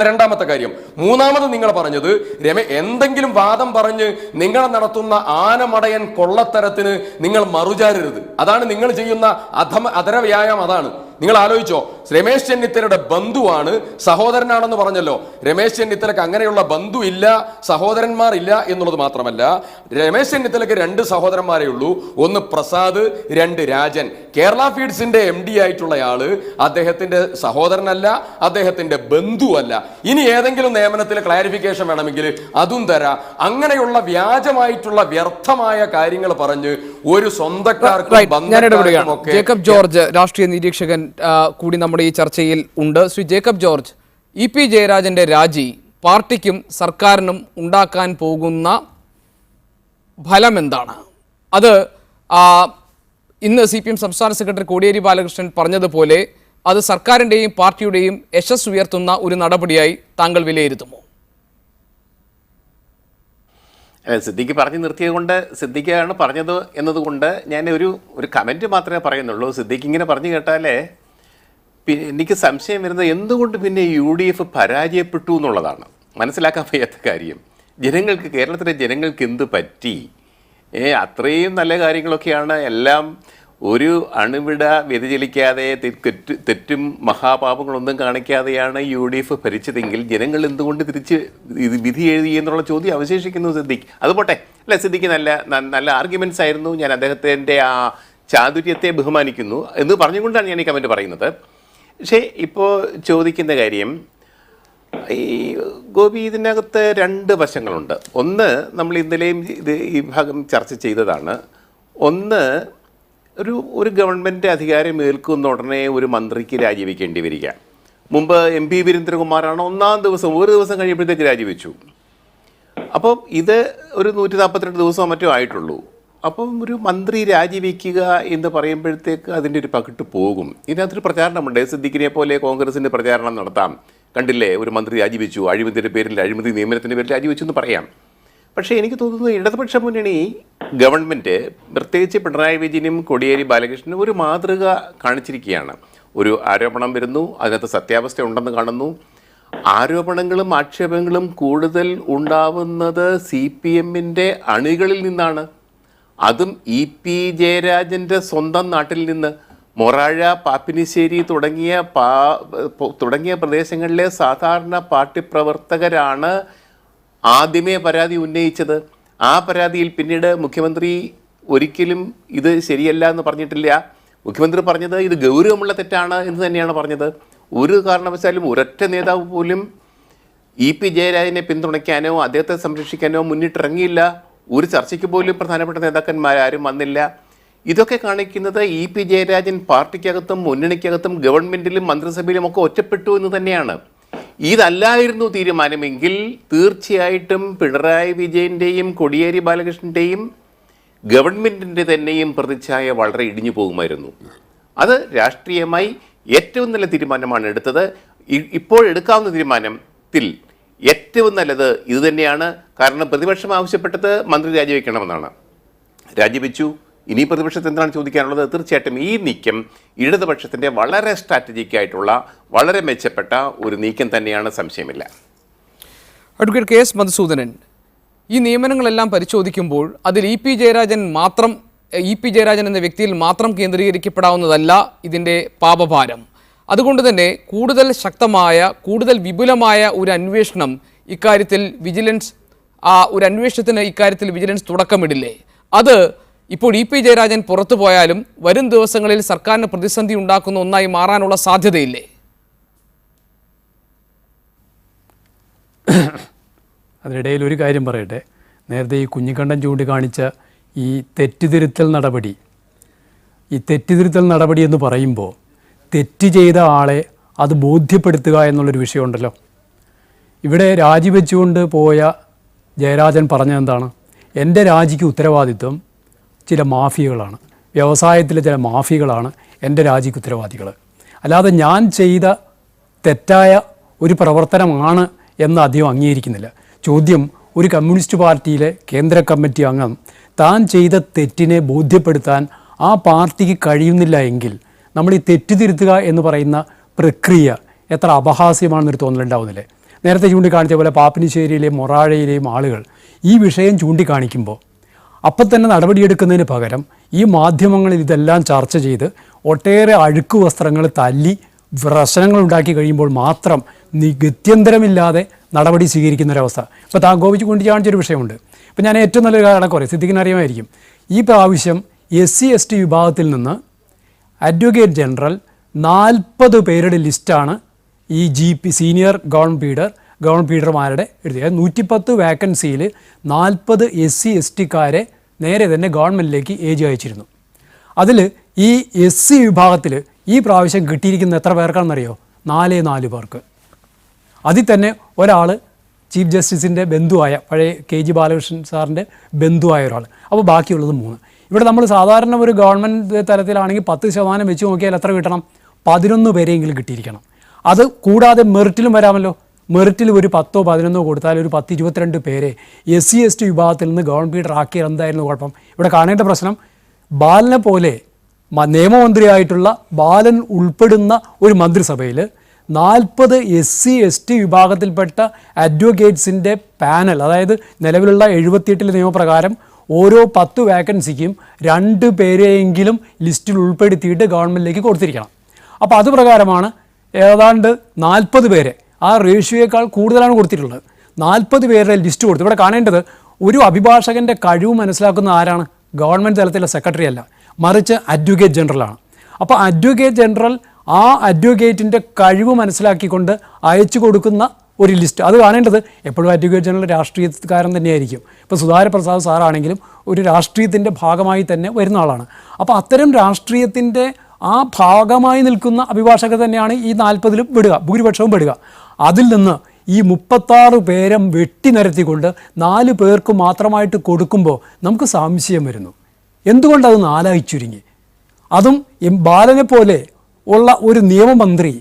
രണ്ടാമത്തെ കാര്യം. മൂന്നാമത് നിങ്ങൾ പറഞ്ഞത് എന്തെങ്കിലും വാദം പറഞ്ഞ് നിങ്ങൾ നടത്തുന്ന ആനമടയൻ കൊള്ളത്തരത്തിന് നിങ്ങൾ മറുചാരരുത്. അതാണ് നിങ്ങൾ ചെയ്യുന്ന അധര വ്യായാമം. അതാണ് നിങ്ങൾ ആലോചിച്ചോ. രമേശ് ചെന്നിത്തലയുടെ ബന്ധുവാണ്, സഹോദരനാണെന്ന് പറഞ്ഞല്ലോ. രമേശ് ചെന്നിത്തലക്ക് അങ്ങനെയുള്ള ബന്ധു ഇല്ല, സഹോദരന്മാർ ഇല്ല എന്നുള്ളത് മാത്രമല്ല, രമേശ് ചെന്നിത്തലക്ക് 2 സഹോദരന്മാരേ ഉള്ളൂ. ഒന്ന് പ്രസാദ്, 2 രാജൻ. കേരള ഫീഡ്സിന്റെ MD ആയിട്ടുള്ളയാള് അദ്ദേഹത്തിന്റെ സഹോദരനല്ല, അദ്ദേഹത്തിന്റെ ബന്ധുവല്ല. ഇനി ഏതെങ്കിലും നിയമനത്തിൽ ക്ലാരിഫിക്കേഷൻ വേണമെങ്കിൽ അതും തരാം. അങ്ങനെയുള്ള വ്യാജമായിട്ടുള്ള വ്യർത്ഥമായ കാര്യങ്ങൾ പറഞ്ഞ് ഒരു സ്വന്തക്കാർക്കും ജേക്കബ് ജോർജ് രാഷ്ട്രീയ നിരീക്ഷകൻ കൂടി നമ്മുടെ ഈ ചർച്ചയിൽ ഉണ്ട്. ശ്രീ ജേക്കബ് ജോർജ്, EP ജയരാജന്റെ രാജി പാർട്ടിക്കും സർക്കാരിനും ഉണ്ടാക്കാൻ പോകുന്ന ഫലം എന്താണ്? അത് ഇന്ന് CPM സംസ്ഥാന സെക്രട്ടറി കോടിയേരി ബാലകൃഷ്ണൻ പറഞ്ഞതുപോലെ അത് സർക്കാരിൻ്റെയും പാർട്ടിയുടെയും യശസ് ഉയർത്തുന്ന ഒരു നടപടിയായി താങ്കൾ വിലയിരുത്തുമോ? സിദ്ദിഖ് പറഞ്ഞു നിർത്തിയത് കൊണ്ട്, സിദ്ദിഖാണ് പറഞ്ഞത് എന്നതുകൊണ്ട് ഞാൻ ഒരു കമൻറ്റ് മാത്രമേ പറയുന്നുള്ളൂ. സിദ്ദിഖ് ഇങ്ങനെ പറഞ്ഞു കേട്ടാലേ എനിക്ക് സംശയം വരുന്നത് എന്തുകൊണ്ട് പിന്നെ UDF പരാജയപ്പെട്ടു എന്നുള്ളതാണ് മനസ്സിലാക്കാൻ വയ്യാത്ത കാര്യം. കേരളത്തിലെ ജനങ്ങൾക്ക് എന്ത് പറ്റി? അത്രയും നല്ല കാര്യങ്ങളൊക്കെയാണ്, എല്ലാം ഒരു അണുവിട വ്യതിചലിക്കാതെ തെറ്റും മഹാപാപങ്ങളൊന്നും കാണിക്കാതെയാണ് UDF ഭരിച്ചതെങ്കിൽ ജനങ്ങൾ എന്തുകൊണ്ട് തിരിച്ച് വിധി എഴുതി എന്നുള്ള ചോദ്യം അവശേഷിക്കുന്നു. സിദ്ദിഖ് അതുപോട്ടെ, അല്ല, സിദ്ദിഖ് നല്ല ആർഗ്യുമെൻറ്റ്സ് ആയിരുന്നു. ഞാൻ അദ്ദേഹത്തിൻ്റെ ആ ചാതുര്യത്തെ ബഹുമാനിക്കുന്നു എന്ന് പറഞ്ഞുകൊണ്ടാണ് ഞാൻ ഈ കമൻറ്റ് പറയുന്നത്. പക്ഷേ ഇപ്പോൾ ചോദിക്കുന്ന കാര്യം, ഈ ഗോപി, ഇതിനകത്ത് 2 വശങ്ങളുണ്ട്. ഒന്ന്, നമ്മൾ ഇന്നലെയും ഈ ഭാഗം ചർച്ച ചെയ്തതാണ്. ഒന്ന്, ഒരു ഗവൺമെൻറ് അധികാരം ഏൽക്കുന്ന ഉടനെ ഒരു മന്ത്രിക്ക് രാജിവെക്കേണ്ടി വരിക. മുമ്പ് MP വീരേന്ദ്രകുമാറാണ് ഒരു ദിവസം കഴിയുമ്പോഴത്തേക്ക് രാജിവെച്ചു. അപ്പം ഇത് ഒരു 142 ദിവസമോ മറ്റോ ആയിട്ടുള്ളൂ. അപ്പം ഒരു മന്ത്രി രാജിവെക്കുക എന്ന് പറയുമ്പോഴത്തേക്ക് അതിൻ്റെ ഒരു പകിട്ട് പോകും. ഇതിനകത്തൊരു പ്രചാരണമുണ്ട്. സിദ്ദിഖിനെ പോലെ കോൺഗ്രസിൻ്റെ പ്രചാരണം നടത്താം. കണ്ടില്ലേ, ഒരു മന്ത്രി രാജിവെച്ചു, അഴിമതിയുടെ പേരിൽ, അഴിമതി നിയമനത്തിൻ്റെ പേരിൽ രാജിവെച്ചു എന്ന് പറയാം. പക്ഷേ എനിക്ക് തോന്നുന്നു ഇടതുപക്ഷ മുന്നണി ഗവൺമെൻറ്, പ്രത്യേകിച്ച് പിണറായി വിജയനും കോടിയേരി ബാലകൃഷ്ണനും ഒരു മാതൃക കാണിച്ചിരിക്കുകയാണ്. ഒരു ആരോപണം വരുന്നു, അതിനകത്ത് സത്യാവസ്ഥ ഉണ്ടെന്ന് കാണുന്നു. ആരോപണങ്ങളും ആക്ഷേപങ്ങളും കൂടുതൽ ഉണ്ടാവുന്നത് CPMൻ്റെ അണികളിൽ നിന്നാണ്. അതും EP ജയരാജൻ്റെ സ്വന്തം നാട്ടിൽ നിന്ന്. മൊറാഴ, പാപ്പിനിശ്ശേരി തുടങ്ങിയ പ്രദേശങ്ങളിലെ സാധാരണ പാർട്ടി പ്രവർത്തകരാണ് ആദ്യമേ പരാതി ഉന്നയിച്ചത്. ആ പരാതിയിൽ പിന്നീട് മുഖ്യമന്ത്രി ഒരിക്കലും ഇത് ശരിയല്ല എന്ന് പറഞ്ഞിട്ടില്ല. മുഖ്യമന്ത്രി പറഞ്ഞത് ഇത് ഗൗരവമുള്ള തെറ്റാണ് എന്ന് തന്നെയാണ് പറഞ്ഞത്. ഒരു കാരണവശാലും ഒരൊറ്റ നേതാവ് പോലും EP ജയരാജനെ പിന്തുണയ്ക്കാനോ അദ്ദേഹത്തെ സംരക്ഷിക്കാനോ മുന്നിട്ടിറങ്ങിയില്ല. ഒരു ചർച്ചയ്ക്ക് പോലും പ്രധാനപ്പെട്ട നേതാക്കന്മാരും വന്നില്ല. ഇതൊക്കെ കാണിക്കുന്നത് EP ജയരാജൻ പാർട്ടിക്കകത്തും മുന്നണിക്കകത്തും ഗവൺമെൻറ്റിലും മന്ത്രിസഭയിലും ഒക്കെ ഒറ്റപ്പെട്ടു എന്ന് തന്നെയാണ്. ഇതല്ലായിരുന്നു തീരുമാനമെങ്കിൽ തീർച്ചയായിട്ടും പിണറായി വിജയൻ്റെയും കോടിയേരി ബാലകൃഷ്ണൻ്റെയും ഗവൺമെൻറ്റിൻ്റെ തന്നെയും പ്രതിച്ഛായ വളരെ ഇടിഞ്ഞു പോകുമായിരുന്നു. അത് രാഷ്ട്രീയമായി ഏറ്റവും നല്ല തീരുമാനമാണ് എടുത്തത്. ഇപ്പോൾ എടുക്കാവുന്ന തീരുമാനത്തിൽ ഏറ്റവും നല്ലത് ഇതുതന്നെയാണ്. കാരണം പ്രതിപക്ഷം ആവശ്യപ്പെട്ടത് മന്ത്രി രാജിവെക്കണമെന്നാണ്. രാജിവെച്ചു. ഇനി പ്രതിപക്ഷത്ത് എന്താണ് ചോദിക്കാനുള്ളത്? തീർച്ചയായിട്ടും ഈ നീക്കം ഇടതുപക്ഷത്തിൻ്റെ വളരെ സ്ട്രാറ്റജിക് ആയിട്ടുള്ള വളരെ മെച്ചപ്പെട്ട ഒരു നീക്കം തന്നെയാണ്, സംശയമില്ല. അഡ്വക്കേറ്റ് KS മധുസൂദനൻ, ഈ നിയമനങ്ങളെല്ലാം പരിശോധിക്കുമ്പോൾ അതിൽ ഇ പി ജയരാജൻ എന്ന വ്യക്തിയിൽ മാത്രം കേന്ദ്രീകരിക്കപ്പെടാവുന്നതല്ല ഇതിൻ്റെ പാപഭാരം. അതുകൊണ്ട് തന്നെ കൂടുതൽ ശക്തമായ, കൂടുതൽ വിപുലമായ ഒരു അന്വേഷണം ഇക്കാര്യത്തിൽ വിജിലൻസ് തുടക്കമിടില്ലേ? അത് ഇപ്പോൾ ഇ പി ജയരാജൻ പുറത്തു പോയാലും വരും ദിവസങ്ങളിൽ സർക്കാരിന് പ്രതിസന്ധി ഉണ്ടാക്കുന്ന ഒന്നായി മാറാനുള്ള സാധ്യതയില്ലേ? അതിനിടയിൽ ഒരു കാര്യം പറയട്ടെ. നേരത്തെ ഈ കുഞ്ഞിക്കണ്ണൻ ചൂണ്ടിക്കാണിച്ച ഈ തെറ്റിതിരുത്തൽ നടപടി എന്ന് പറയുമ്പോൾ തെറ്റ് ചെയ്ത ആളെ അത് ബോധ്യപ്പെടുത്തുക എന്നുള്ളൊരു വിഷയമുണ്ടല്ലോ. ഇവിടെ രാജിവെച്ചുകൊണ്ട് പോയ ജയരാജൻ പറഞ്ഞതെന്താണ്? എൻ്റെ രാജിക്ക് ഉത്തരവാദിത്വം ചില മാഫിയകളാണ്, വ്യവസായത്തിലെ ചില മാഫിയകളാണ് എൻ്റെ രാജിക്ക് ഉത്തരവാദികൾ. അല്ലാതെ ഞാൻ ചെയ്ത തെറ്റായ ഒരു പ്രവർത്തനമാണ് എന്ന് അദ്ദേഹം അംഗീകരിക്കുന്നില്ല. ചോദ്യം, ഒരു കമ്മ്യൂണിസ്റ്റ് പാർട്ടിയിലെ കേന്ദ്ര കമ്മിറ്റി അംഗം താൻ ചെയ്ത തെറ്റിനെ ബോധ്യപ്പെടുത്താൻ ആ പാർട്ടിക്ക് കഴിയുന്നില്ല എങ്കിൽ നമ്മൾ ഈ തെറ്റുതിരുത്തുക എന്ന് പറയുന്ന പ്രക്രിയ എത്ര അപഹാസ്യമാണെന്നൊരു തോന്നലുണ്ടാവുന്നില്ലേ? നേരത്തെ ചൂണ്ടിക്കാണിച്ച പോലെ പാപ്പിനിശ്ശേരിയിലെയും മൊറാഴയിലെയും ആളുകൾ ഈ വിഷയം ചൂണ്ടിക്കാണിക്കുമ്പോൾ അപ്പം തന്നെ നടപടിയെടുക്കുന്നതിന് പകരം ഈ മാധ്യമങ്ങളിൽ ഇതെല്ലാം ചർച്ച ചെയ്ത് ഒട്ടേറെ അഴുക്ക് വസ്ത്രങ്ങൾ തല്ലി പ്രശ്നങ്ങൾ ഉണ്ടാക്കി കഴിയുമ്പോൾ മാത്രം ഗത്യന്തരമില്ലാതെ നടപടി സ്വീകരിക്കുന്നൊരവസ്ഥ. ഇപ്പോൾ ഗോപിച്ച് ചൂണ്ടിക്കാണിച്ചൊരു വിഷയമുണ്ട്. ഇപ്പോൾ ഞാൻ ഏറ്റവും നല്ലൊരു കണക്ക് പറയും, സിദ്ദിഖിന് അറിയാമായിരിക്കും. ഈ പ്രാവശ്യം SC/ST വിഭാഗത്തിൽ നിന്ന് അഡ്വക്കേറ്റ് ജനറൽ 40 പേരുടെ ലിസ്റ്റാണ് ഈ GP സീനിയർ ഗവൺമെൻറ് പീഡർമാരുടെ എഴുതിയ 110 വാക്കൻസിയിൽ 40 SC/STക്കാരെ നേരെ തന്നെ ഗവൺമെൻറ്റിലേക്ക് ഏജ് അയച്ചിരുന്നു. അതിൽ ഈ SC വിഭാഗത്തിൽ ഈ പ്രാവശ്യം കിട്ടിയിരിക്കുന്ന എത്ര പേർക്കാണെന്നറിയോ? 4 പേർക്ക്. അതിൽ തന്നെ ഒരാൾ ചീഫ് ജസ്റ്റിസിൻ്റെ ബന്ധുവായ, പഴയ KG ബാലകൃഷ്ണൻ സാറിൻ്റെ ബന്ധുവായ ഒരാൾ. അപ്പോൾ ബാക്കിയുള്ളത് 3. ഇവിടെ നമ്മൾ സാധാരണ ഒരു ഗവൺമെൻറ് തലത്തിലാണെങ്കിൽ 10% വെച്ച് നോക്കിയാൽ എത്ര കിട്ടണം? 11 പേരെങ്കിലും കിട്ടിയിരിക്കണം. അത് കൂടാതെ മെറിറ്റിലും വരാമല്ലോ. മെറിറ്റിൽ ഒരു 10 or 11 കൊടുത്താൽ ഒരു 10-22 പേരെ SC/ST വിഭാഗത്തിൽ നിന്ന് ഗവൺമെൻറ് ആക്കിയാൽ എന്തായിരുന്നു കുഴപ്പം? ഇവിടെ കാണേണ്ട പ്രശ്നം, ബാലനെ പോലെ നിയമമന്ത്രിയായിട്ടുള്ള ബാലൻ ഉൾപ്പെടുന്ന ഒരു മന്ത്രിസഭയിൽ 40 SC/ST വിഭാഗത്തിൽപ്പെട്ട അഡ്വക്കേറ്റ്സിൻ്റെ പാനൽ, അതായത് നിലവിലുള്ള 78 നിയമപ്രകാരം ഓരോ 10 വാക്കൻസിക്കും 2 പേരെയെങ്കിലും ലിസ്റ്റിൽ ഉൾപ്പെടുത്തിയിട്ട് ഗവൺമെൻറ്റിലേക്ക് കൊടുത്തിരിക്കണം. അപ്പോൾ അത് പ്രകാരമാണ് ഏതാണ്ട് 40 പേരെ, ആ റേഷ്യോയേക്കാൾ കൂടുതലാണ് കൊടുത്തിട്ടുള്ളത്. 40 പേരുടെ ലിസ്റ്റ് കൊടുത്തു. ഇവിടെ കാണേണ്ടത്, ഒരു അഭിഭാഷകൻ്റെ കഴിവ് മനസ്സിലാക്കുന്ന ആരാണ്? ഗവൺമെൻറ് തലത്തിലെ സെക്രട്ടറി അല്ല, മറിച്ച് അഡ്വക്കേറ്റ് ജനറലാണ്. അപ്പോൾ അഡ്വക്കേറ്റ് ജനറൽ ആ അഡ്വക്കേറ്റിൻ്റെ കഴിവ് മനസ്സിലാക്കിക്കൊണ്ട് അയച്ചു കൊടുക്കുന്ന ഒരു ലിസ്റ്റ്. അത് കാണേണ്ടത് എപ്പോഴും അഡ്വക്കേറ്റ് ജനറൽ രാഷ്ട്രീയക്കാരൻ തന്നെയായിരിക്കും. ഇപ്പോൾ സുധാകരപ്രസാദ് സാറാണെങ്കിലും ഒരു രാഷ്ട്രീയത്തിൻ്റെ ഭാഗമായി തന്നെ വരുന്ന ആളാണ്. അപ്പോൾ അത്തരം രാഷ്ട്രീയത്തിൻ്റെ ആ ഭാഗമായി നിൽക്കുന്ന അഭിഭാഷകർ തന്നെയാണ് ഈ 40-ലും പെടുക, ഭൂരിപക്ഷവും പെടുക. അതിൽ നിന്ന് ഈ 36 പേരെ വെട്ടി നിരത്തിക്കൊണ്ട് 4 പേർക്ക് മാത്രമായിട്ട് കൊടുക്കുമ്പോൾ നമുക്ക് സംശയം വരുന്നു. എന്തുകൊണ്ടത് 4ആയി ചുരുങ്ങി? അതും ബാലനെ പോലെ ഉള്ള ഒരു നിയമമന്ത്രി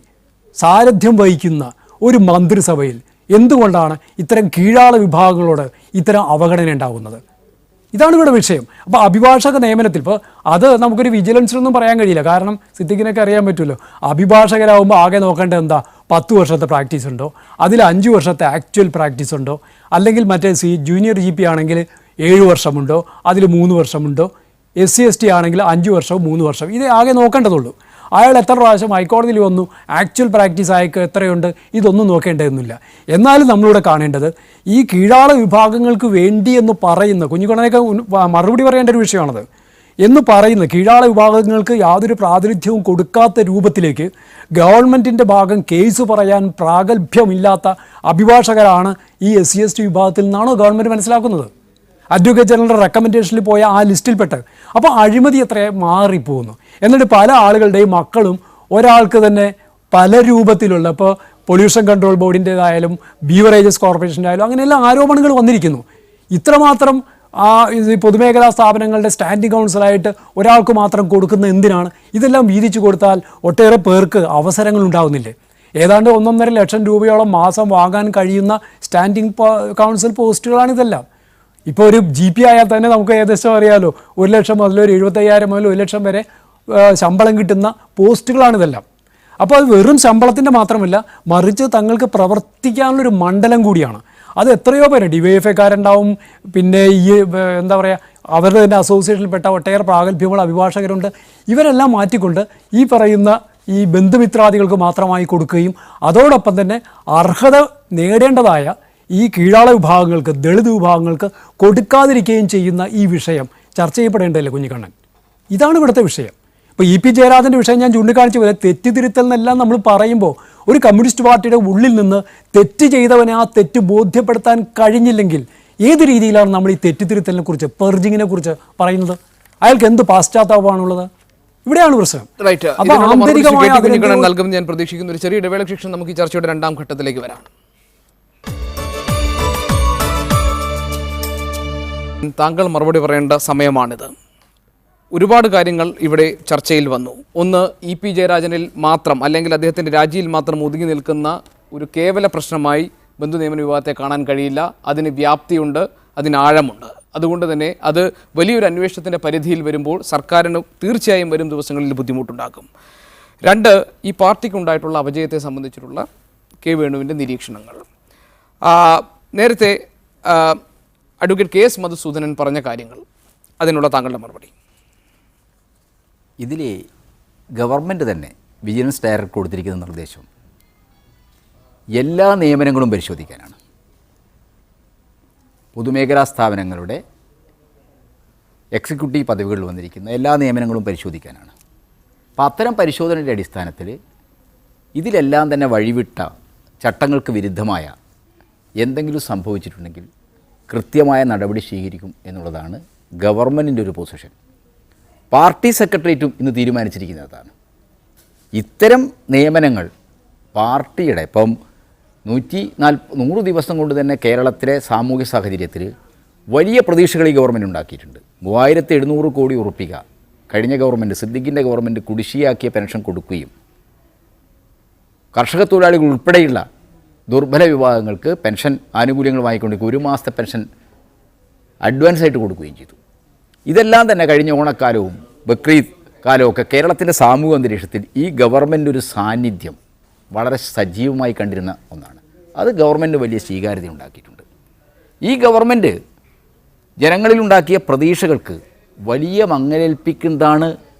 സാരഥ്യം വഹിക്കുന്ന ഒരു മന്ത്രിസഭയിൽ എന്തുകൊണ്ടാണ് ഇത്തരം കീഴാള വിഭാഗങ്ങളോട് ഇത്തരം അവഗണന ഉണ്ടാകുന്നത്? ഇതാണ് ഇവിടെ വിഷയം. അപ്പോൾ അഭിഭാഷക നിയമനത്തിൽ ഇപ്പോൾ അത് നമുക്കൊരു വിജിലൻസിലൊന്നും പറയാൻ കഴിയില്ല. കാരണം സിദ്ദിഖിനൊക്കെ അറിയാൻ പറ്റുമല്ലോ, അഭിഭാഷകരാകുമ്പോൾ ആകെ നോക്കേണ്ടത് എന്താ? 10 വർഷത്തെ പ്രാക്ടീസ് ഉണ്ടോ, അതിൽ 5 വർഷത്തെ ആക്ച്വൽ പ്രാക്ടീസ് ഉണ്ടോ, അല്ലെങ്കിൽ മറ്റേ ജൂനിയർ GP ആണെങ്കിൽ 7 വർഷമുണ്ടോ, അതിൽ 3 വർഷമുണ്ടോ, SC/ST ആണെങ്കിൽ 5 വർഷവും 3 വർഷം, ഇതേ ആകെ നോക്കേണ്ടതുള്ളൂ. അയാൾ എത്ര പ്രാവശ്യം ഹൈക്കോടതിയിൽ വന്നു, ആക്ച്വൽ പ്രാക്ടീസ് അയക്ക് എത്രയുണ്ട്, ഇതൊന്നും നോക്കേണ്ടതെന്നില്ല. എന്നാലും നമ്മളിവിടെ കാണേണ്ടത് ഈ കീഴാള വിഭാഗങ്ങൾക്ക് വേണ്ടി എന്ന് പറയുന്ന, കുഞ്ഞുകുണനൊക്കെ മറുപടി പറയേണ്ട ഒരു വിഷയമാണത്, എന്ന് പറയുന്ന കീഴാള വിഭാഗങ്ങൾക്ക് യാതൊരു പ്രാതിനിധ്യവും കൊടുക്കാത്ത രൂപത്തിലേക്ക് ഗവൺമെൻറ്റിൻ്റെ ഭാഗം കേസ് പറയാൻ പ്രാഗൽഭ്യമില്ലാത്ത അഭിഭാഷകരാണ് ഈ SC/ST വിഭാഗത്തിൽ നിന്നാണോ ഗവൺമെൻറ് മനസ്സിലാക്കുന്നത്? അഡ്വക്കേറ്റ് ജനറൽ റെക്കമെൻഡേഷനിൽ പോയ ആ ലിസ്റ്റിൽപ്പെട്ട്. അപ്പോൾ അഴിമതി എത്രയായി മാറിപ്പോകുന്നു. എന്നിട്ട് പല ആളുകളുടെയും മക്കളും ഒരാൾക്ക് തന്നെ പല രൂപത്തിലുള്ള, ഇപ്പോൾ പൊല്യൂഷൻ കൺട്രോൾ ബോർഡിൻ്റേതായാലും ബീവറേജസ് കോർപ്പറേഷൻ്റെ ആയാലും അങ്ങനെയെല്ലാം ആരോപണങ്ങൾ വന്നിരിക്കുന്നു. ഇത്രമാത്രം പൊതുമേഖലാ സ്ഥാപനങ്ങളുടെ സ്റ്റാൻഡിംഗ് കൗൺസിലായിട്ട് ഒരാൾക്ക് മാത്രം കൊടുക്കുന്ന എന്തിനാണ്? ഇതെല്ലാം വീതിച്ചു കൊടുത്താൽ ഒട്ടേറെ പേർക്ക് അവസരങ്ങൾ ഉണ്ടാകുന്നില്ലേ? ഏതാണ്ട് 1.5 ലക്ഷം രൂപയോളം മാസം വാങ്ങാൻ കഴിയുന്ന സ്റ്റാൻഡിംഗ് കൗൺസിൽ പോസ്റ്റുകളാണിതെല്ലാം. ഇപ്പോൾ ഒരു GP ആയാൽ തന്നെ നമുക്ക് ഏകദേശം അറിയാമല്ലോ, 1 ലക്ഷം മുതൽ ഒരു 75,000 മുതൽ 1 ലക്ഷം വരെ ശമ്പളം കിട്ടുന്ന പോസ്റ്റുകളാണിതെല്ലാം. അപ്പോൾ അത് വെറും ശമ്പളത്തിൻ്റെ മാത്രമല്ല, മറിച്ച് തങ്ങൾക്ക് പ്രവർത്തിക്കാനുള്ളൊരു മണ്ഡലം കൂടിയാണ്. അത് എത്രയോ പേര് DYFIക്കാരുണ്ടാവും, പിന്നെ ഈ എന്താ പറയുക അവരുടെ തന്നെ അസോസിയേഷനിൽപ്പെട്ട ഒട്ടേറെ പ്രാഗൽഭ്യമുള്ള അഭിഭാഷകരുണ്ട്. ഇവരെല്ലാം മാറ്റിക്കൊണ്ട് ഈ പറയുന്ന ഈ ബന്ധുമിത്രാദികൾക്ക് മാത്രമായി കൊടുക്കുകയും അതോടൊപ്പം തന്നെ അർഹത നേടേണ്ടതായ ഈ കീഴാള വിഭാഗങ്ങൾക്ക്, ദളിത് വിഭാഗങ്ങൾക്ക് കൊടുക്കാതിരിക്കുകയും ചെയ്യുന്ന ഈ വിഷയം ചർച്ച ചെയ്യപ്പെടേണ്ടതല്ലേ കുഞ്ഞിക്കണ്ണൻ? ഇതാണ് ഇവിടുത്തെ വിഷയം. ഇപ്പോൾ EP ജയരാജൻ്റെ വിഷയം ഞാൻ ചൂണ്ടിക്കാണിച്ച പോലെ തെറ്റിതിരുത്തൽ എന്നെല്ലാം നമ്മൾ പറയുമ്പോൾ ഒരു കമ്മ്യൂണിസ്റ്റ് പാർട്ടിയുടെ ഉള്ളിൽ നിന്ന് തെറ്റ് ചെയ്തവനെ ആ തെറ്റ് ബോധ്യപ്പെടുത്താൻ കഴിഞ്ഞില്ലെങ്കിൽ ഏത് രീതിയിലാണ് നമ്മൾ ഈ തെറ്റിതിരുത്തലിനെ കുറിച്ച്, പെർജിങ്ങിനെ കുറിച്ച് പറയുന്നത്? അയാൾക്ക് എന്ത് പാശ്ചാത്താപമാണുള്ളത്? ഇവിടെയാണ് പ്രശ്നം. അപ്പോൾ ആന്തരികമായ നൽകും ഞാൻ പ്രതീക്ഷിക്കുന്ന ഒരു ചെറിയ ഇടവേളയ്ക്ക് ശേഷം നമുക്ക് ഈ ചർച്ചയുടെ രണ്ടാം ഘട്ടത്തിലേക്ക് വരാം. താങ്കൾ മറുപടി പറയേണ്ട സമയമാണിത്. ഒരുപാട് കാര്യങ്ങൾ ഇവിടെ ചർച്ചയിൽ വന്നു. ഒന്ന്, EP ജയരാജനിൽ മാത്രം അല്ലെങ്കിൽ അദ്ദേഹത്തിൻ്റെ രാജിയിൽ മാത്രം ഒതുങ്ങി നിൽക്കുന്ന ഒരു കേവല പ്രശ്നമായി ബന്ധുനിയമന വിവാദത്തെ കാണാൻ കഴിയില്ല. അതിന് വ്യാപ്തിയുണ്ട്, അതിന് ആഴമുണ്ട്. അതുകൊണ്ട് തന്നെ അത് വലിയൊരു അന്വേഷണത്തിൻ്റെ പരിധിയിൽ വരുമ്പോൾ സർക്കാരിന് തീർച്ചയായും വരും ദിവസങ്ങളിൽ ബുദ്ധിമുട്ടുണ്ടാക്കും. രണ്ട്, ഈ പാർട്ടിക്കുണ്ടായിട്ടുള്ള അപജയത്തെ സംബന്ധിച്ചിട്ടുള്ള കെ വേണുവിൻ്റെ നിരീക്ഷണങ്ങൾ. നേരത്തെ അഡ്വക്കേറ്റ് KS മധുസൂദനൻ പറഞ്ഞ കാര്യങ്ങൾ, അതിനുള്ള താങ്കളുടെ മറുപടി. ഇതിൽ ഗവൺമെൻറ് തന്നെ വിജിലൻസ് ഡയറക്ടർ കൊടുത്തിരിക്കുന്ന നിർദ്ദേശം എല്ലാ നിയമനങ്ങളും പരിശോധിക്കാനാണ്. പൊതുമേഖലാ സ്ഥാപനങ്ങളുടെ എക്സിക്യൂട്ടീവ് പദവികളിൽ വന്നിരിക്കുന്ന എല്ലാ നിയമനങ്ങളും പരിശോധിക്കാനാണ്. അപ്പോൾ അത്തരം പരിശോധനയുടെ അടിസ്ഥാനത്തിൽ ഇതിലെല്ലാം തന്നെ വഴിവിട്ട ചട്ടങ്ങൾക്ക് വിരുദ്ധമായ എന്തെങ്കിലും സംഭവിച്ചിട്ടുണ്ടെങ്കിൽ കൃത്യമായ നടപടി സ്വീകരിക്കും എന്നുള്ളതാണ് ഗവൺമെൻറ്റിൻ്റെ ഒരു പൊസിഷൻ. പാർട്ടി സെക്രട്ടേറിയറ്റും ഇന്ന് തീരുമാനിച്ചിരിക്കുന്നതാണ്. ഇത്തരം നിയമനങ്ങൾ പാർട്ടിയുടെ ഇപ്പം 100 ദിവസം കൊണ്ട് തന്നെ കേരളത്തിലെ സാമൂഹ്യ സാഹചര്യത്തിൽ വലിയ പ്രതീക്ഷകൾ ഈ ഗവൺമെൻറ് ഉണ്ടാക്കിയിട്ടുണ്ട്. 3700 കോടി ഉറപ്പിക കഴിഞ്ഞ ഗവൺമെൻറ്, സിദ്ദിഖിൻ്റെ ഗവൺമെൻറ് കുടിശ്ശിയാക്കിയ പെൻഷൻ കൊടുക്കുകയും കർഷക തൊഴിലാളികൾ ഉൾപ്പെടെയുള്ള ദുർബല വിഭാഗങ്ങൾക്ക് പെൻഷൻ ആനുകൂല്യങ്ങൾ വാങ്ങിക്കൊണ്ടിരിക്കും. 1 മാസത്തെ പെൻഷൻ അഡ്വാൻസായിട്ട് കൊടുക്കുകയും ചെയ്തു. ഇതെല്ലാം തന്നെ കഴിഞ്ഞ ഓണക്കാലവും ബക്രീദ് കാലമൊക്കെ കേരളത്തിൻ്റെ സാമൂഹിക അന്തരീക്ഷത്തിൽ ഈ ഗവൺമെൻറ് ഒരു സാന്നിധ്യം വളരെ സജീവമായി കണ്ടിരുന്ന ഒന്നാണ്. അത് ഗവൺമെൻറ് വലിയ സ്വീകാര്യത ഉണ്ടാക്കിയിട്ടുണ്ട്. ഈ ഗവൺമെൻറ് ജനങ്ങളിലുണ്ടാക്കിയ പ്രതീക്ഷകൾക്ക് വലിയ മങ്ങലേൽപ്പിക്കുന്നതാണ്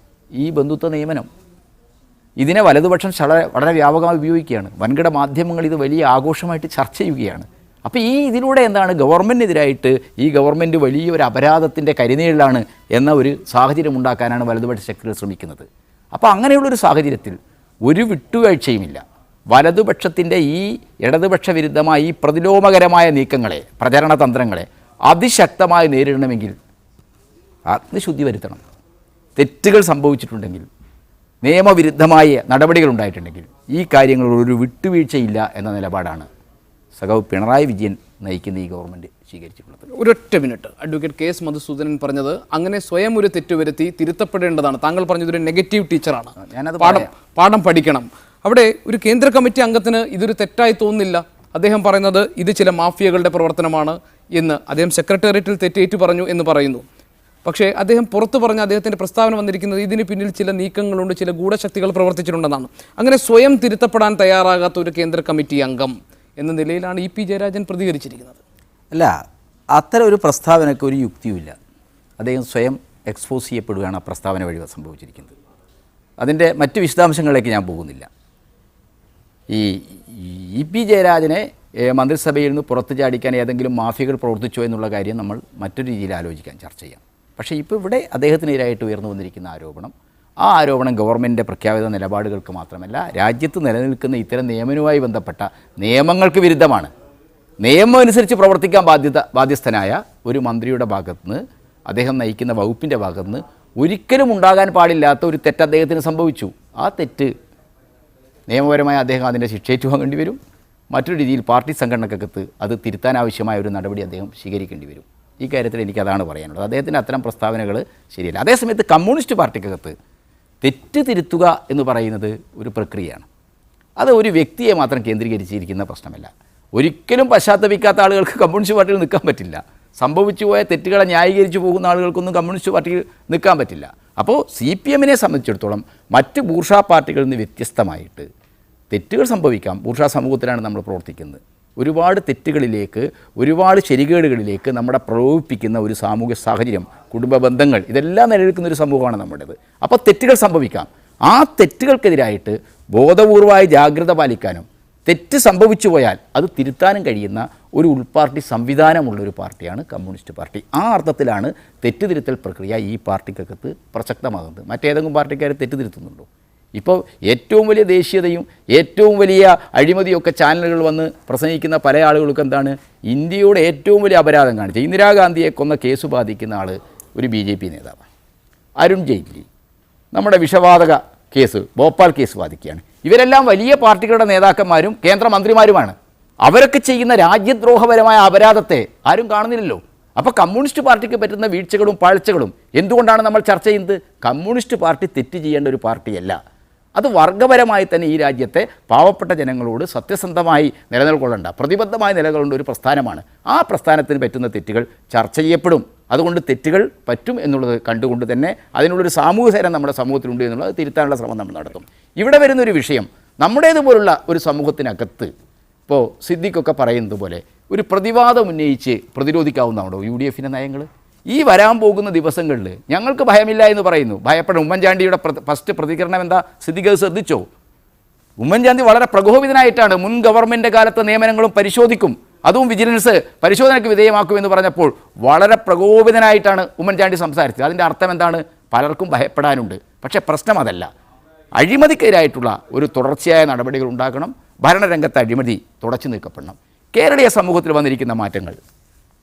ഈ ബന്ധുത്വ നിയമനം. ഇതിനെ വലതുപക്ഷം വളരെ വ്യാപകമായി ഉപയോഗിക്കുകയാണ്. വൻകിട മാധ്യമങ്ങൾ ഇത് വലിയ ആഘോഷമായിട്ട് ചർച്ച ചെയ്യുകയാണ്. അപ്പോൾ ഇതിലൂടെ എന്താണ് ഗവൺമെൻറ്റിനെതിരായിട്ട് ഈ ഗവൺമെൻറ് വലിയൊരു അപരാധത്തിൻ്റെ കരിനീഴിലാണ് എന്ന ഒരു സാഹചര്യം ഉണ്ടാക്കാനാണ് വലതുപക്ഷ ശക്തികൾ ശ്രമിക്കുന്നത്. അപ്പോൾ അങ്ങനെയുള്ളൊരു സാഹചര്യത്തിൽ ഒരു വിട്ടുവീഴ്ചയുമില്ല. വലതുപക്ഷത്തിൻ്റെ ഈ ഇടതുപക്ഷ വിരുദ്ധമായ ഈ പ്രതിലോമകരമായ നീക്കങ്ങളെ, പ്രചരണ തന്ത്രങ്ങളെ അതിശക്തമായി നേരിടണമെങ്കിൽ ആത്മശുദ്ധി വരുത്തണം. തെറ്റുകൾ സംഭവിച്ചിട്ടുണ്ടെങ്കിൽ, നിയമവിരുദ്ധമായ നടപടികൾ ഉണ്ടായിട്ടുണ്ടെങ്കിൽ ഈ കാര്യങ്ങളിൽ ഒരു വിട്ടുവീഴ്ചയില്ല എന്ന നിലപാടാണ് സഖാവ് പിണറായി വിജയൻ നയിക്കുന്ന ഈ ഗവൺമെൻറ് സ്വീകരിച്ചിട്ടുള്ളത്. ഒരൊറ്റ മിനിറ്റ്. അഡ്വക്കേറ്റ് KS മധുസൂദനൻ പറഞ്ഞത് അങ്ങനെ സ്വയം ഒരു തെറ്റുവരുത്തി തിരുത്തപ്പെടേണ്ടതാണ്. താങ്കൾ പറഞ്ഞതൊരു നെഗറ്റീവ് ടീച്ചറാണ്, പാഠം പഠിക്കണം. അവിടെ ഒരു കേന്ദ്ര കമ്മിറ്റി അംഗത്തിന് ഇതൊരു തെറ്റായി തോന്നുന്നില്ല. അദ്ദേഹം പറയുന്നത് ഇത് ചില മാഫിയകളുടെ പ്രവർത്തനമാണ് എന്ന്. അദ്ദേഹം സെക്രട്ടേറിയറ്റിൽ തെറ്റേറ്റു പറഞ്ഞു എന്ന് പറയുന്നു. പക്ഷേ അദ്ദേഹം പുറത്തു പറഞ്ഞ അദ്ദേഹത്തിൻ്റെ പ്രസ്താവന വന്നിരിക്കുന്നത് ഇതിന് പിന്നിൽ ചില നീക്കങ്ങളുണ്ട്, ചില ഗൂഢശക്തികൾ പ്രവർത്തിച്ചിട്ടുണ്ടെന്നാണ്. അങ്ങനെ സ്വയം തിരുത്തപ്പെടാൻ തയ്യാറാകാത്ത ഒരു കേന്ദ്ര കമ്മിറ്റി അംഗം എന്ന നിലയിലാണ് EP ജയരാജൻ പ്രതികരിച്ചിരിക്കുന്നത്. അല്ല, അത്തരം ഒരു പ്രസ്താവനയ്ക്ക് ഒരു യുക്തിയുമില്ല. അദ്ദേഹം സ്വയം എക്സ്പോസ് ചെയ്യപ്പെടുകയാണ് ആ പ്രസ്താവന വഴി സംഭവിച്ചിരിക്കുന്നത്. അതിൻ്റെ മറ്റ് വിശദാംശങ്ങളിലേക്ക് ഞാൻ പോകുന്നില്ല. ഈ EP ജയരാജനെ മന്ത്രിസഭയിൽ നിന്ന് പുറത്തു ചാടിക്കാൻ ഏതെങ്കിലും മാഫിയകൾ പ്രവർത്തിച്ചോ എന്നുള്ള കാര്യം നമ്മൾ മറ്റൊരു രീതിയിൽ ആലോചിക്കാൻ ചർച്ച ചെയ്യാം. പക്ഷേ ഇപ്പോൾ ഇവിടെ അദ്ദേഹത്തിനെതിരായിട്ട് ഉയർന്നു വന്നിരിക്കുന്ന ആ ആരോപണം ഗവൺമെൻറ്റിൻ്റെ പ്രഖ്യാപിത നിലപാടുകൾക്ക് മാത്രമല്ല രാജ്യത്ത് നിലനിൽക്കുന്ന ഇത്തരം നിയമനവുമായി ബന്ധപ്പെട്ട നിയമങ്ങൾക്ക് വിരുദ്ധമാണ്. നിയമം അനുസരിച്ച് പ്രവർത്തിക്കാൻ ബാധ്യസ്ഥനായ ഒരു മന്ത്രിയുടെ ഭാഗത്തുനിന്ന്, അദ്ദേഹം നയിക്കുന്ന വകുപ്പിൻ്റെ ഭാഗത്തുനിന്ന് ഒരിക്കലും ഉണ്ടാകാൻ പാടില്ലാത്ത ഒരു തെറ്റ് അദ്ദേഹത്തിന് സംഭവിച്ചു. ആ തെറ്റ് നിയമപരമായി അദ്ദേഹം അതിൻ്റെ ശിക്ഷ ഏറ്റുവാങ്ങേണ്ടി വരും. മറ്റൊരു രീതിയിൽ പാർട്ടി സംഘടനക്കകത്ത് അത് തിരുത്താനാവശ്യമായ ഒരു നടപടി അദ്ദേഹം സ്വീകരിക്കേണ്ടി വരും. ഈ കാര്യത്തിൽ എനിക്കതാണ് പറയാനുള്ളത്. അദ്ദേഹത്തിൻ്റെ അത്തരം പ്രസ്താവനകൾ ശരിയല്ല. അതേസമയത്ത് കമ്മ്യൂണിസ്റ്റ് പാർട്ടിക്കകത്ത് തെറ്റ് തിരുത്തുക എന്ന് പറയുന്നത് ഒരു പ്രക്രിയയാണ്. അത് ഒരു വ്യക്തിയെ മാത്രം കേന്ദ്രീകരിച്ചിരിക്കുന്ന പ്രശ്നമല്ല. ഒരിക്കലും പശ്ചാത്തപിക്കാത്ത ആളുകൾക്ക് കമ്മ്യൂണിസ്റ്റ് പാർട്ടിയിൽ നിൽക്കാൻ പറ്റില്ല. സംഭവിച്ചു പോയ തെറ്റുകളെ ന്യായീകരിച്ചു പോകുന്ന ആളുകൾക്കൊന്നും കമ്മ്യൂണിസ്റ്റ് പാർട്ടിയിൽ നിൽക്കാൻ പറ്റില്ല. അപ്പോൾ CPM-നെ സംബന്ധിച്ചിടത്തോളം മറ്റ് ബൂർഷാ പാർട്ടികളിൽ നിന്ന് വ്യത്യസ്തമായിട്ട് തെറ്റുകൾ സംഭവിക്കാം. ബൂർഷാ സമൂഹത്തിലാണ് നമ്മൾ പ്രവർത്തിക്കുന്നത്. ഒരുപാട് തെറ്റുകളിലേക്ക്, ഒരുപാട് ശരികേടുകളിലേക്ക് നമ്മളെ പ്രലോഭിപ്പിക്കുന്ന ഒരു സാമൂഹ്യ സാഹചര്യം, കുടുംബ ബന്ധങ്ങൾ, ഇതെല്ലാം നിലനിൽക്കുന്ന ഒരു സമൂഹമാണ് നമ്മുടേത്. അപ്പോൾ തെറ്റുകൾ സംഭവിക്കാം. ആ തെറ്റുകൾക്കെതിരായിട്ട് ബോധപൂർവമായ ജാഗ്രത പാലിക്കാനും തെറ്റ് സംഭവിച്ചു പോയാൽ അത് തിരുത്താനും കഴിയുന്ന ഒരു ഉൾപാർട്ടി സംവിധാനമുള്ളൊരു പാർട്ടിയാണ് കമ്മ്യൂണിസ്റ്റ് പാർട്ടി. ആ അർത്ഥത്തിലാണ് തെറ്റ് തിരുത്തൽ പ്രക്രിയ ഈ പാർട്ടിക്കകത്ത് പ്രസക്തമാകുന്നത്. മറ്റേതെങ്കിലും പാർട്ടിക്കാർ തെറ്റ് തിരുത്തുന്നുണ്ടോ? ഇപ്പോൾ ഏറ്റവും വലിയ ദേശീയതയും ഏറ്റവും വലിയ അഴിമതിയൊക്കെ ചാനലുകൾ വന്ന് പ്രസംഗിക്കുന്ന പല ആളുകൾക്ക് എന്താണ്, ഇന്ത്യയുടെ ഏറ്റവും വലിയ അപരാധം കാണിച്ച ഇന്ദിരാഗാന്ധിയെ കൊന്ന കേസ് ബാധിക്കുന്ന ആൾ ഒരു BJP നേതാവാണ്. അരുൺ ജെയ്റ്റ്ലി നമ്മുടെ വിഷവാതക കേസ്, ഭോപ്പാൽ കേസ് ബാധിക്കുകയാണ്. ഇവരെല്ലാം വലിയ പാർട്ടികളുടെ നേതാക്കന്മാരും കേന്ദ്രമന്ത്രിമാരുമാണ്. അവരൊക്കെ ചെയ്യുന്ന രാജ്യദ്രോഹപരമായ അപരാധത്തെ ആരും കാണുന്നില്ലല്ലോ. അപ്പോൾ കമ്മ്യൂണിസ്റ്റ് പാർട്ടിക്ക് പറ്റുന്ന വീഴ്ചകളും പാഴ്ചകളും എന്തുകൊണ്ടാണ് നമ്മൾ ചർച്ച ചെയ്യുന്നത്? കമ്മ്യൂണിസ്റ്റ് പാർട്ടി തെറ്റ് ചെയ്യേണ്ട ഒരു പാർട്ടിയല്ല. അത് വർഗപരമായി തന്നെ ഈ രാജ്യത്തെ പാവപ്പെട്ട ജനങ്ങളോട് സത്യസന്ധമായി നിലനിൽക്കൊള്ളേണ്ട, പ്രതിബദ്ധമായി നിലകൊള്ളേണ്ട ഒരു പ്രസ്ഥാനമാണ്. ആ പ്രസ്ഥാനത്തിന് പറ്റുന്ന തെറ്റുകൾ ചർച്ച ചെയ്യപ്പെടും. അതുകൊണ്ട് തെറ്റുകൾ പറ്റും എന്നുള്ളത് കണ്ടുകൊണ്ട് തന്നെ അതിനുള്ളൊരു സാമൂഹികതരം നമ്മുടെ സമൂഹത്തിലുണ്ട് എന്നുള്ളത് തിരുത്താനുള്ള ശ്രമം നമ്മൾ നടത്തും. ഇവിടെ വരുന്നൊരു വിഷയം, നമ്മുടേതുപോലുള്ള ഒരു സമൂഹത്തിനകത്ത് ഇപ്പോൾ സിദ്ദിഖൊക്കെ പറയുന്നത് പോലെ ഒരു പ്രതിവാദം ഉന്നയിച്ച് പ്രതിരോധിക്കാവുന്നതാണോ UDFിൻ്റെ നയങ്ങൾ? ഈ വരാൻ പോകുന്ന ദിവസങ്ങളിൽ ഞങ്ങൾക്ക് ഭയമില്ല എന്ന് പറയുന്നു. ഭയപ്പെടണം. ഉമ്മൻചാണ്ടിയുടെ ഫസ്റ്റ് പ്രതികരണം എന്താ? സിദ്ദിഖ് ശ്രദ്ധിച്ചോ? ഉമ്മൻചാണ്ടി വളരെ പ്രകോപിതനായിട്ടാണ് മുൻ ഗവൺമെൻറ് കാലത്തെ നിയമനങ്ങളും പരിശോധിക്കും, അതും വിജിലൻസ് പരിശോധനയ്ക്ക് വിധേയമാക്കുമെന്ന് പറഞ്ഞപ്പോൾ വളരെ പ്രകോപിതനായിട്ടാണ് ഉമ്മൻചാണ്ടി സംസാരിച്ചത്. അതിൻ്റെ അർത്ഥം എന്താണ്? പലർക്കും ഭയപ്പെടാനുണ്ട്. പക്ഷേ പ്രശ്നം അതല്ല. അഴിമതിക്കെതിരായിട്ടുള്ള ഒരു തുടർച്ചയായ നടപടികൾ ഉണ്ടാക്കണം. ഭരണരംഗത്തെ അഴിമതി തുടച്ചു നീക്കപ്പെടണം. കേരളീയ സമൂഹത്തിൽ വന്നിരിക്കുന്ന മാറ്റങ്ങൾ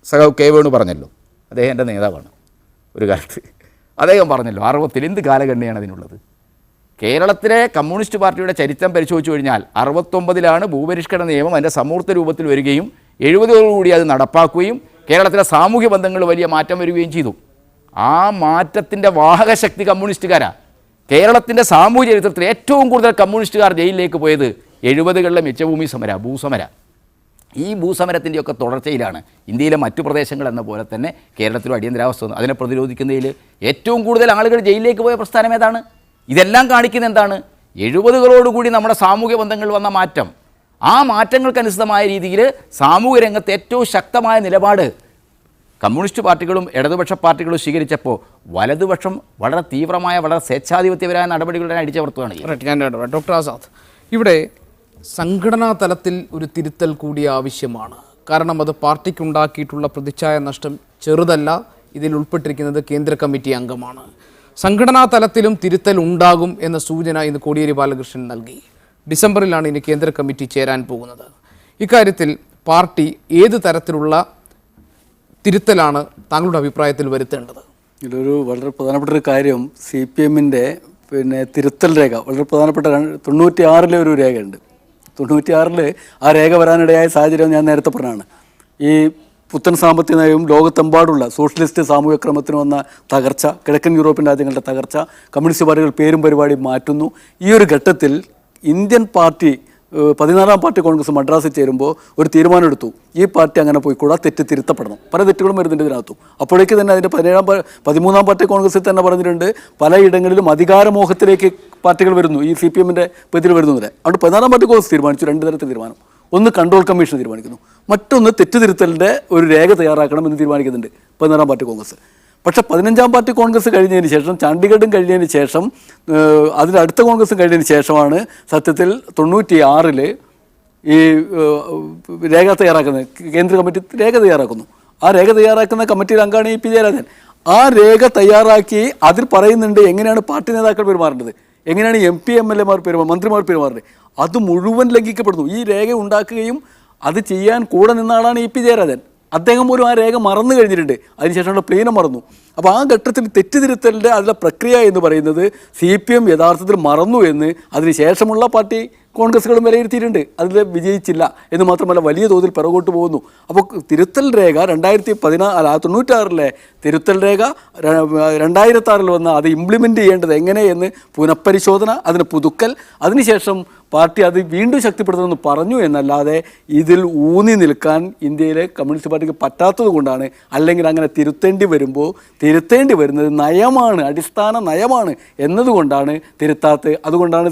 സഖാവ് കെ വേണു പറഞ്ഞല്ലോ. അദ്ദേഹം എൻ്റെ നേതാവാണ് ഒരു കാലത്ത്. അദ്ദേഹം പറഞ്ഞല്ലോ 60-ൽ എന്ത് കാലഗണനയാണ് അതിനുള്ളത്? കേരളത്തിലെ കമ്മ്യൂണിസ്റ്റ് പാർട്ടിയുടെ ചരിത്രം പരിശോധിച്ചു കഴിഞ്ഞാൽ 69-ലാണ് ഭൂപരിഷ്കരണ നിയമം അതിൻ്റെ സമൂർത്ത രൂപത്തിൽ വരികയും 70-ഓടുകൂടി അത് നടപ്പാക്കുകയും കേരളത്തിലെ സാമൂഹ്യ ബന്ധങ്ങൾ വലിയ മാറ്റം വരികയും ചെയ്തു. ആ മാറ്റത്തിൻ്റെ വാഹകശക്തി കമ്മ്യൂണിസ്റ്റുകാരാണ്. കേരളത്തിൻ്റെ സാമൂഹ്യ ചരിത്രത്തിൽ ഏറ്റവും കൂടുതൽ കമ്മ്യൂണിസ്റ്റുകാർ ജയിലിലേക്ക് പോയത് 70-കളിലെ മിച്ചഭൂമി സമര, ഭൂസമര. ഈ ഭൂസമരത്തിൻ്റെയൊക്കെ തുടർച്ചയിലാണ് ഇന്ത്യയിലെ മറ്റു പ്രദേശങ്ങൾ എന്ന പോലെ തന്നെ കേരളത്തിലും അടിയന്തരാവസ്ഥ വന്നു. അതിനെ പ്രതിരോധിക്കുന്നതിൽ ഏറ്റവും കൂടുതൽ ആളുകൾ ജയിലിലേക്ക് പോയ പ്രസ്ഥാനം ഏതാണ്? ഇതെല്ലാം കാണിക്കുന്ന എന്താണ്? 70-കളോടുകൂടി നമ്മുടെ സാമൂഹ്യ ബന്ധങ്ങൾ വന്ന മാറ്റം. ആ മാറ്റങ്ങൾക്കനുസൃതമായ രീതിയിൽ സാമൂഹ്യ രംഗത്ത് ഏറ്റവും ശക്തമായ നിലപാട് കമ്മ്യൂണിസ്റ്റ് പാർട്ടികളും ഇടതുപക്ഷ പാർട്ടികളും സ്വീകരിച്ചപ്പോൾ വലതുപക്ഷം വളരെ തീവ്രമായ, വളരെ സ്വേച്ഛാധിപത്യപരമായ നടപടികളുടെ അടിച്ചമർത്തുകയാണ്. ഡോക്ടർ ആസാദ്, ഇവിടെ സംഘടനാ തലത്തിൽ ഒരു തിരുത്തൽ കൂടി ആവശ്യമാണ്. കാരണം അത് പാർട്ടിക്കുണ്ടാക്കിയിട്ടുള്ള പ്രതിച്ഛായ നഷ്ടം ചെറുതല്ല. ഇതിൽ ഉൾപ്പെട്ടിരിക്കുന്നത് കേന്ദ്ര കമ്മിറ്റി അംഗമാണ്. സംഘടനാ തലത്തിലും തിരുത്തൽ ഉണ്ടാകും എന്ന സൂചന ഇന്ന് കോടിയേരി ബാലകൃഷ്ണൻ നൽകി. ഡിസംബറിലാണ് ഇനി കേന്ദ്ര കമ്മിറ്റി ചേരാൻ പോകുന്നത്. ഇക്കാര്യത്തിൽ പാർട്ടി ഏത് തരത്തിലുള്ള തിരുത്തലാണ് താങ്കളുടെ അഭിപ്രായത്തിൽ വരുത്തേണ്ടത്? ഇതിലൊരു വളരെ പ്രധാനപ്പെട്ട ഒരു കാര്യം, CPMൻ്റെ തിരുത്തൽ രേഖ വളരെ പ്രധാനപ്പെട്ട 96-ലെ ഒരു രേഖയുണ്ട്. 96-ൽ ആ രേഖ വരാനിടയായ സാഹചര്യം ഞാൻ നേരത്തെ പറഞ്ഞതാണ്. ഈ പുത്തൻ സാമ്പത്തിക നയവും ലോകത്തെമ്പാടുള്ള സോഷ്യലിസ്റ്റ് സാമൂഹ്യ ക്രമത്തിന് വന്ന തകർച്ച, കിഴക്കൻ യൂറോപ്യൻ രാജ്യങ്ങളുടെ തകർച്ച, കമ്മ്യൂണിസ്റ്റ് പാർട്ടികൾ പേരും പരിപാടിയും മാറ്റുന്നു. ഈ ഒരു ഘട്ടത്തിൽ ഇന്ത്യൻ പാർട്ടി 14-ാം പാർട്ടി കോൺഗ്രസ് മദ്രാസിൽ ചേരുമ്പോൾ ഒരു തീരുമാനമെടുത്തു, ഈ പാർട്ടി അങ്ങനെ പോയിക്കൂടാ, തെറ്റ് തിരുത്തപ്പെടണം. പല തെറ്റുകളും വരുന്നുണ്ട് ഇതിനകത്തും. അപ്പോഴേക്ക് തന്നെ അതിൻ്റെ 13-ാം പാർട്ടി കോൺഗ്രസിൽ തന്നെ പറഞ്ഞിട്ടുണ്ട്, പലയിടങ്ങളിലും അധികാരമോഹത്തിലേക്ക് പാർട്ടികൾ വരുന്നു, ഈ CPMൻ്റെ പേരിൽ വരുന്നതിന്. അതുകൊണ്ട് 14-ാം പാർട്ടി കോൺഗ്രസ് തീരുമാനിച്ചു 2 തരത്തിൽ തീരുമാനം. ഒന്ന് കൺട്രോൾ കമ്മീഷൻ തീരുമാനിക്കുന്നു, മറ്റൊന്ന് തെറ്റ് തിരുത്തലിൻ്റെ ഒരു രേഖ തയ്യാറാക്കണം എന്ന് തീരുമാനിക്കുന്നുണ്ട് 14-ാം പാർട്ടി കോൺഗ്രസ്. പക്ഷേ 15-ാം പാർട്ടി കോൺഗ്രസ് കഴിഞ്ഞതിന് ശേഷം, ചണ്ഡീഗഡും കഴിഞ്ഞതിന് ശേഷം, അതിനടുത്ത കോൺഗ്രസും കഴിഞ്ഞതിന് ശേഷമാണ് സത്യത്തിൽ 96-ൽ ഈ രേഖ തയ്യാറാക്കുന്നത്. കേന്ദ്ര കമ്മിറ്റി രേഖ തയ്യാറാക്കുന്നു. ആ രേഖ തയ്യാറാക്കുന്ന കമ്മിറ്റിയിൽ അംഗമാണ് EP ജയരാജൻ. ആ രേഖ തയ്യാറാക്കി അതിൽ പറയുന്നുണ്ട് എങ്ങനെയാണ് പാർട്ടി നേതാക്കൾ പെരുമാറേണ്ടത്, എങ്ങനെയാണ് MP MLA-മാർ മന്ത്രിമാർ പെരുമാറേണ്ടത്. അത് മുഴുവൻ ലംഘിക്കപ്പെടുന്നു. ഈ രേഖ ഉണ്ടാക്കുകയും അത് ചെയ്യാൻ കൂടെ നിന്ന ആളാണ് EP ജയരാജൻ. അദ്ദേഹം പോലും ആ രേഖ മറന്നു കഴിഞ്ഞിട്ടുണ്ട്. അതിനുശേഷമുള്ള പ്ലീനം മറന്നു. അപ്പോൾ ആ ഘട്ടത്തിൽ തെറ്റുതിരുത്തലിൻ്റെ അതിലെ പ്രക്രിയ എന്ന് പറയുന്നത് CPM യഥാർത്ഥത്തിൽ മറന്നു എന്ന് അതിനുശേഷമുള്ള പാർട്ടി കോൺഗ്രസുകളും വിലയിരുത്തിയിട്ടുണ്ട്. അതിൽ വിജയിച്ചില്ല എന്ന് മാത്രമല്ല വലിയ തോതിൽ പിറകോട്ട് പോകുന്നു. അപ്പോൾ തിരുത്തൽ രേഖ 96-ലെ തിരുത്തൽ രേഖ 2006-ൽ വന്ന് അത് ഇംപ്ലിമെൻ്റ് ചെയ്യേണ്ടത് എങ്ങനെയെന്ന് പുനഃപരിശോധന, അതിന് പുതുക്കൽ, അതിനുശേഷം പാർട്ടി അത് വീണ്ടും ശക്തിപ്പെടുത്തുമെന്ന് പറഞ്ഞു എന്നല്ലാതെ ഇതിൽ ഊന്നി നിൽക്കാൻ ഇന്ത്യയിലെ കമ്മ്യൂണിസ്റ്റ് പാർട്ടിക്ക് പറ്റാത്തത് കൊണ്ടാണ്. അല്ലെങ്കിൽ അങ്ങനെ തിരുത്തേണ്ടി വരുമ്പോൾ തിരുത്തേണ്ടി വരുന്നത് നയമാണ്, അടിസ്ഥാന നയമാണ് എന്നതുകൊണ്ടാണ് തിരുത്താത്തത്. അതുകൊണ്ടാണ്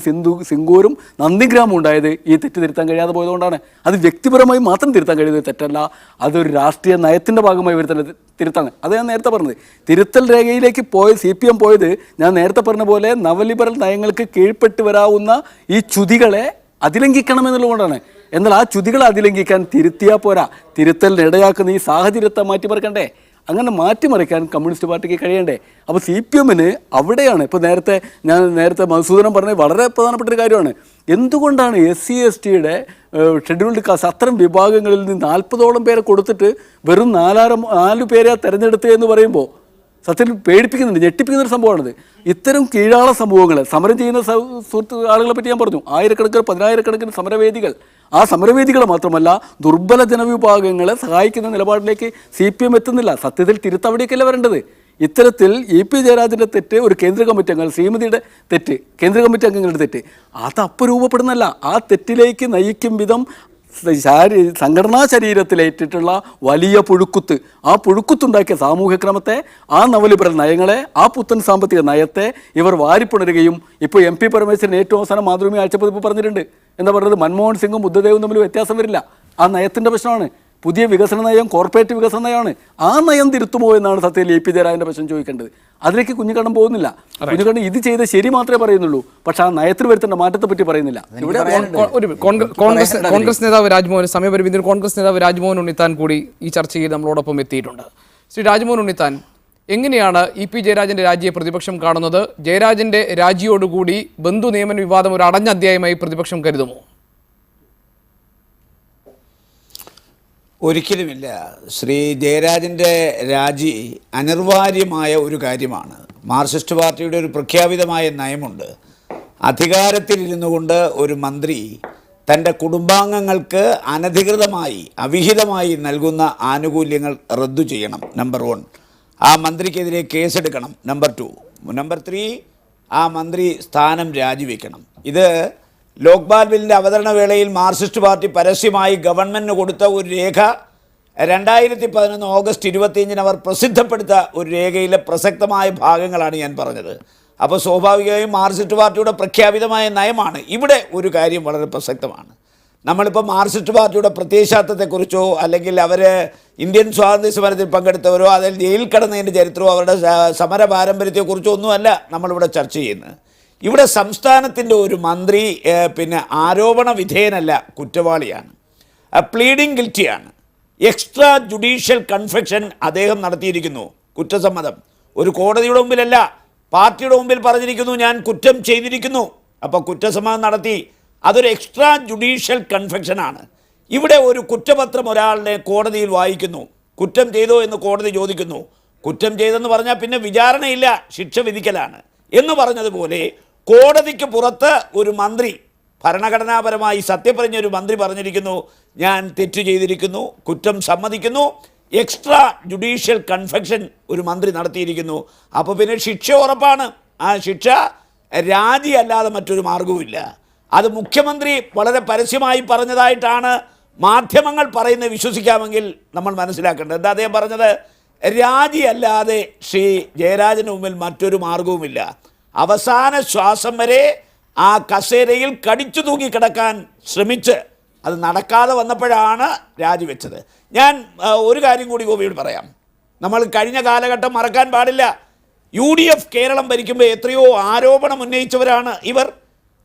സിംഗൂരും നന്ദി ടെലിഗ്രാം ഉണ്ടായത് ഈ തെറ്റ് തിരുത്താൻ കഴിയാതെ പോയതുകൊണ്ടാണ്. അത് വ്യക്തിപരമായി മാത്രം തിരുത്താൻ കഴിയുന്നത് തെറ്റല്ല, അതൊരു രാഷ്ട്രീയ നയത്തിൻ്റെ ഭാഗമായി ഇവർ തന്നെ തിരുത്താണ്. അത് ഞാൻ നേരത്തെ പറഞ്ഞത്. തിരുത്തൽ രേഖയിലേക്ക് CPM പോയത് ഞാൻ നേരത്തെ പറഞ്ഞ പോലെ നവലിബറൽ നയങ്ങൾക്ക് കീഴ്പ്പെട്ട് വരാവുന്ന ഈ ചുതികളെ അതിലംഘിക്കണമെന്നുള്ളതുകൊണ്ടാണ്. എന്നാൽ ആ ചുതികളെ അതിലംഘിക്കാൻ തിരുത്തിയാൽ പോരാ, തിരുത്തലിനിടയാക്കുന്ന ഈ സാഹചര്യത്തെ മാറ്റിമറിക്കണ്ടേ? അങ്ങനെ മാറ്റിമറിക്കാൻ കമ്മ്യൂണിസ്റ്റ് പാർട്ടിക്ക് കഴിയണ്ടേ? അപ്പോൾ CPMന് അവിടെയാണ്. ഇപ്പോൾ നേരത്തെ മധുസൂദനം പറഞ്ഞത് വളരെ പ്രധാനപ്പെട്ട ഒരു കാര്യമാണ്. എന്തുകൊണ്ടാണ് SC/STയുടെ ഷെഡ്യൂൾഡ് കാസ്റ്റ് അത്തരം വിഭാഗങ്ങളിൽ നിന്ന് 40ഓളം പേരെ കൊടുത്തിട്ട് വെറും 4 പേരെ തിരഞ്ഞെടുത്ത് എന്ന് പറയുമ്പോൾ സത്യത്തിൽ പേടിപ്പിക്കുന്നുണ്ട്, ഞെട്ടിപ്പിക്കുന്നൊരു സംഭവമാണിത്. ഇത്തരം കീഴാള സമൂഹങ്ങൾ സമരം ചെയ്യുന്ന ആളുകളെ പറ്റി ഞാൻ പറഞ്ഞു. 1000-10,000 സമരവേദികൾ. ആ സമരവേദികളെ മാത്രമല്ല ദുർബല ജനവിഭാഗങ്ങളെ സഹായിക്കുന്ന നിലപാടിലേക്ക് CPM എത്തുന്നില്ല. സത്യത്തിൽ തിരുത്തവിടേക്കല്ല വരേണ്ടത്. ഇത്തരത്തിൽ EP ജയരാജൻ്റെ തെറ്റ്, ഒരു കേന്ദ്ര കമ്മിറ്റി അംഗങ്ങൾ ശ്രീമതിയുടെ തെറ്റ്, കേന്ദ്ര കമ്മിറ്റി അംഗങ്ങളുടെ തെറ്റ്, അത് അപ്പരൂപപ്പെടുന്നല്ല. ആ തെറ്റിലേക്ക് നയിക്കും വിധം സംഘടനാ ശരീരത്തിലേറ്റിട്ടുള്ള വലിയ പുഴുക്കുത്ത്, ആ പുഴുക്കുത്തുണ്ടാക്കിയ സാമൂഹ്യക്രമത്തെ, ആ നവലിബറൽ നയങ്ങളെ, ആ പുത്തൻ സാമ്പത്തിക നയത്തെ ഇവർ വാരിപ്പുണരുകയും ഇപ്പോൾ MP പരമേശ്വരൻ ഏറ്റവും അവസാനം മാതൃഭൂമി ആഴ്ചപ്പതിപ്പ് പറഞ്ഞിട്ടുണ്ട്. എന്താ പറയുന്നത്? മൻമോഹൻ സിംഗും ബുദ്ധദേവും തമ്മിൽ വ്യത്യാസം വരില്ല. ആ നയത്തിൻ്റെ പ്രശ്നമാണ്. പുതിയ വികസന നയം കോർപ്പറേറ്റ് വികസന നയമാണ്. ആ നയം തിരുത്തുമോ എന്നാണ് സത്യത്തിൽ EP ജയരാജൻ്റെ പ്രശ്നം ചോദിക്കേണ്ടത്. അതിലേക്ക് കുഞ്ഞിക്കണ്ഠൻ പോകുന്നില്ല. കുഞ്ഞിക്കണ്ഠൻ ഇത് ചെയ്ത ശരി മാത്രമേ പറയുന്നുള്ളൂ, പക്ഷെ ആ നയത്തിൽ വരുത്തേണ്ട മാറ്റത്തെ പറ്റി പറയുന്നില്ല. ഇവിടെ കോൺഗ്രസ് നേതാവ് രാജ്മോഹൻ, സമയപരിമിതിയിൽ കോൺഗ്രസ് നേതാവ് രാജ്മോഹൻ ഉണ്ണിത്താൻ കൂടി ഈ ചർച്ചയിൽ നമ്മളോടൊപ്പം എത്തിയിട്ടുണ്ട്. ശ്രീ രാജ്മോഹൻ ഉണ്ണിത്താൻ, എങ്ങനെയാണ് EP ജയരാജൻ്റെ രാജിയെ പ്രതിപക്ഷം കാണുന്നത്? ജയരാജൻ്റെ രാജിയോടുകൂടി ബന്ധു നിയമന വിവാദം ഒരു അടഞ്ഞ അധ്യായമായി പ്രതിപക്ഷം കരുതുമോ? ഒരിക്കലുമില്ല. ശ്രീ ജയരാജൻ്റെ രാജി അനിവാര്യമായ ഒരു കാര്യമാണ്. മാർക്സിസ്റ്റ് പാർട്ടിയുടെ ഒരു പ്രഖ്യാപിതമായ നയമുണ്ട്. അധികാരത്തിലിരുന്നു കൊണ്ട് ഒരു മന്ത്രി തൻ്റെ കുടുംബാംഗങ്ങൾക്ക് അനധികൃതമായി അവിഹിതമായി നൽകുന്ന ആനുകൂല്യങ്ങൾ റദ്ദു ചെയ്യണം. നമ്പർ 1, ആ മന്ത്രിക്കെതിരെ കേസെടുക്കണം. നമ്പർ 2, നമ്പർ 3, ആ മന്ത്രി സ്ഥാനം രാജിവെക്കണം. ഇത് ലോക്പാൽ ബില്ലിൻ്റെ അവതരണ വേളയിൽ മാർക്സിസ്റ്റ് പാർട്ടി പരസ്യമായി ഗവൺമെൻറ്റിന് കൊടുത്ത ഒരു രേഖ 2011 ഓഗസ്റ്റ് 25 അവർ പ്രസിദ്ധപ്പെടുത്ത ഒരു രേഖയിലെ പ്രസക്തമായ ഭാഗങ്ങളാണ് ഞാൻ പറഞ്ഞത്. അപ്പോൾ സ്വാഭാവികമായും മാർക്സിസ്റ്റ് പാർട്ടിയുടെ പ്രഖ്യാപിതമായ നയമാണ്. ഇവിടെ ഒരു കാര്യം വളരെ പ്രസക്തമാണ്. നമ്മളിപ്പോൾ മാർക്സിസ്റ്റ് പാർട്ടിയുടെ പ്രത്യയശാസ്ത്രത്തെക്കുറിച്ചോ അല്ലെങ്കിൽ അവർ ഇന്ത്യൻ സ്വാതന്ത്ര്യ സമരത്തിൽ പങ്കെടുത്തവരോ അതിൽ ജയിലിൽ കിടന്നതിൻ്റെ ചരിത്രമോ അവരുടെ സമര പാരമ്പര്യത്തെക്കുറിച്ചോ ഒന്നുമല്ല നമ്മളിവിടെ ചർച്ച ചെയ്യുന്നത്. ഇവിടെ സംസ്ഥാനത്തിൻ്റെ ഒരു മന്ത്രി ആരോപണ വിധേയനല്ല, കുറ്റവാളിയാണ്, പ്ലീഡിംഗ് ഗിൽറ്റിയാണ്. എക്സ്ട്രാ ജുഡീഷ്യൽ കൺഫെഷൻ അദ്ദേഹം നടത്തിയിരിക്കുന്നു, കുറ്റസമ്മതം. ഒരു കോടതിയുടെ മുമ്പിലല്ല, പാർട്ടിയുടെ മുമ്പിൽ പറഞ്ഞിരിക്കുന്നു ഞാൻ കുറ്റം ചെയ്തിരിക്കുന്നു. അപ്പോൾ കുറ്റസമ്മതം നടത്തി, അതൊരു എക്സ്ട്രാ ജുഡീഷ്യൽ കൺഫെക്ഷനാണ്. ഇവിടെ ഒരു കുറ്റപത്രം ഒരാളുടെ കോടതിയിൽ വായിക്കുന്നു, കുറ്റം ചെയ്തോ എന്ന് കോടതി ചോദിക്കുന്നു. കുറ്റം ചെയ്തെന്ന് പറഞ്ഞാൽ പിന്നെ വിചാരണയില്ല, ശിക്ഷ വിധിക്കലാണ് എന്ന് പറഞ്ഞതുപോലെ കോടതിക്ക് പുറത്ത് ഒരു മന്ത്രി ഭരണഘടനാപരമായി സത്യപ്രതിജ്ഞ ഒരു മന്ത്രി പറഞ്ഞിരിക്കുന്നു ഞാൻ തെറ്റ് ചെയ്തിരിക്കുന്നു, കുറ്റം സമ്മതിക്കുന്നു. എക്സ്ട്രാ ജുഡീഷ്യൽ കൺഫെക്ഷൻ ഒരു മന്ത്രി നടത്തിയിരിക്കുന്നു. അപ്പോൾ പിന്നെ ശിക്ഷ ഉറപ്പാണ്. ആ ശിക്ഷ രാജി അല്ലാതെ മറ്റൊരു മാർഗവുമില്ല. അത് മുഖ്യമന്ത്രി വളരെ പരസ്യമായി പറഞ്ഞതായിട്ടാണ് മാധ്യമങ്ങൾ പറയുന്നത് വിശ്വസിക്കാമെങ്കിൽ നമ്മൾ മനസ്സിലാക്കേണ്ടത്. എന്താ അദ്ദേഹം പറഞ്ഞത്? രാജി അല്ലാതെ ശ്രീ ജയരാജന് മുമ്പിൽ മറ്റൊരു മാർഗവുമില്ല. അവസാന ശ്വാസം വരെ ആ കസേരയിൽ കടിച്ചു തൂങ്ങിക്കിടക്കാൻ ശ്രമിച്ച് അത് നടക്കാതെ വന്നപ്പോഴാണ് രാജിവെച്ചത്. ഞാൻ ഒരു കാര്യം കൂടി ഗോപിയോട് പറയാം. നമ്മൾ കഴിഞ്ഞ കാലഘട്ടം മറക്കാൻ പാടില്ല. UDF കേരളം ഭരിക്കുമ്പോൾ എത്രയോ ആരോപണം ഉന്നയിച്ചവരാണ് ഇവർ.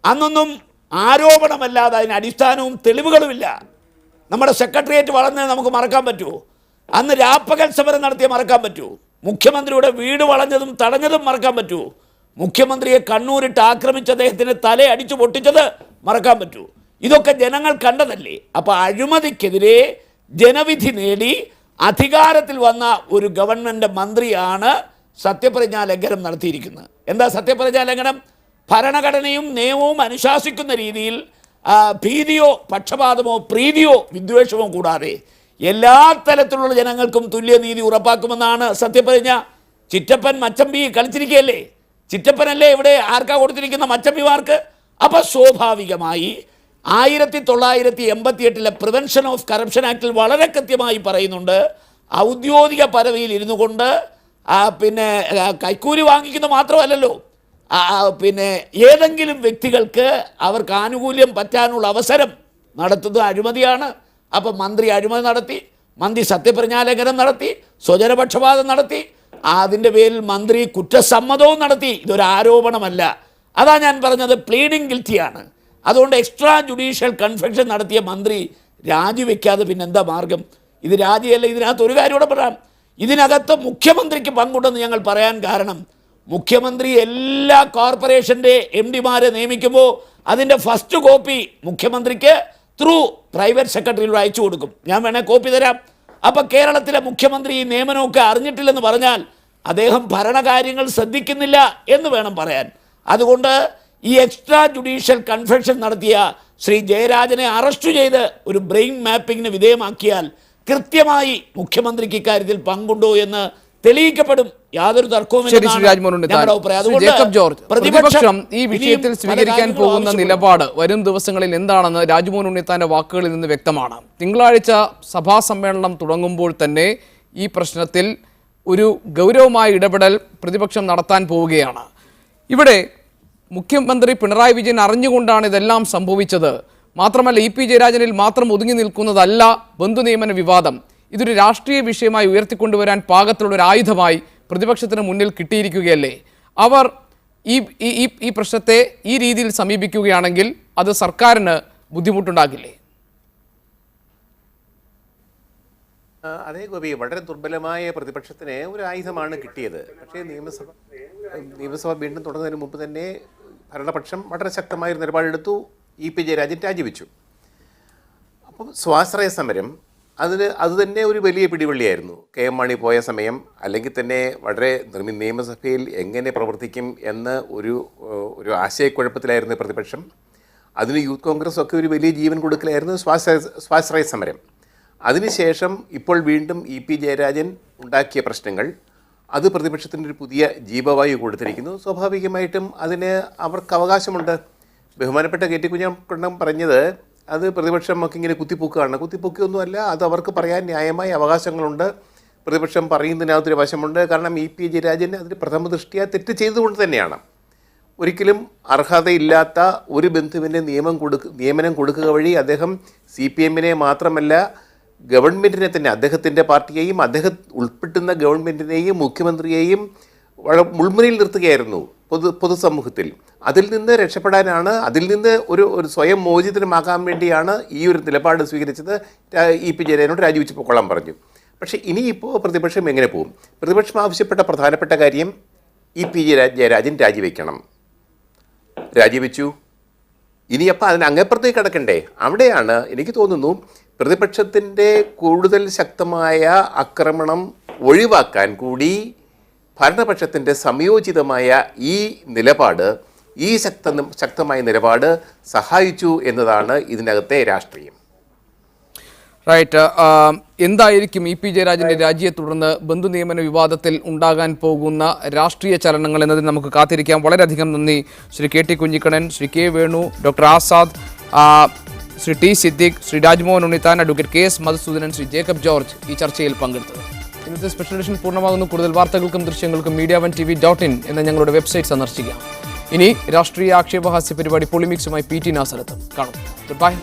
അന്നൊന്നും ആരോപണമല്ലാതെ അതിന് അടിസ്ഥാനവും തെളിവുകളുമില്ല. നമ്മുടെ സെക്രട്ടേറിയറ്റ് വളർന്നത് നമുക്ക് മറക്കാൻ പറ്റുമോ? അന്ന് രാപ്പകൽ സമരം നടത്തിയ മറക്കാൻ പറ്റുമോ? മുഖ്യമന്ത്രിയുടെ വീട് വളഞ്ഞതും തടഞ്ഞതും മറക്കാൻ പറ്റുമോ? മുഖ്യമന്ത്രിയെ കണ്ണൂരിട്ട് ആക്രമിച്ച അദ്ദേഹത്തിന് തല അടിച്ചു പൊട്ടിച്ചത് മറക്കാൻ പറ്റുമോ? ഇതൊക്കെ ജനങ്ങൾ കണ്ടതല്ലേ. അപ്പോൾ അഴിമതിക്കെതിരെ ജനവിധി നേടി അധികാരത്തിൽ വന്ന ഒരു ഗവൺമെൻറ് മന്ത്രിയാണ് സത്യപ്രതിജ്ഞാ ലംഘനം നടത്തിയിരിക്കുന്നത്. എന്താ സത്യപ്രതിജ്ഞാ ലംഘനം? ഭരണഘടനയും നിയമവും അനുശാസിക്കുന്ന രീതിയിൽ ഭീതിയോ പക്ഷപാതമോ പ്രീതിയോ വിദ്വേഷമോ കൂടാതെ എല്ലാ തരത്തിലുള്ള ജനങ്ങൾക്കും തുല്യനീതി ഉറപ്പാക്കുമെന്നാണ് സത്യപ്രതിജ്ഞ. ചിറ്റപ്പൻ മച്ചമ്പി കളിച്ചിരിക്കുകയല്ലേ? ചിറ്റപ്പനല്ലേ ഇവിടെ ആർക്കാ കൊടുത്തിരിക്കുന്ന മച്ചമ്പിമാർക്ക്? അപ്പോൾ സ്വാഭാവികമായി 1988 പ്രിവെൻഷൻ ഓഫ് കറപ്ഷൻ ആക്ടിൽ വളരെ കൃത്യമായി പറയുന്നുണ്ട്, ഔദ്യോഗിക പദവിയിൽ ഇരുന്നു കൊണ്ട് കൈക്കൂലി വാങ്ങിക്കുന്ന മാത്രമല്ലല്ലോ, പിന്നെ ഏതെങ്കിലും വ്യക്തികൾക്ക് അവർക്ക് ആനുകൂല്യം പറ്റാനുള്ള അവസരം നടത്തുന്നത് അഴിമതിയാണ്. അപ്പം മന്ത്രി അഴിമതി നടത്തി, മന്ത്രി സത്യപ്രതിജ്ഞാലംഘനം നടത്തി, സ്വജനപക്ഷപാതം നടത്തി, അതിൻ്റെ പേരിൽ മന്ത്രി കുറ്റസമ്മതവും നടത്തി. ഇതൊരു ആരോപണമല്ല. അതാ ഞാൻ പറഞ്ഞത്, പ്ലീഡിങ് ഗിൽറ്റിയാണ്. അതുകൊണ്ട് എക്സ്ട്രാ ജുഡീഷ്യൽ കൺഫെഷൻ നടത്തിയ മന്ത്രി രാജിവെക്കാതെ പിന്നെന്താ മാർഗം? ഇത് രാജിയല്ല. ഇതിനകത്ത് ഒരു കാര്യം കൂടെ പറയാം. ഇതിനകത്ത് മുഖ്യമന്ത്രിക്ക് പങ്കുണ്ടെന്ന് ഞങ്ങൾ പറയാൻ കാരണം, മുഖ്യമന്ത്രി എല്ലാ കോർപ്പറേഷൻ്റെ MD-മാരെ നിയമിക്കുമ്പോൾ അതിൻ്റെ ഫസ്റ്റ് കോപ്പി മുഖ്യമന്ത്രിക്ക് ത്രൂ പ്രൈവറ്റ് സെക്രട്ടറിയിലൂടെ അയച്ചു കൊടുക്കും. ഞാൻ വേണേൽ കോപ്പി തരാം. അപ്പം കേരളത്തിലെ മുഖ്യമന്ത്രി ഈ നിയമനമൊക്കെ അറിഞ്ഞിട്ടില്ലെന്ന് പറഞ്ഞാൽ അദ്ദേഹം ഭരണകാര്യങ്ങൾ ശ്രദ്ധിക്കുന്നില്ല എന്ന് വേണം പറയാൻ. അതുകൊണ്ട് ഈ എക്സ്ട്രാ ജുഡീഷ്യൽ കൺഫെഷൻ നടത്തിയ ശ്രീ ജയരാജനെ അറസ്റ്റ് ചെയ്ത് ഒരു ബ്രെയിൻ മാപ്പിങ്ങിന് വിധേയമാക്കിയാൽ കൃത്യമായി മുഖ്യമന്ത്രിക്ക് ഇക്കാര്യത്തിൽ പങ്കുണ്ടോ എന്ന് തെളിയിക്കപ്പെടും. യാതൊരു തർക്കവും ജേക്കബ് ജോർജ്, പ്രതിപക്ഷം ഈ വിഷയത്തിൽ സ്വീകരിക്കാൻ പോകുന്ന നിലപാട് വരും ദിവസങ്ങളിൽ എന്താണെന്ന് രാജ്മോഹൻ ഉണ്ണിത്താന്റെ വാക്കുകളിൽ നിന്ന് വ്യക്തമാണ്. തിങ്കളാഴ്ച സഭാ സമ്മേളനം തുടങ്ങുമ്പോൾ തന്നെ ഈ പ്രശ്നത്തിൽ ഒരു ഗൗരവമായ ഇടപെടൽ പ്രതിപക്ഷം നടത്താൻ പോവുകയാണ്. ഇവിടെ മുഖ്യമന്ത്രി പിണറായി വിജയൻ അറിഞ്ഞുകൊണ്ടാണ് ഇതെല്ലാം സംഭവിച്ചത്. മാത്രമല്ല, EP ജയരാജനിൽ മാത്രം ഒതുങ്ങി നിൽക്കുന്നതല്ല ബന്ധുനിയമന വിവാദം. ഇതൊരു രാഷ്ട്രീയ വിഷയമായി ഉയർത്തിക്കൊണ്ടുവരാൻ പാകത്തിലുള്ള ഒരു ആയുധമായി പ്രതിപക്ഷത്തിന് മുന്നിൽ കിട്ടിയിരിക്കുകയല്ലേ. അവർ ഈ പ്രശ്നത്തെ ഈ രീതിയിൽ സമീപിക്കുകയാണെങ്കിൽ അത് സർക്കാരിന് ബുദ്ധിമുട്ടുണ്ടാകില്ലേ? അതേ ഗോപി, വളരെ ദുർബലമായ പ്രതിപക്ഷത്തിന് ഒരു ആയുധമാണ് കിട്ടിയത്. പക്ഷേ നിയമസഭ വീണ്ടും തുടങ്ങുന്നതിന് മുമ്പ് തന്നെ ഭരണപക്ഷം വളരെ ശക്തമായൊരു നിലപാടെടുത്തു. EP ജയരാജൻ രാജിവെച്ചു. അപ്പം സ്വാശ്രയ സമരം അത് തന്നെ ഒരു വലിയ പിടിവള്ളിയായിരുന്നു. KM മാണി പോയ സമയം, അല്ലെങ്കിൽ തന്നെ വളരെ നിയമസഭയിൽ എങ്ങനെ പ്രവർത്തിക്കും എന്ന് ഒരു ആശയക്കുഴപ്പത്തിലായിരുന്നു പ്രതിപക്ഷം. അതിന് യൂത്ത് കോൺഗ്രസ് ഒക്കെ ഒരു വലിയ ജീവൻ കൊടുക്കലായിരുന്നു സ്വാശ്രയ സമരം. അതിനുശേഷം ഇപ്പോൾ വീണ്ടും EP ജയരാജൻ ഉണ്ടാക്കിയ പ്രശ്നങ്ങൾ അത് പ്രതിപക്ഷത്തിൻ്റെ ഒരു പുതിയ ജീവവായു കൊടുത്തിരിക്കുന്നു. സ്വാഭാവികമായിട്ടും അതിന് അവർക്ക് അവകാശമുണ്ട്. ബഹുമാനപ്പെട്ട KT കുഞ്ഞിക്കണ്ണൻ പറഞ്ഞത് അത് പ്രതിപക്ഷം ഒക്കെ ഇങ്ങനെ കുത്തിപ്പൊക്കുകയാണ്. കുത്തിപ്പൊക്കിയൊന്നുമല്ല, അത് അവർക്ക് പറയാൻ ന്യായമായ അവകാശങ്ങളുണ്ട്. പ്രതിപക്ഷം പറയുന്നതിനകത്തൊരു വശമുണ്ട്. കാരണം EP ജയരാജൻ അതിന് പ്രഥമ ദൃഷ്ടിയ തെറ്റ് ചെയ്തുകൊണ്ട് തന്നെയാണ്. ഒരിക്കലും അർഹതയില്ലാത്ത ഒരു ബന്ധുവിൻ്റെ നിയമനം കൊടുക്കുക വഴി അദ്ദേഹം CPM-നെ മാത്രമല്ല ഗവൺമെൻറ്റിനെ തന്നെ, അദ്ദേഹത്തിൻ്റെ പാർട്ടിയെയും അദ്ദേഹം ഉൾപ്പെട്ടുന്ന ഗവൺമെൻറ്റിനെയും മുഖ്യമന്ത്രിയെയും മുൾമുനയിൽ നിർത്തുകയായിരുന്നു പൊതുസമൂഹത്തിൽ. അതിൽ നിന്ന് രക്ഷപ്പെടാനാണ്, അതിൽ നിന്ന് ഒരു സ്വയം മോചിതമാകാൻ വേണ്ടിയാണ് ഈ ഒരു നിലപാട് സ്വീകരിച്ചത്. EP ജയരാജനോട് രാജിവെച്ച് പൊക്കോളാൻ പറഞ്ഞു. പക്ഷേ ഇനിയിപ്പോൾ പ്രതിപക്ഷം എങ്ങനെ പോകും? പ്രതിപക്ഷം ആവശ്യപ്പെട്ട പ്രധാനപ്പെട്ട കാര്യം EP ജയരാജൻ രാജിവെക്കണം. രാജിവെച്ചു. ഇനിയപ്പോൾ അതിന് അങ്ങേപ്പുറത്തേക്ക് കിടക്കണ്ടേ? അവിടെയാണ് എനിക്ക് തോന്നുന്നു പ്രതിപക്ഷത്തിൻ്റെ കൂടുതൽ ശക്തമായ ആക്രമണം ഒഴിവാക്കാൻ കൂടി ഭരണപക്ഷത്തിൻ്റെ സംയോജിതമായ ഈ നിലപാട്, ഈ ശക്തമായ നിലപാട് സഹായിച്ചു എന്നതാണ് ഇതിനകത്തെ രാഷ്ട്രീയം. റൈറ്റ്. എന്തായിരിക്കും EP ജയരാജൻ്റെ രാജിയെ തുടർന്ന് ബന്ധുനിയമന വിവാദത്തിൽ ഉണ്ടാകാൻ പോകുന്ന രാഷ്ട്രീയ ചലനങ്ങൾ എന്നതിൽ നമുക്ക് കാത്തിരിക്കാം. വളരെയധികം നന്ദി Shri KT Kunhikannan, Shri K Venu, doctor Azad, Shri T Siddique, Shri Rajmohan Unnithan, advocate KS Madhusudanan, Shri Jacob George ഈ ചർച്ചയിൽ പങ്കെടുത്തത്. ഇന്നത്തെ സ്പെഷ്യൽ എഡിഷൻ പൂർണ്ണമാകുന്നു. കൂടുതൽ വാർത്തകൾക്കും ദൃശ്യങ്ങൾക്കും media1tv.in എന്ന ഞങ്ങളുടെ വെബ്സൈറ്റ് സന്ദർശിക്കാം. ഇനി രാഷ്ട്രീയ ആക്ഷേപഹാസ്യ പരിപാടി പൊളിമിക്സുമായി PT നാസറത്ത് കാണും. Good bye.